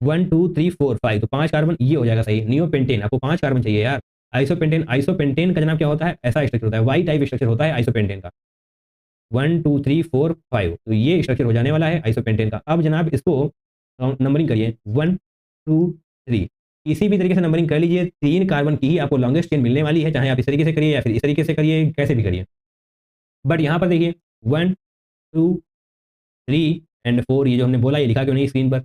1 2 3 4 5, तो 5 कार्बन ये हो जाएगा सही। नियो पेंटेन, आपको 5 कार्बन चाहिए यार। आइसोपेंटेन, आइसोपेंटेन का जनाब क्या होता है, ऐसा स्ट्रक्चर होता है, वाई टाइप स्ट्रक्चर होता है आइसोपेंटेन का। 1 2 3 4 5, तो ये स्ट्रक्चर हो जाने वाला है आइसोपेंटेन का। अब जनाब इसको नंबरिंग करिए, 1 2 3, किसी भी तरीके से नंबरिंग कर लीजिए, 3 कार्बन की ही आपको लॉन्गेस्ट चेन मिलने वाली है, चाहे आप इस तरीके से करिए या फिर इस तरीके से करिए, कैसे भी करिए। बट यहाँ पर देखिए 1 2 3 एंड 4, ये जो हमने बोला ये लिखा क्यों नहीं स्क्रीन पर,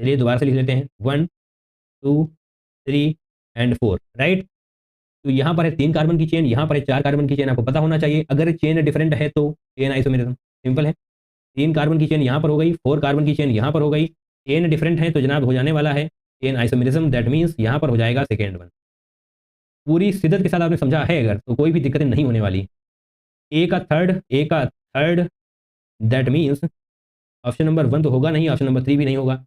चलिए दोबारा से लिख लेते हैं, 1 2 3 एंड 4, राइट। तो यहाँ पर है 3 कार्बन की चेन, यहाँ पर है 4 कार्बन की चेन, आपको पता होना चाहिए। अगर चेन डिफरेंट है तो चेन आइसोमेरिज्म, सिंपल है। 3 कार्बन की चेन यहाँ पर हो गई, 4 कार्बन की चेन यहाँ पर हो गई, चेन डिफरेंट है तो जनाब हो जाने वाला है चेन आइसोमेरिज्म, दैट मीन्स यहाँ पर हो जाएगा सेकेंड वन। पूरी शिद्दत के साथ आपने समझा है अगर, तो कोई भी दिक्कतें नहीं होने वाली। ए का third, that means option number 1 तो होगा नहीं, ऑप्शन नंबर 3 भी नहीं होगा।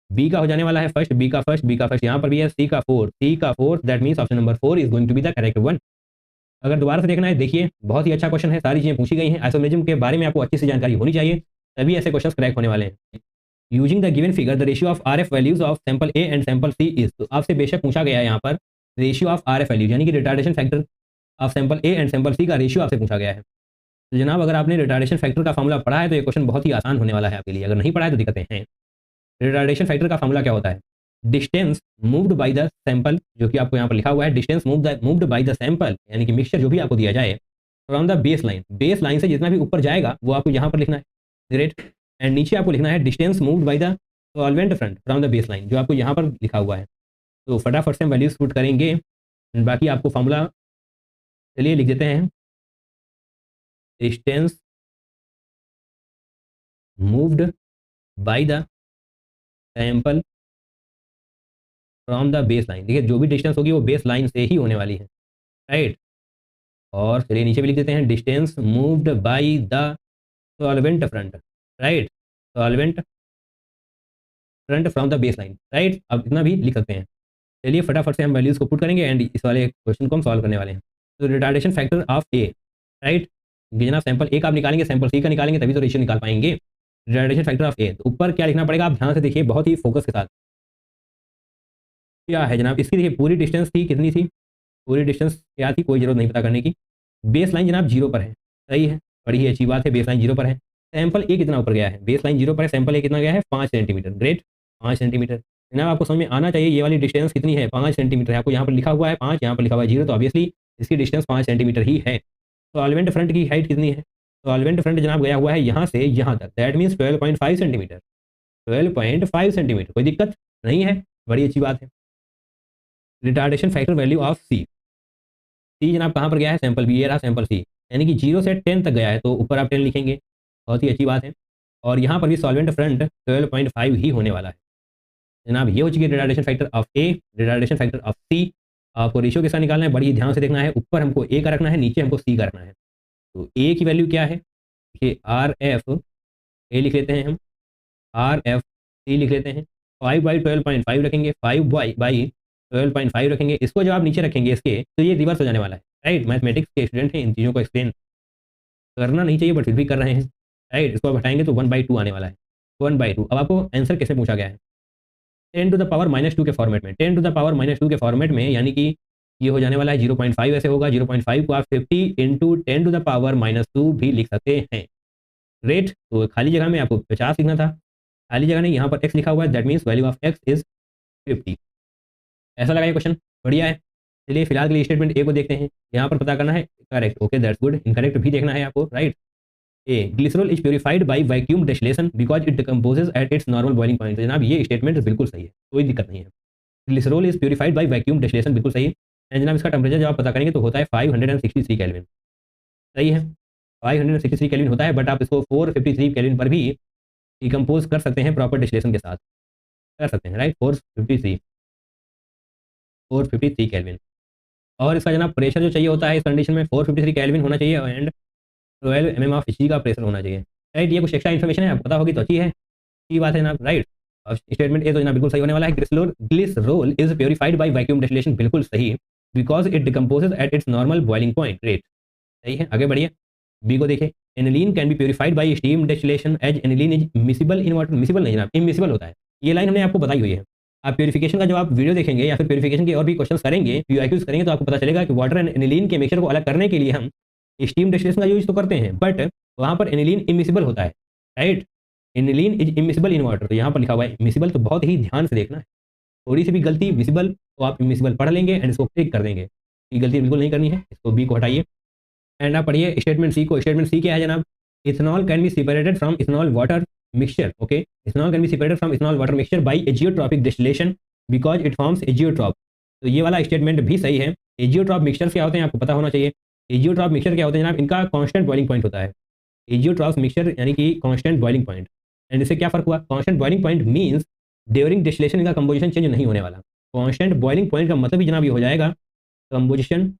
बी का हो जाने वाला है फर्स्ट, बी का फर्स्ट यहाँ पर भी है। सी का fourth, that means option number 4 is going to be the correct one. अगर दोबारा से देखना है देखिए, बहुत ही अच्छा क्वेश्चन है, सारी चीजें पूछी गई हैं, आइसोमेरिज्म के बारे में आपको अच्छी सी जानकारी होनी चाहिए, तभी ऐसे क्वेश्चन क्रैक होने वाले हैं। Using the given figure the ratio of RF values of sample A and sample C is, तो आपसे बेशक पूछा गया है यहाँ पर रेशियो ऑफ RF वैल्यूज, यानी कि retardation factor of sample A and sample C का रेशियो आपसे पूछा गया है। तो जनाब अगर आपने रिटार्डेशन फैक्टर का फॉर्मूला पढ़ा है तो ये क्वेश्चन बहुत ही आसान होने वाला है आपके लिए, अगर नहीं पढ़ा है तो दिक्कतें हैं। रिटार्डेशन फैक्टर का फॉर्मूला क्या होता है, distance moved by the sample, जो कि आपको यहाँ पर लिखा हुआ है, distance moved by the sample, यानी कि मिक्सचर जो भी आपको दिया जाए फ्रॉम द बेस लाइन से जितना भी ऊपर जाएगा वो आपको यहाँ पर लिखना है। ग्रेट। एंड नीचे आपको लिखना है distance moved by the solvent front from the base line, जो आपको यहाँ पर लिखा हुआ है। तो फटाफट से हम वैल्यूज पुट करेंगे, बाकी आपको फॉर्मूला चलिए लिख देते हैं। Distance moved by the sample from the base line. देखिए जो भी डिस्टेंस होगी वो बेस लाइन से ही होने वाली है, राइट। और चलिए नीचे भी लिख देते हैं distance moved by the solvent front, right, solvent front from the base line, right. अब इतना भी लिख सकते हैं। चलिए फटाफट से हम वैल्यूज को पुट करेंगे एंड इस वाले क्वेश्चन को हम सॉल्व करने वाले हैं। तो retardation factor of A, right, जनाब सैंपल ए का आप निकालेंगे, सैंपल सी का निकालेंगे, तभी तो रेशियो निकाल पाएंगे। रिटार्डेशन फैक्टर ऑफ ए, तो ऊपर क्या लिखना पड़ेगा, आप ध्यान से देखिए बहुत ही फोकस के साथ। क्या है जनाब, इसकी देखिए पूरी डिस्टेंस थी, कितनी थी, पूरी डिस्टेंस क्या थी, कोई जरूरत नहीं पता करने की। बेस लाइन जनाब 0 पर है, सही है, बड़ी ही अच्छी बात है, बेस लाइन 0 पर है। सैंपल ए कितना ऊपर गया है, बेस लाइन 0 पर है, सैंपल ए कितना गया है 5 सेंटीमीटर, ग्रेट, 5 सेंटीमीटर। जनाब आपको समझ में आना चाहिए ये वाली डिस्टेंस कितनी है, 5 सेंटीमीटर है। आपको यहाँ पर लिखा हुआ है 5, यहाँ पर लिखा हुआ है 0, तो ऑब्वियसली इसकी डिस्टेंस 5 सेंटीमीटर ही है। सॉल्वेंट फ्रंट की हाइट कितनी है, सॉल्वेंट फ्रंट जनाब गया हुआ है यहाँ से यहाँ तक, दैट मीन्स 12.5 सेंटीमीटर, 12.5 सेंटीमीटर, कोई दिक्कत नहीं है, बड़ी अच्छी बात है। रिटार्डेशन फैक्टर वैल्यू ऑफ सी जनाब कहाँ पर गया है, सैंपल बी, ये रहा सैंपल सी, यानी कि 0 से 10 तक गया है, तो ऊपर आप 10 लिखेंगे, बहुत ही अच्छी बात है। और यहाँ पर भी सॉल्वेंट फ्रंट 12.5 ही होने वाला है जनाब। ये हो चुकी है retardation factor of A, retardation factor of C. आपको रेशियो के साथ निकालना है, बड़ी ध्यान से देखना है, ऊपर हमको ए का रखना है, नीचे हमको सी का रखना है। तो ए की वैल्यू क्या है, देखिए आर एफ ए लिख लेते हैं हम, आर एफ सी लिख लेते हैं, 5/12.5 रखेंगे, 5/12.5 रखेंगे। इसको जब आप नीचे रखेंगे इसके, तो ये रिवर्स हो जाने वाला है, राइट। मैथमेटिक्स के स्टूडेंट हैं, इन चीज़ों को एक्सप्लेन करना नहीं चाहिए बट फिर भी कर रहे हैं, राइट। इसको आप हटाएंगे तो 1/2 आने वाला है, 1/2। अब आपको आंसर कैसे पूछा गया है, 10 टू द पावर -2 के फॉर्मेट में, 10 टू द पावर -2 के फॉर्मेट में, यानी कि ये हो जाने वाला है 0.5 ऐसे होगा। 0.5 को आप 50 इंटू 10 टू द पावर -2 भी लिख सकते हैं, ग्रेट। तो खाली जगह में आपको 50 लिखना था, खाली जगह नहीं, यहाँ पर x लिखा हुआ है, that means value of x is 50। ऐसा लगा ये क्वेश्चन, बढ़िया है। चलिए फिलहाल के लिए स्टेटमेंट ए को देखते हैं, यहाँ पर पता करना है correct, okay that's good. Incorrect भी देखना है आपको, right. A, glycerol is purified by vacuum distillation because it decomposes at its normal boiling point. जनाब ये स्टेटमेंट बिल्कुल सही है, कोई दिक्कत नहीं है। Glycerol is purified by vacuum distillation बिल्कुल सही है। एंड जनाब इसका टेम्परेचर जब आप पता करेंगे तो होता है 563 केल्विन, सही है, 563 केल्विन होता है, बट आप इसको 453 केल्विन पर भी डिकम्पोज कर सकते हैं प्रॉपर डिस्टिलेशन के साथ, कर सकते हैं, राइट। 453 केल्विन। और इसका जनाब प्रेशर जो चाहिए होता है इस कंडीशन में 453 केल्विन होना चाहिए एंड 12 mm ऑफ Hg का प्रेशर होना चाहिए, राइट। ये कुछ एक्स्ट्रा इन्फॉर्मेशन है, आपको पता होगी तो अच्छी है, अच्छी बात है जनाब, राइट। अब स्टेटमेंट ए तो जनाब बिल्कुल सही होने वाला है। Glycerol is purified by vacuum distillation, बिल्कुल सही, because it decomposes at its normal boiling point, great, सही है। आगे बढ़िए, बी को देखिए, aniline can be purified by steam distillation as aniline is miscible in water, miscible नहीं जनाब, इमिसिबल होता है। ये लाइन हमने आपको बताई हुई है। आप प्योरीफिकेशन का जब आप वीडियो देखेंगे या फिर प्योरीफिकेशन के और भी क्वेश्चन करेंगे, पीआईक्यूज करेंगे, तो आपको पता चलेगा कि वाटर एंड एनिलीन के मिक्सचर को अलग करने के लिए हम स्टीम डिस्टिलेशन का यूज तो करते हैं, बट वहाँ पर एनिलीन इमिसिबल होता है, right. Aniline is immiscible in water, तो यहाँ पर लिखा हुआ है इमिसिबल, तो बहुत ही ध्यान से देखना है। थोड़ी सी भी गलती मिसिबल तो आप इमिसिबल पढ़ लेंगे एंड इसको क्लिक कर देंगे, ये गलती बिल्कुल नहीं करनी है। इसको बी को हटाइए एंड आप पढ़िए स्टेटमेंट सी को। स्टेटमेंट सी क्या है जनाब, ethanol can be separated from ethanol water mixture, okay. Ethanol can be separated from ethanol water mixture by azeotropic distillation because it forms azeotrope. तो ये वाला स्टेटमेंट भी सही है। एजियोट्रॉप मिक्सचर क्या होते हैं आपको पता होना चाहिए। एजियोट्रॉप मिक्सचर क्या होते हैं जनाब, इनका कांस्टेंट बॉइलिंग पॉइंट होता है। एजियोट्रॉप मिक्सचर यानी कि कांस्टेंट बॉइलिंग पॉइंट, एंड इससे क्या फर्क हुआ, constant boiling point means during distillation इनका कंपोजिशन चेंज नहीं होने वाला। कांस्टेंट बॉइलिंग पॉइंट का मतलब ही जनाब ये हो जाएगा composition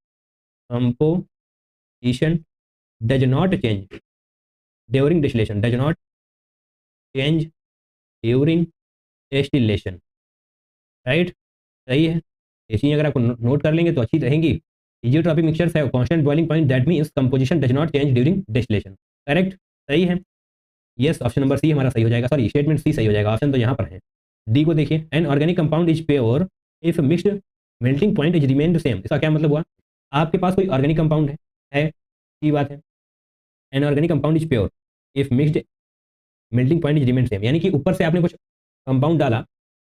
does not change during distillation, does not change during distillation, right, सही है। ये चीज़ अगर आपको नोट कर लेंगे तो अच्छी रहेंगी। एजियोट्रॉपिक मिक्सचर्स है constant boiling point, that means composition does not change during distillation, correct, सही है। यस, ऑप्शन नंबर सी हमारा सही हो जाएगा, सॉरी स्टेटमेंट सी सही हो जाएगा, ऑप्शन तो यहाँ पर है। डी को देखिए, an organic compound is pure if mixed melting point is remain same. इसका क्या मतलब हुआ, आपके पास कोई ऑर्गेनिक कंपाउंड है, की बात है। An organic compound is pure if mixed melting point is remain same, यानी कि ऊपर से आपने कुछ कंपाउंड डाला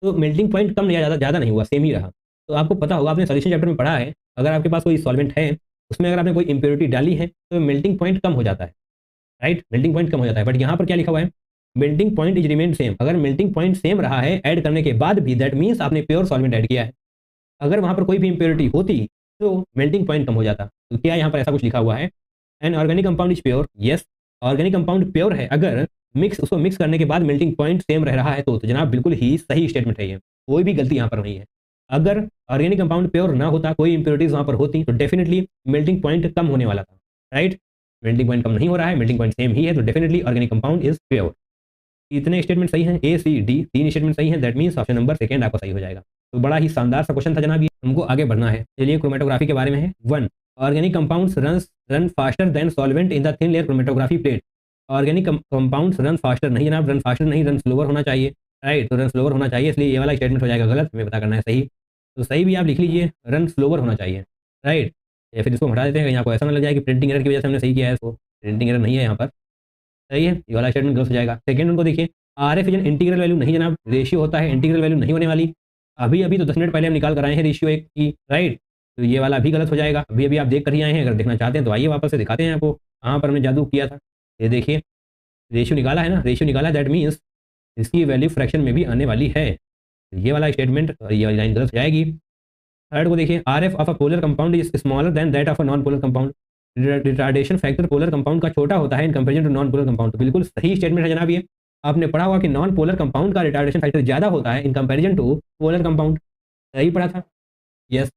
तो मेल्टिंग पॉइंट कम नहीं, ज़्यादा नहीं हुआ, सेम ही रहा। तो आपको पता होगा, आपने सॉल्यूशन चैप्टर में पढ़ा है, अगर आपके पास कोई सॉल्वेंट है उसमें अगर आपने कोई इंप्योरिटी डाली है तो मेल्टिंग पॉइंट कम हो जाता है, राइट, मेल्टिंग पॉइंट कम हो जाता है। बट यहाँ पर क्या लिखा हुआ है, melting point is remain same. अगर मेल्टिंग पॉइंट सेम रहा है ऐड करने के बाद भी, दैट मीन्स आपने प्योर सॉल्वेंट ऐड किया है। अगर वहां पर कोई भी इंप्योरिटी होती तो मेल्टिंग पॉइंट कम हो जाता। तो क्या यहाँ पर ऐसा कुछ लिखा हुआ है, an organic compound is pure, yes organic compound pure है। अगर उसको मिक्स करने के बाद मेल्टिंग पॉइंट सेम रह रहा है तो जनाब बिल्कुल ही सही स्टेटमेंट है ये, कोई भी गलती यहाँ पर नहीं है। अगर ऑर्गेनिक कंपाउंड प्योर ना होता, कोई इंप्योरिटीज वहां पर होती, तो डेफिनेटली मेल्टिंग पॉइंट कम होने वाला था, राइट। मेल्टिंग पॉइंट कम नहीं हो रहा है, मेल्टिंग पॉइंट सेम ही है, तो definitely organic compound is pure. इतने स्टेटमेंट सही हैं, ए सी डी 3 स्टेटमेंट सही हैं, that means option number second आपका सही हो जाएगा। तो बड़ा ही शानदार सा क्वेश्चन था जनाब ये, हमको आगे बढ़ना है। चलिए क्रोमेटोग्राफी के बारे में है। 1 organic compounds run faster than solvent in the thin layer chromatography plate. Organic compounds run faster नहीं जनाब, रन फास्टर नहीं, रन स्लोवर होना चाहिए, राइट। तो रन स्लोवर होना चाहिए, इसलिए ये वाला स्टेटमेंट हो जाएगा गलत, हमें पता करना है सही। तो सही भी आप लिख लीजिए, रन स्लोवर होना चाहिए, राइट। या फिर इसको हटा देते हैं, यहाँ को ऐसा ना लग जाए कि प्रिंटिंग एरर की वजह से हमने सही किया है इसको, प्रिंटिंग एरर नहीं है यहाँ पर, सही है। ये वाला स्टेटमेंट गलत हो जाएगा। सेकंड उनको देखिए, आर एफ इंटीग्रल वैल्यू नहीं जनाब, रेशियो होता है, इंटीग्रल वैल्यू नहीं होने वाली। अभी अभी तो 10 मिनट पहले हम निकाल कर आए हैं रेशियो एक की, राइट। तो ये वाला भी गलत हो जाएगा, अभी अभी आप देख कर ही आए हैं। अगर देखना चाहते हैं तो आइए वापस से दिखाते हैं आपको कहाँ पर हमने जादू किया था। ये देखिए रेशियो निकाला है ना, रेशियो निकाला, दैट मीन्स इसकी वैल्यू फ्रैक्शन में भी आने वाली है। ये वाला स्टेटमेंट और ये वाली लाइन गलत हो जाएगी। थर्ड को देखिए, R F of a polar compound is smaller than that of a non polar compound. Retardation factor polar compound का छोटा होता है in comparison to non polar compound. तो बिल्कुल सही स्टेटमेंट है जनाब ये। आपने पढ़ा होगा कि नॉन पोलर कंपाउंड का रिटार्डेशन फैक्टर ज्यादा होता है in comparison to polar compound, सही पढ़ा था, यस।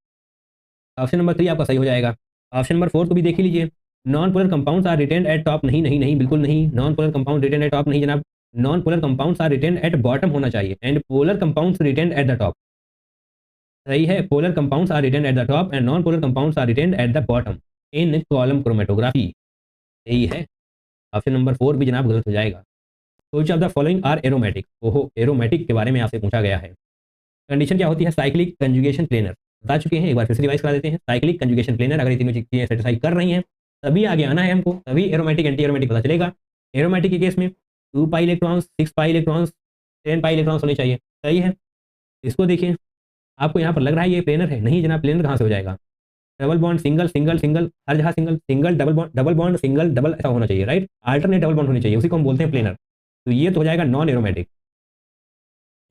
ऑप्शन नंबर 3 आपका सही हो जाएगा। ऑप्शन नंबर 4 को भी देख ही लीजिए, non polar compounds are retained at top, नहीं नहीं नहीं, बिल्कुल नहीं, non polar compound retained at top नहीं जनाब, non polar compounds are retained at bottom होना चाहिए, and polar compounds retained at the top, सही है। Polar compounds are retained at the top and non polar compounds are retained at the bottom in column chromatography, यही है। Option number 4 भी जनाब गलत हो जाएगा। Which of the following are aromatic, ओहो एरोमेटिक के बारे में आपसे पूछा गया है। कंडीशन क्या होती है, साइक्लिक कंजुगेशन प्लेनर, बता चुके हैं, एक बार फिर से रिवाइज करा देते हैं। साइक्लिक कंजुगेशन प्लेनर, अगर ये तीनों चीजें सेटिस्फाई कर रही हैं तभी आगे आना है हमको, तभी एरोमेटिक एंटी एरोमेटिक पता चलेगा। एरोमेटिक के केस में 2 pi electrons, 6 pi electrons, 10 pi electrons होने चाहिए, सही है। इसको देखिए, आपको यहाँ पर लग रहा है ये प्लेनर है, नहीं जनाब, प्लेनर कहाँ से हो जाएगा। Double bond single single single, हर जगह single single, double bond single double, ऐसा होना चाहिए, राइट। अल्टरनेट डबल बॉन्ड होनी चाहिए, उसी को हम बोलते हैं प्लेनर। तो ये तो हो जाएगा नॉन एरोमेटिक।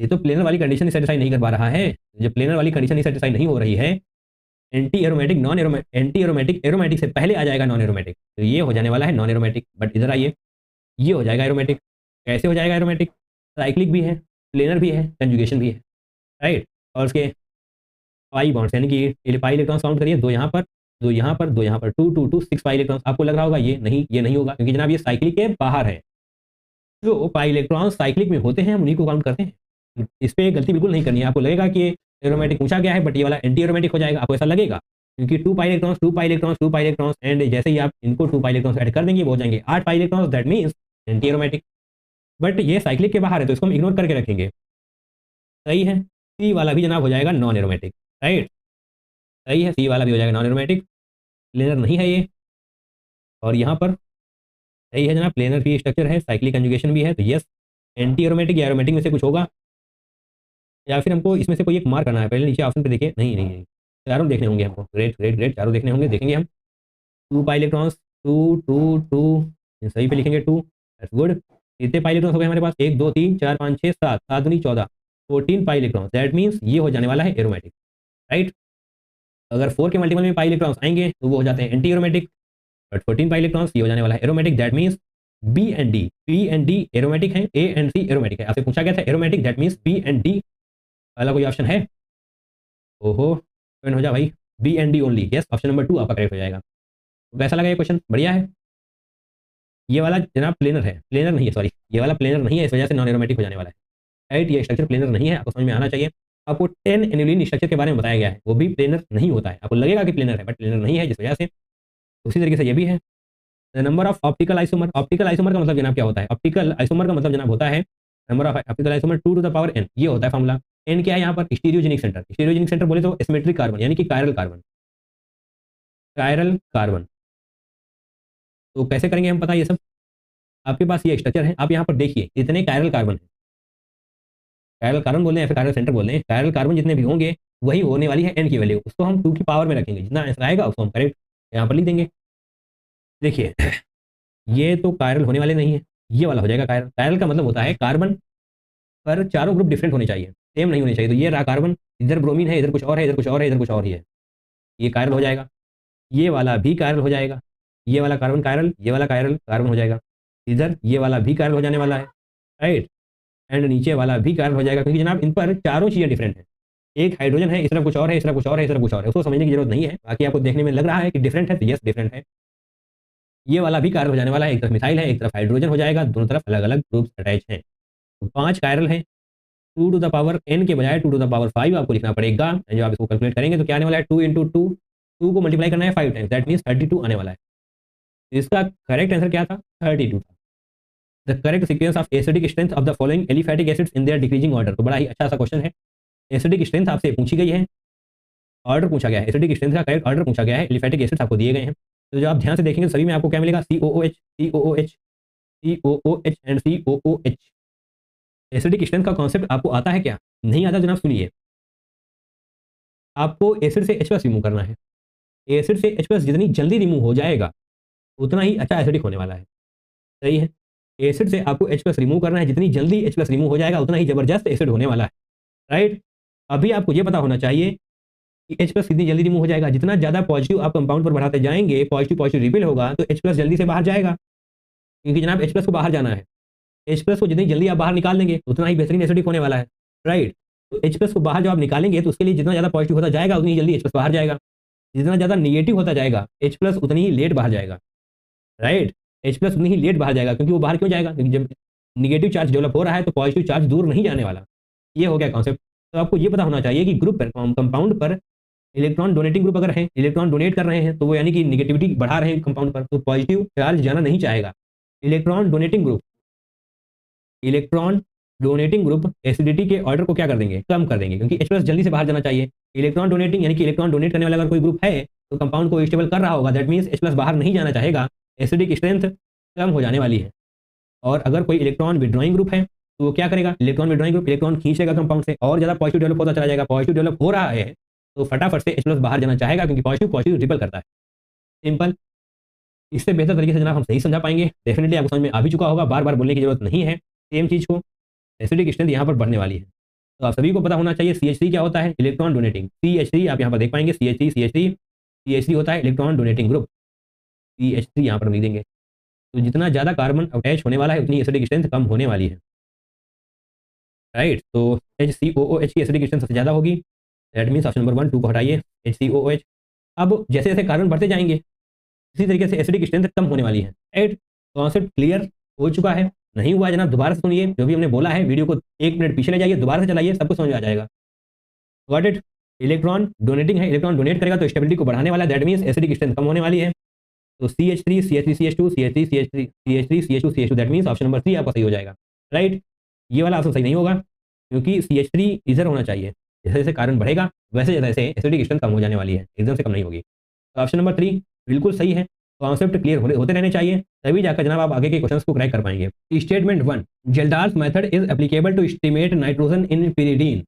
ये तो प्लेनर वाली कंडीशन ही सेटिस्फाई नहीं कर पा रहा है, जब प्लेनर वाली कंडीशन ही सेटिस्फाई नहीं हो रही है, anti aromatic non aromatic, anti aromatic aromatic से पहले आ जाएगा नॉन एरोमेटिक, तो ये हो जाने वाला है नॉन एरोमेटिक। बट इधर आइए, ये हो जाएगा एरोमेटिक। कैसे हो जाएगा एरोमेटिक, साइक्लिक भी है, प्लेनर भी है, कंजुगेशन भी है, राइट। और उसके पाई बॉन्ड्स यानी कि पाई इलेक्ट्रॉन्स काउंट करिए, 2 यहाँ पर, 2 यहाँ पर, 2 यहाँ पर, 2 2 2 6 पाई इलेक्ट्रॉन्स। आपको लग रहा होगा ये नहीं, ये नहीं होगा, क्योंकि जनाब ये साइक्लिक के बाहर है। जो पाई इलेक्ट्रॉन्स साइक्लिक में होते हैं हम उन्हीं को काउंट करते हैं। इस पर गलती बिल्कुल नहीं करनी है। आपको लगेगा कि एरोमेटिक पूछा गया है बट ये वाला एंटी एरोमेटिक हो जाएगा, आपको ऐसा लगेगा, क्योंकि 2 pi electrons 2 pi electrons 2 pi electrons, and जैसे ही आप इनको 2 पाई इलेक्ट्रॉन्स ऐड कर देंगे वो हो जाएंगे 8 pi electrons, that means anti aromatic. But ये साइक्लिक के बाहर है तो इसको हम इग्नोर करके रखेंगे, सही है। सी वाला भी जनाब हो जाएगा नॉन एरोमेटिक, राइट, सही है, सी वाला भी हो जाएगा नॉन एरोमेटिक, प्लेनर नहीं है ये। और यहाँ पर सही है जनाब, प्लेनर भी स्ट्रक्चर है, साइक्लिक कंजुगेशन भी है, तो यस एंटी एरोमेटिक या एरोमेटिक में से कुछ होगा, या फिर हमको इसमें से कोई एक मार्क करना है। पहले नीचे ऑप्शन पे देखिए, नहीं नहीं नहीं, चारों देखने होंगे हमको, ग्रेट ग्रेट ग्रेट, चारों देखने होंगे, देखेंगे हम। 2 पाई इलेक्ट्रॉन्स, 2 2 2, सही पे लिखेंगे 2, दैट्स गुड। कितने पाई इलेक्ट्रॉन्स हो गए हमारे पास, 1 2 3 4 5 6 7, 7 दूनी 14, 14 पाई इलेक्ट्रॉन्स, दैट मीन्स ये हो जाने वाला है एरोमेटिक, राइट। अगर 4 के मल्टीपल में पाई इलेक्ट्रॉन्स आएंगे तो वो हो जाते हैं anti aromatic, but 14 pi electrons ये हो जाने वाला है aromatic, that means B and D, P and D aromatic है, ए एंड सी एरोमेटिक है। आपसे पूछा गया था aromatic, that means P and D वाला कोई ऑप्शन है, ओहो हो जा भाई, B and D only, yes, option number 2 आपका करेक्ट हो जाएगा। तो कैसा लगा ये क्वेश्चन, बढ़िया है। ये वाला जनाब प्लेनर है, प्लेनर नहीं है, सॉरी, ये वाला प्लेनर नहीं है, इस वजह से नॉन एरोमेटिक हो जाने वाला है, राइट। ये स्ट्रक्चर प्लेनर नहीं है, आपको समझ में आना चाहिए। आपको 10 एनुलिन स्ट्रक्चर के बारे में बताया गया है, वो भी प्लेनर नहीं होता है, आपको लगेगा कि प्लेनर है बट प्लेनर नहीं है, जिस वजह से। उसी तरीके से ये भी है। Number of optical isomer, optical isomer का मतलब जनाब क्या होता है, ऑप्टिकल आइसोमर का मतलब जनाब होता है number of optical isomer 2 to the power n, ये होता है फॉर्मूला। n क्या है यहाँ पर, स्टीरियोजेनिक सेंटर, स्टीरियोजेनिक सेंटर बोले तो एसिमेट्रिक कार्बन यानी कि कायरल कार्बन, कायरल कार्बन। तो कैसे करेंगे हम, पता है ये सब, आपके पास ये स्ट्रक्चर है, आप यहाँ पर देखिए इतने कायरल कार्बन है, कायरल कार्बन बोल रहे हैं या फिर कायरल सेंटर बोल रहे हैं, कायरल कार्बन जितने भी होंगे वही होने वाली है n की वैल्यू, उसको हम 2 की पावर में रखेंगे, जितना आंसर आएगा उसको हम करेक्ट यहाँ पर लिख देंगे। देखिए ये तो कायरल होने वाले नहीं है, ये वाला हो जाएगा कायरल। कायरल का मतलब होता है कार्बन पर चारों ग्रुप डिफरेंट होने चाहिए, सेम नहीं होने चाहिए। तो ये रहा कार्बन, इधर ब्रोमीन है, इधर कुछ और है, इधर कुछ और है, इधर कुछ और ही है, ये कायरल हो जाएगा। ये वाला भी कायरल हो जाएगा, ये वाला कार्बन कायरल, ये वाला कायरल कार्बन हो जाएगा। इधर ये वाला भी कायरल हो जाने वाला है, राइट। एंड नीचे वाला भी कायरल हो जाएगा, क्योंकि जनाब इन पर चारों चीज़ें डिफरेंट हैं। एक हाइड्रोजन है, इस तरफ कुछ और है, इस तरफ कुछ और है, इस तरफ कुछ और है, उसको समझने की जरूरत नहीं है। बाकी आपको देखने में लग रहा है कि डिफरेंट है, तो यस डिफरेंट है। ये वाला भी कायरल हो जाने वाला है, एक तरफ मिथाइल है, एक तरफ हाइड्रोजन हो जाएगा, दोनों तरफ अलग अलग ग्रुप्स अटैच हैं। तो 5 कायरल हैं, 2 टू द पावर n के बजाय 2 टू द पावर 5 आपको लिखना पड़ेगा। जब आप इसको कैलकुलेट करेंगे तो क्या आने वाला है, 2 इंटू 2, 2 को मल्टीप्लाई करना है 5 टाइम्स, दैट मीन्स 32 आने वाला है। इसका करेक्ट आंसर क्या था, 32 था। The correct sequence of acidic strength of the following aliphatic acids in their decreasing order. तो बड़ा ही अच्छा सा क्वेश्चन है। एसिडिक स्ट्रेंथ आपसे पूछी गई है, ऑर्डर पूछा गया है, एसिडिक स्ट्रेंथ का करेक्ट ऑर्डर पूछा गया है, एलिफैटिक एसिड्स आपको दिए गए हैं। तो जब आप ध्यान से देखेंगे तो सभी में आपको क्या मिलेगा, COOH, COOH, COOH and COOH। Acidic strength का कॉन्सेप्ट आपको आता है क्या, नहीं आता जनाब, सुनिए। आपको एसिड से H+ रिमूव करना है। एसिड से H+ जितनी जल्दी रिमूव हो जाएगा उतना ही अच्छा एसिडिक होने वाला है, सही है। एसिड से आपको H+ रिमूव करना है, जितनी जल्दी H+ रिमूव हो जाएगा उतना ही जबरदस्त एसिड होने वाला है, राइट। अभी आपको ये पता होना चाहिए कि H+ कितनी जल्दी रिमूव हो जाएगा। जितना ज़्यादा पॉजिटिव आप कंपाउंड पर बढ़ाते जाएंगे, पॉजिटिव पॉजिटिव रिपेल होगा, तो H+ जल्दी से बाहर जाएगा, क्योंकि जनाब H+ को बाहर जाना है। H+ को जितनी जल्दी आप बाहर निकाल लेंगे उतना ही बेहतरीन एसिडिक होने वाला है, राइट। तो H+ को बाहर जब आप निकालेंगे तो उसके लिए जितना ज़्यादा पॉजिटिव होता जाएगा उतनी जल्दी H+ बाहर जाएगा, जितना ज़्यादा नेगेटिव होता जाएगा H+ उतनी ही लेट बाहर जाएगा, राइट। H+ उतनी ही लेट बाहर जाएगा, क्योंकि वो बाहर क्यों जाएगा, क्योंकि जब नेगेटिव चार्ज डेवलप हो रहा है तो पॉजिटिव चार्ज दूर नहीं जाने वाला। ये हो गया कॉन्सेप्ट। तो आपको ये पता होना चाहिए कि ग्रुप पर, कंपाउंड पर इलेक्ट्रॉन डोनेटिंग ग्रुप अगर है, इलेक्ट्रॉन डोनेट कर रहे हैं, तो वो यानी कि निगेटिविटी बढ़ा रहे हैं कंपाउंड पर, तो पॉजिटिव चार्ज जाना नहीं चाहेगा। Electron donating group, electron donating group acidity के ऑर्डर को क्या कर देंगे, कम कर देंगे, क्योंकि H+ जल्दी से बाहर जाना चाहिए। इलेक्ट्रॉन डोनेटिंग यानी कि इलेक्ट्रॉन डोनेट करने वाला अगर कोई ग्रुप है तो कंपाउंड को स्टेबल कर रहा होगा, दैट मीन्स H+ बाहर नहीं जाना चाहेगा, एसिडिक स्ट्रेंथ कम हो जाने वाली है। और अगर कोई इलेक्ट्रॉन विड्रॉइंग ग्रुप है तो वो क्या करेगा, इलेक्ट्रॉन विड्रॉइंग ग्रुप इलेक्ट्रॉन खींच लेगा कंपाउंड से, और ज़्यादा पॉजिटिव डेवलप होता चला जाएगा। पॉजिटिव डेवलप हो रहा है तो फटाफट से H+ बाहर जाना चाहेगा, क्योंकि पॉजिटिव पॉजिटिव रिपेल करता है, सिंपल। इससे बेहतर तरीके से जनाब हम सही समझा पाएंगे, डेफिनेटली आपको समझ में आ भी चुका होगा, बार बार बोलने की जरूरत नहीं है सेम चीज़ को। एसिडिक स्ट्रेंथ यहाँ पर बढ़ने वाली है, तो आप सभी को पता होना चाहिए CH3 क्या होता है, इलेक्ट्रॉन डोनेटिंग। CH3 आप यहाँ पर देख पाएंगे, CH3 होता है इलेक्ट्रॉन डोनेटिंग ग्रुप, CH3 यहाँ पर लिख देंगे। तो जितना ज़्यादा कार्बन अटैच होने वाला है उतनी एसिडिक स्ट्रेंथ कम होने वाली है, राइट। तो HCOOH की एसिडिक स्ट्रेंथ सबसे ज़्यादा होगी, दैट मीन्स ऑप्शन नंबर 1, 2 को हटाइए, HCOOH। अब जैसे जैसे कार्बन बढ़ते जाएंगे इसी तरीके से एसिडिक स्ट्रेंथ कम होने वाली है, राइट। कॉन्सेप्ट क्लियर हो चुका है, नहीं हुआ जनाब दोबारा से सुनिए, जो भी हमने बोला है वीडियो को 1 मिनट पीछे ले जाइए, दोबारा से चलाइए, सब कुछ समझ में आ जाएगा। Got it. इलेक्ट्रॉन डोनेटिंग है, इलेक्ट्रॉन डोनेट करेगा तो स्टेबिलिटी को बढ़ाने वाला है, दैट मीन्स एसिडिक स्ट्रेंथ कम होने वाली है। तो CH3 CH3 CH2 CH3 CH3 CH3 CH2 CH2, that means option number 3 आपका सही हो जाएगा, राइट। ये वाला ऑप्शन सही नहीं होगा, क्योंकि CH3 इधर होना चाहिए। जैसे जैसे कार्बन बढ़ेगा वैसे जैसे एसिडिक स्ट्रेंथ कम हो जाने वाली है, एकदम से कम नहीं होगी। तो ऑप्शन नंबर 3 बिल्कुल सही है। कॉन्सेप्ट क्लियर होते रहने चाहिए, तभी जाकर जनाब आप आगे के क्वेश्चंस को क्रैक कर पाएंगे। Statement 1, Kjeldahl's method is applicable to estimate nitrogen in pyridine।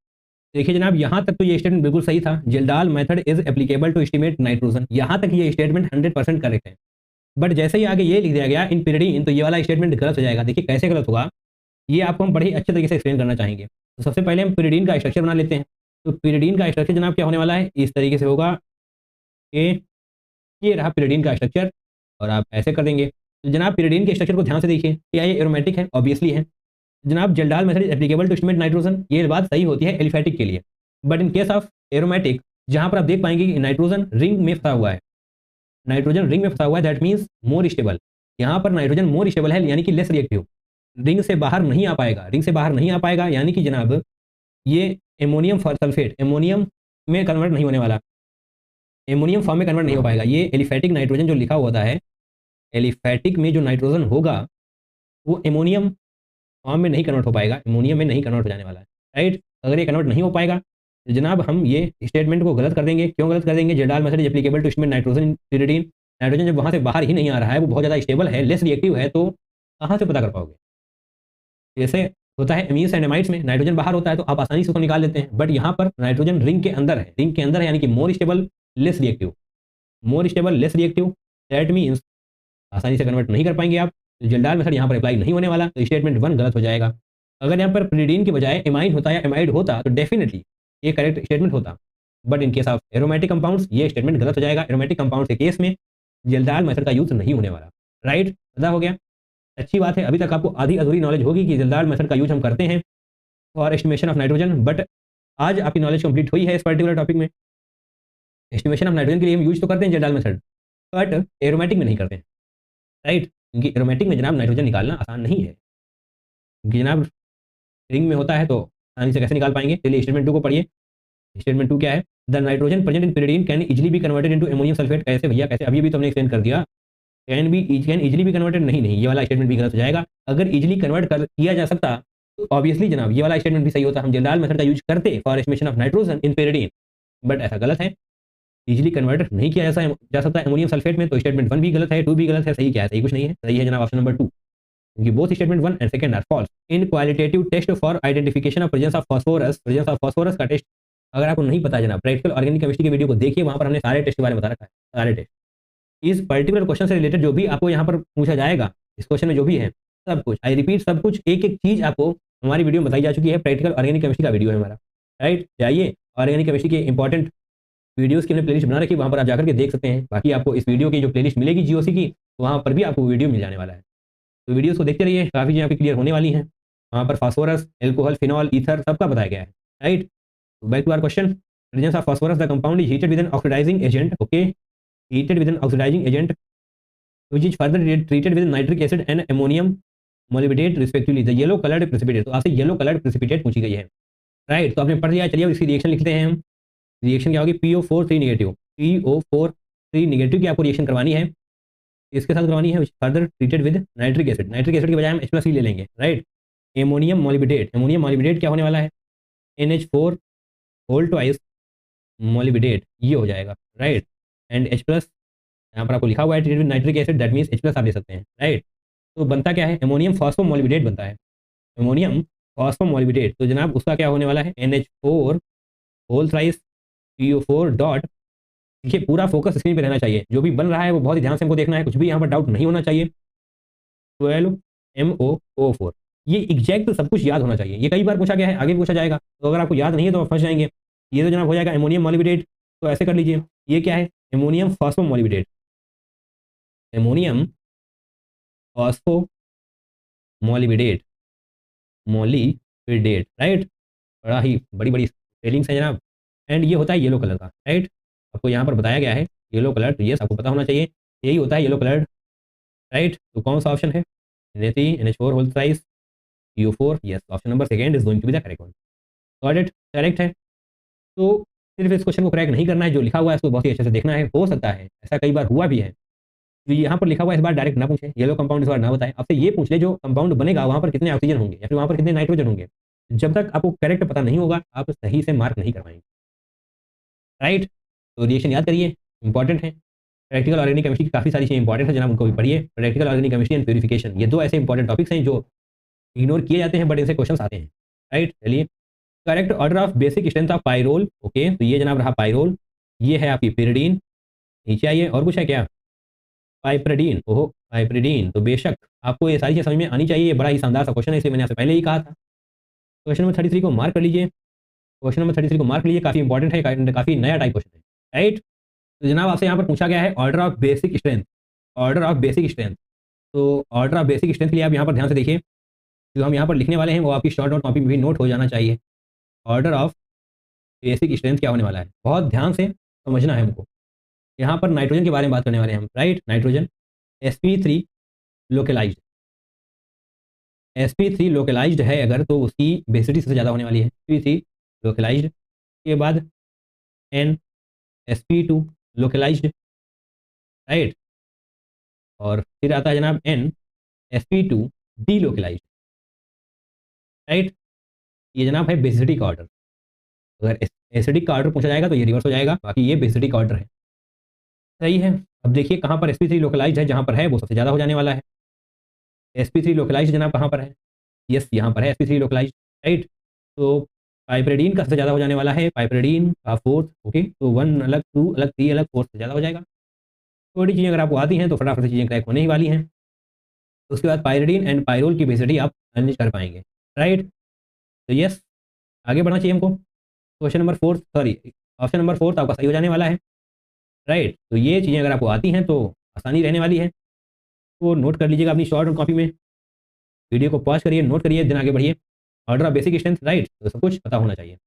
देखिए जनाब यहाँ तक तो ये स्टेटमेंट बिल्कुल सही था, Kjeldahl method is applicable to estimate nitrogen, यहाँ तक ये स्टेटमेंट 100% करेक्ट है। बट जैसे ही आगे ये लिख दिया गया इन pyridine, तो ये वाला स्टेटमेंट गलत हो जाएगा। देखिए कैसे गलत होगा, ये आपको हम बड़े ही अच्छे तरीके से एक्सप्लेन करना चाहेंगे। तो सबसे पहले हम pyridine का स्ट्रक्चर बना लेते हैं। तो pyridine का स्ट्रक्चर जनाब क्या होने वाला है, इस तरीके से होगा कि ये रहा pyridine का स्ट्रक्चर, और आप ऐसे कर देंगे। तो जनाब pyridine के स्ट्रक्चर को ध्यान से देखिए, क्या ये एरोमेटिक है, ऑब्वियसली है। जनाब Kjeldahl method applicable to estimate nitrogen, ये बात सही होती है एलिफैटिक के लिए, but in case of aromatic, जहां पर आप देख पाएंगे कि नाइट्रोजन रिंग में फंसा हुआ है, नाइट्रोजन रिंग में फंसा हुआ है, दैट मीन्स मोर स्टेबल। यहाँ पर नाइट्रोजन मोर स्टेबल है, यानी कि लेस रिएक्टिव, रिंग से बाहर नहीं आ पाएगा, रिंग से बाहर नहीं आ पाएगा, यानी कि जनाब ये एमोनियम सल्फेट, एमोनियम में कन्वर्ट नहीं होने वाला, एमोनियम फॉर्म में कन्वर्ट नहीं हो पाएगा। ये एलिफैटिक नाइट्रोजन जो लिखा होता है, एलिफैटिक में जो नाइट्रोजन होगा वो एमोनियम फॉर्म में नहीं कन्वर्ट हो पाएगा, एमोनियम में नहीं कन्वर्ट हो जाने वाला है, राइट। अगर ये कन्वर्ट नहीं हो पाएगा तो जनाब हम ये स्टेटमेंट को गलत कर देंगे। क्यों गलत कर देंगे, Kjeldahl method applicable to estimate nitrogen in pyridine, nitrogen जब वहाँ से बाहर ही नहीं आ रहा है, वो बहुत ज़्यादा स्टेबल है, लेस रिएक्टिव है, तो कहाँ से पता कर पाओगे। जैसे होता है एमीन्स एंड एमाइड्स में, नाइट्रोजन बाहर होता है तो आप आसानी से उसको निकाल लेते हैं, बट यहाँ पर नाइट्रोजन रिंग के अंदर है, रिंग के अंदर है, यानी कि more stable, less reactive. More stable, less reactive, that means आसानी से कन्वर्ट नहीं कर पाएंगे आप, तो जल्दाल मेथड यहाँ पर अप्लाई नहीं होने वाला, तो स्टेटमेंट 1 गलत हो जाएगा। अगर यहाँ पर प्रिडीन के बजाय एमाइन होता या एमाइड होता तो डेफिनेटली ये करेक्ट स्टेटमेंट होता, but in case of aromatic compounds ये स्टेटमेंट गलत हो जाएगा। एरोमेटिक कंपाउंड के केस में जल्दाल मेथड का यूज नहीं होने वाला। राइट, पता हो गया, अच्छी बात है। अभी तक आपको आधी अधूरी नॉलेज होगी कि जल्दाल मेथड का यूज हम करते हैं for estimation of nitrogen, but आज आपकी नॉलेज कंप्लीट हुई है इस पर्टिकुलर टॉपिक में। एस्टिमेशन ऑफ नाइट्रोजन के लिए हम यूज तो करते हैं जल्दाल मेथड, बट एरोमेटिक में नहीं करते हैं। राइट, क्योंकि एरोमेटिक में जनाब नाइट्रोजन निकालना आसान नहीं है, क्योंकि जनाब रिंग में होता है तो आसानी से कैसे निकाल पाएंगे। चलिए स्टेटमेंट 2 को पढ़िए। स्टेटमेंट 2 क्या है? The nitrogen present in pyridine can easily be converted into ammonium sulphate. कैसे भैया, कैसे? अभी भी तो हमने एक्सप्लेन कर दिया। कैन इजिली बी कन्वर्टेड, नहीं, ये वाला स्टेटमेंट भी गलत हो जाएगा। अगर इजिली कन्वर्ट कर किया जा सकता तो ऑब्वियसली जनाब ये वाला स्टेटमेंट भी सही होता, हम जल्दाल मेथड का यूज करते for estimation of nitrogen in pyridine, but ऐसा गलत है। इजिली कन्वर्ट नहीं किया जा सकता अमोनियम सल्फेट में, तो स्टेटमेंट 1 भी गलत है, 2 भी गलत है। सही क्या है? सही कुछ नहीं है, सही है जनाब ऑप्शन नंबर 2, क्योंकि both statement 1 and second are false. In qualitative test for identification of presence of phosphorus का टेस्ट अगर आपको नहीं पता है जनाब, प्रैक्टिकल ऑर्गेनिक केमिस्ट्री की वीडियो को देखिए, वहां पर हमने सारे टेस्ट के बारे में बता रखा है, सारे टेस्ट। इस पर्टिकुलर क्वेश्चन से रिलेटेड जो भी आपको यहाँ पर पूछा जाएगा, इस क्वेश्चन में जो भी है सब कुछ, आई रिपीट, सब कुछ, एक एक चीज आपको हमारी वीडियो में बताई जा चुकी है। प्रैक्टिकल ऑर्गेनिक केमिस्ट्री का वीडियो है हमारा। राइट, जाइए ऑर्गेनिक केमिस्ट्री के इंपॉर्टेंट वीडियोस की हमने प्लेलिस्ट बना रखी है, वहाँ पर आप जाकर के देख सकते हैं। बाकी आपको इस वीडियो की जो प्लेलिस्ट मिलेगी जीओसी की, वहाँ पर भी आपको वीडियो मिल जाने वाला है, तो वीडियोस को देखते रहिए, काफ़ी चीज़ें आपकी क्लियर होने वाली हैं। वहाँ पर फास्फोरस, एल्कोहल, फिनॉल, ईथर सबका बताया गया है। Right, back to our question. Presence of phosphorus, the compound is heated with an oxidizing agent, okay, heated with an oxidizing agent which is further treated with nitric acid and ammonium molybdate respectively, the yellow colored precipitate। तो आपसे yellow coloured precipitate पूछी गई है। Right, तो आपने पढ़ लिया। चलिए अब इसकी रिएक्शन लिखते हैं हम। रिएक्शन क्या होगी? PO4 3 नेगेटिव, PO4 3 नेगेटिव की आपको रिएक्शन करवानी है, इसके साथ करवानी है, further treated with nitric acid. Nitric acid के बजाय हम H+C ले लेंगे। राइट, एमोनियम मॉलिबिडेट, एमोनियम मॉलिबिडेट क्या होने वाला है? NH4 होल ट्वाइस मॉलिबिडेट, ये हो जाएगा। राइट, एंड H+, यहाँ पर आपको लिखा हुआ है treated with nitric acid, that means H+ आप ले सकते हैं। राइट, तो बनता क्या है? एमोनियम फॉस्फोमॉलिबिडेट बनता है, एमोनियम फॉस्फोमॉलिबिडेट। तो जनाब उसका क्या होने वाला है? NH4 whole thrice PO4 dot. देखिए पूरा फोकस स्क्रीन पे रहना चाहिए, जो भी बन रहा है वो बहुत ही ध्यान से हमको देखना है, कुछ भी यहाँ पर डाउट नहीं होना चाहिए। 12 MOO4, ये एग्जैक्ट सब कुछ याद होना चाहिए। ये कई बार पूछा गया है, आगे पूछा जाएगा, तो अगर आपको याद नहीं है तो आप फंस जाएंगे। ये तो जनाब हो जाएगा एमोनियम मॉलिबिडेट, तो ऐसे कर लीजिए, ये क्या है? Ammonium phosphomolybdate, ammonium phosphomolybdate, molybdate. Right, बड़ा ही बड़ी बड़ी स्पेलिंग्स है जनाब। एंड ये होता है येलो कलर का। राइट, आपको यहाँ पर बताया गया है येलो कलर, तो ये आपको पता होना चाहिए, यही होता है येलो कलर। राइट, तो कौन सा ऑप्शन है? NH4 whole thrice PO4, yes, option number second is going to be the correct one. Got it, correct है। तो सिर्फ इस क्वेश्चन को क्रैक नहीं करना है, जो लिखा हुआ है उसको बहुत ही अच्छे से देखना है। हो सकता है ऐसा कई बार हुआ भी है, तो यहाँ पर लिखा हुआ है इस बार डायरेक्ट ना पूछे, येलो कंपाउंड इस बार ना बताए, आपसे ये पूछ ले जो कंपाउंड बनेगा वहाँ पर कितने ऑक्सीजन होंगे या फिर वहाँ पर कितने नाइट्रोजन होंगे। जब तक आपको करेक्ट पता नहीं होगा आप सही से मार्क नहीं करवाएंगे। राइट, तो रिएक्शन याद करिए, इंपॉर्टेंट है। प्रैक्टिकल ऑर्गेनिक केमिस्ट्री की काफ़ी सारी चीज़ें इंपॉर्टेंट है जनाब, उनको भी पढ़िए। Practical organic chemistry and purification, ये 2 ऐसे इंपॉर्टेंट टॉपिक्स हैं जो इग्नोर किए जाते हैं, बट इनसे क्वेश्चन आते हैं। राइट, चलिए, correct order of basic strength of pyrrole, okay, तो ये जनाब रहा पाइरोल, ये है आपकी pyridine। नीचे आइए, और कुछ है क्या? पाइपरिडीन, ओहो पाइपरिडीन, तो बेशक आपको ये सारी चीज़ समझ में आनी चाहिए। ये बड़ा ही शानदार सा क्वेश्चन है, इसे मैंने आपसे पहले ही कहा था। क्वेश्चन नंबर 33 को मार्क कर लीजिए, क्वेश्चन नंबर 33 को मार्क लीजिए, काफ़ी इंपॉर्टेंट है, काफ़ी नया टाइप क्वेश्चन है। राइट, तो जनाब आपसे यहाँ पर पूछा गया है order of basic strength, order of basic strength. तो ऑर्डर ऑफ बेसिक स्ट्रेंथ के लिए आप यहाँ पर ध्यान से देखिए, जो हम यहाँ पर लिखने वाले हैं वो आपकी शॉर्ट नोट कॉपी में भी नोट हो जाना चाहिए। ऑर्डर ऑफ बेसिक स्ट्रेंथ क्या होने वाला है, बहुत ध्यान से समझना है हमको। यहाँ पर नाइट्रोजन के बारे में बात करने वाले हैं हम। Right, nitrogen sp3 localised, sp3 localised है अगर, तो उसकी बेसिसिटी सबसे ज़्यादा होने वाली है। sp3 लोकलाइज्ड के बाद n sp2 लोकलाइज्ड। राइट, और फिर आता है जनाब n sp2 D localised. Right, ये जनाब है बेसिसिटी का ऑर्डर। अगर एसिडिक का ऑर्डर पूछा जाएगा तो ये रिवर्स हो जाएगा, बाकी ये बेसिसिटी का ऑर्डर है। सही है। अब देखिए कहाँ पर sp3 लोकलाइज्ड है, जहाँ पर है वो सबसे ज़्यादा हो जाने वाला है। sp3 लोकलाइज्ड जनाब कहाँ पर है? यस, यहाँ पर है sp3 लोकलाइज्ड। राइट, तो पाइपरिडीन का सबसे ज़्यादा हो जाने वाला है, पाइपरिडीन का 4th, ओके, तो 1 अलग, 2 अलग, 3 अलग, 4th से ज़्यादा हो जाएगा। थोड़ी चीज़ें अगर आपको आती हैं तो फटाफट से चीज़ें क्रैक होने ही वाली हैं। उसके बाद पायरिडीन एंड पायरोल की बेसिसिटी आप मैनेज कर पाएंगे, राइट। तो यस, आगे बढ़ना चाहिए हमको। Question number 4, sorry, option number 4 आपका सही हो जाने वाला है, राइट। तो ये चीज़ें अगर आपको आती हैं तो आसानी रहने वाली है, तो नोट कर लीजिएगा अपनी शॉर्ट कॉपी में। वीडियो को पॉज करिए, नोट करिए, दिन आगे बढ़िए। Order of basic strength, right, तो सब कुछ पता होना चाहिए।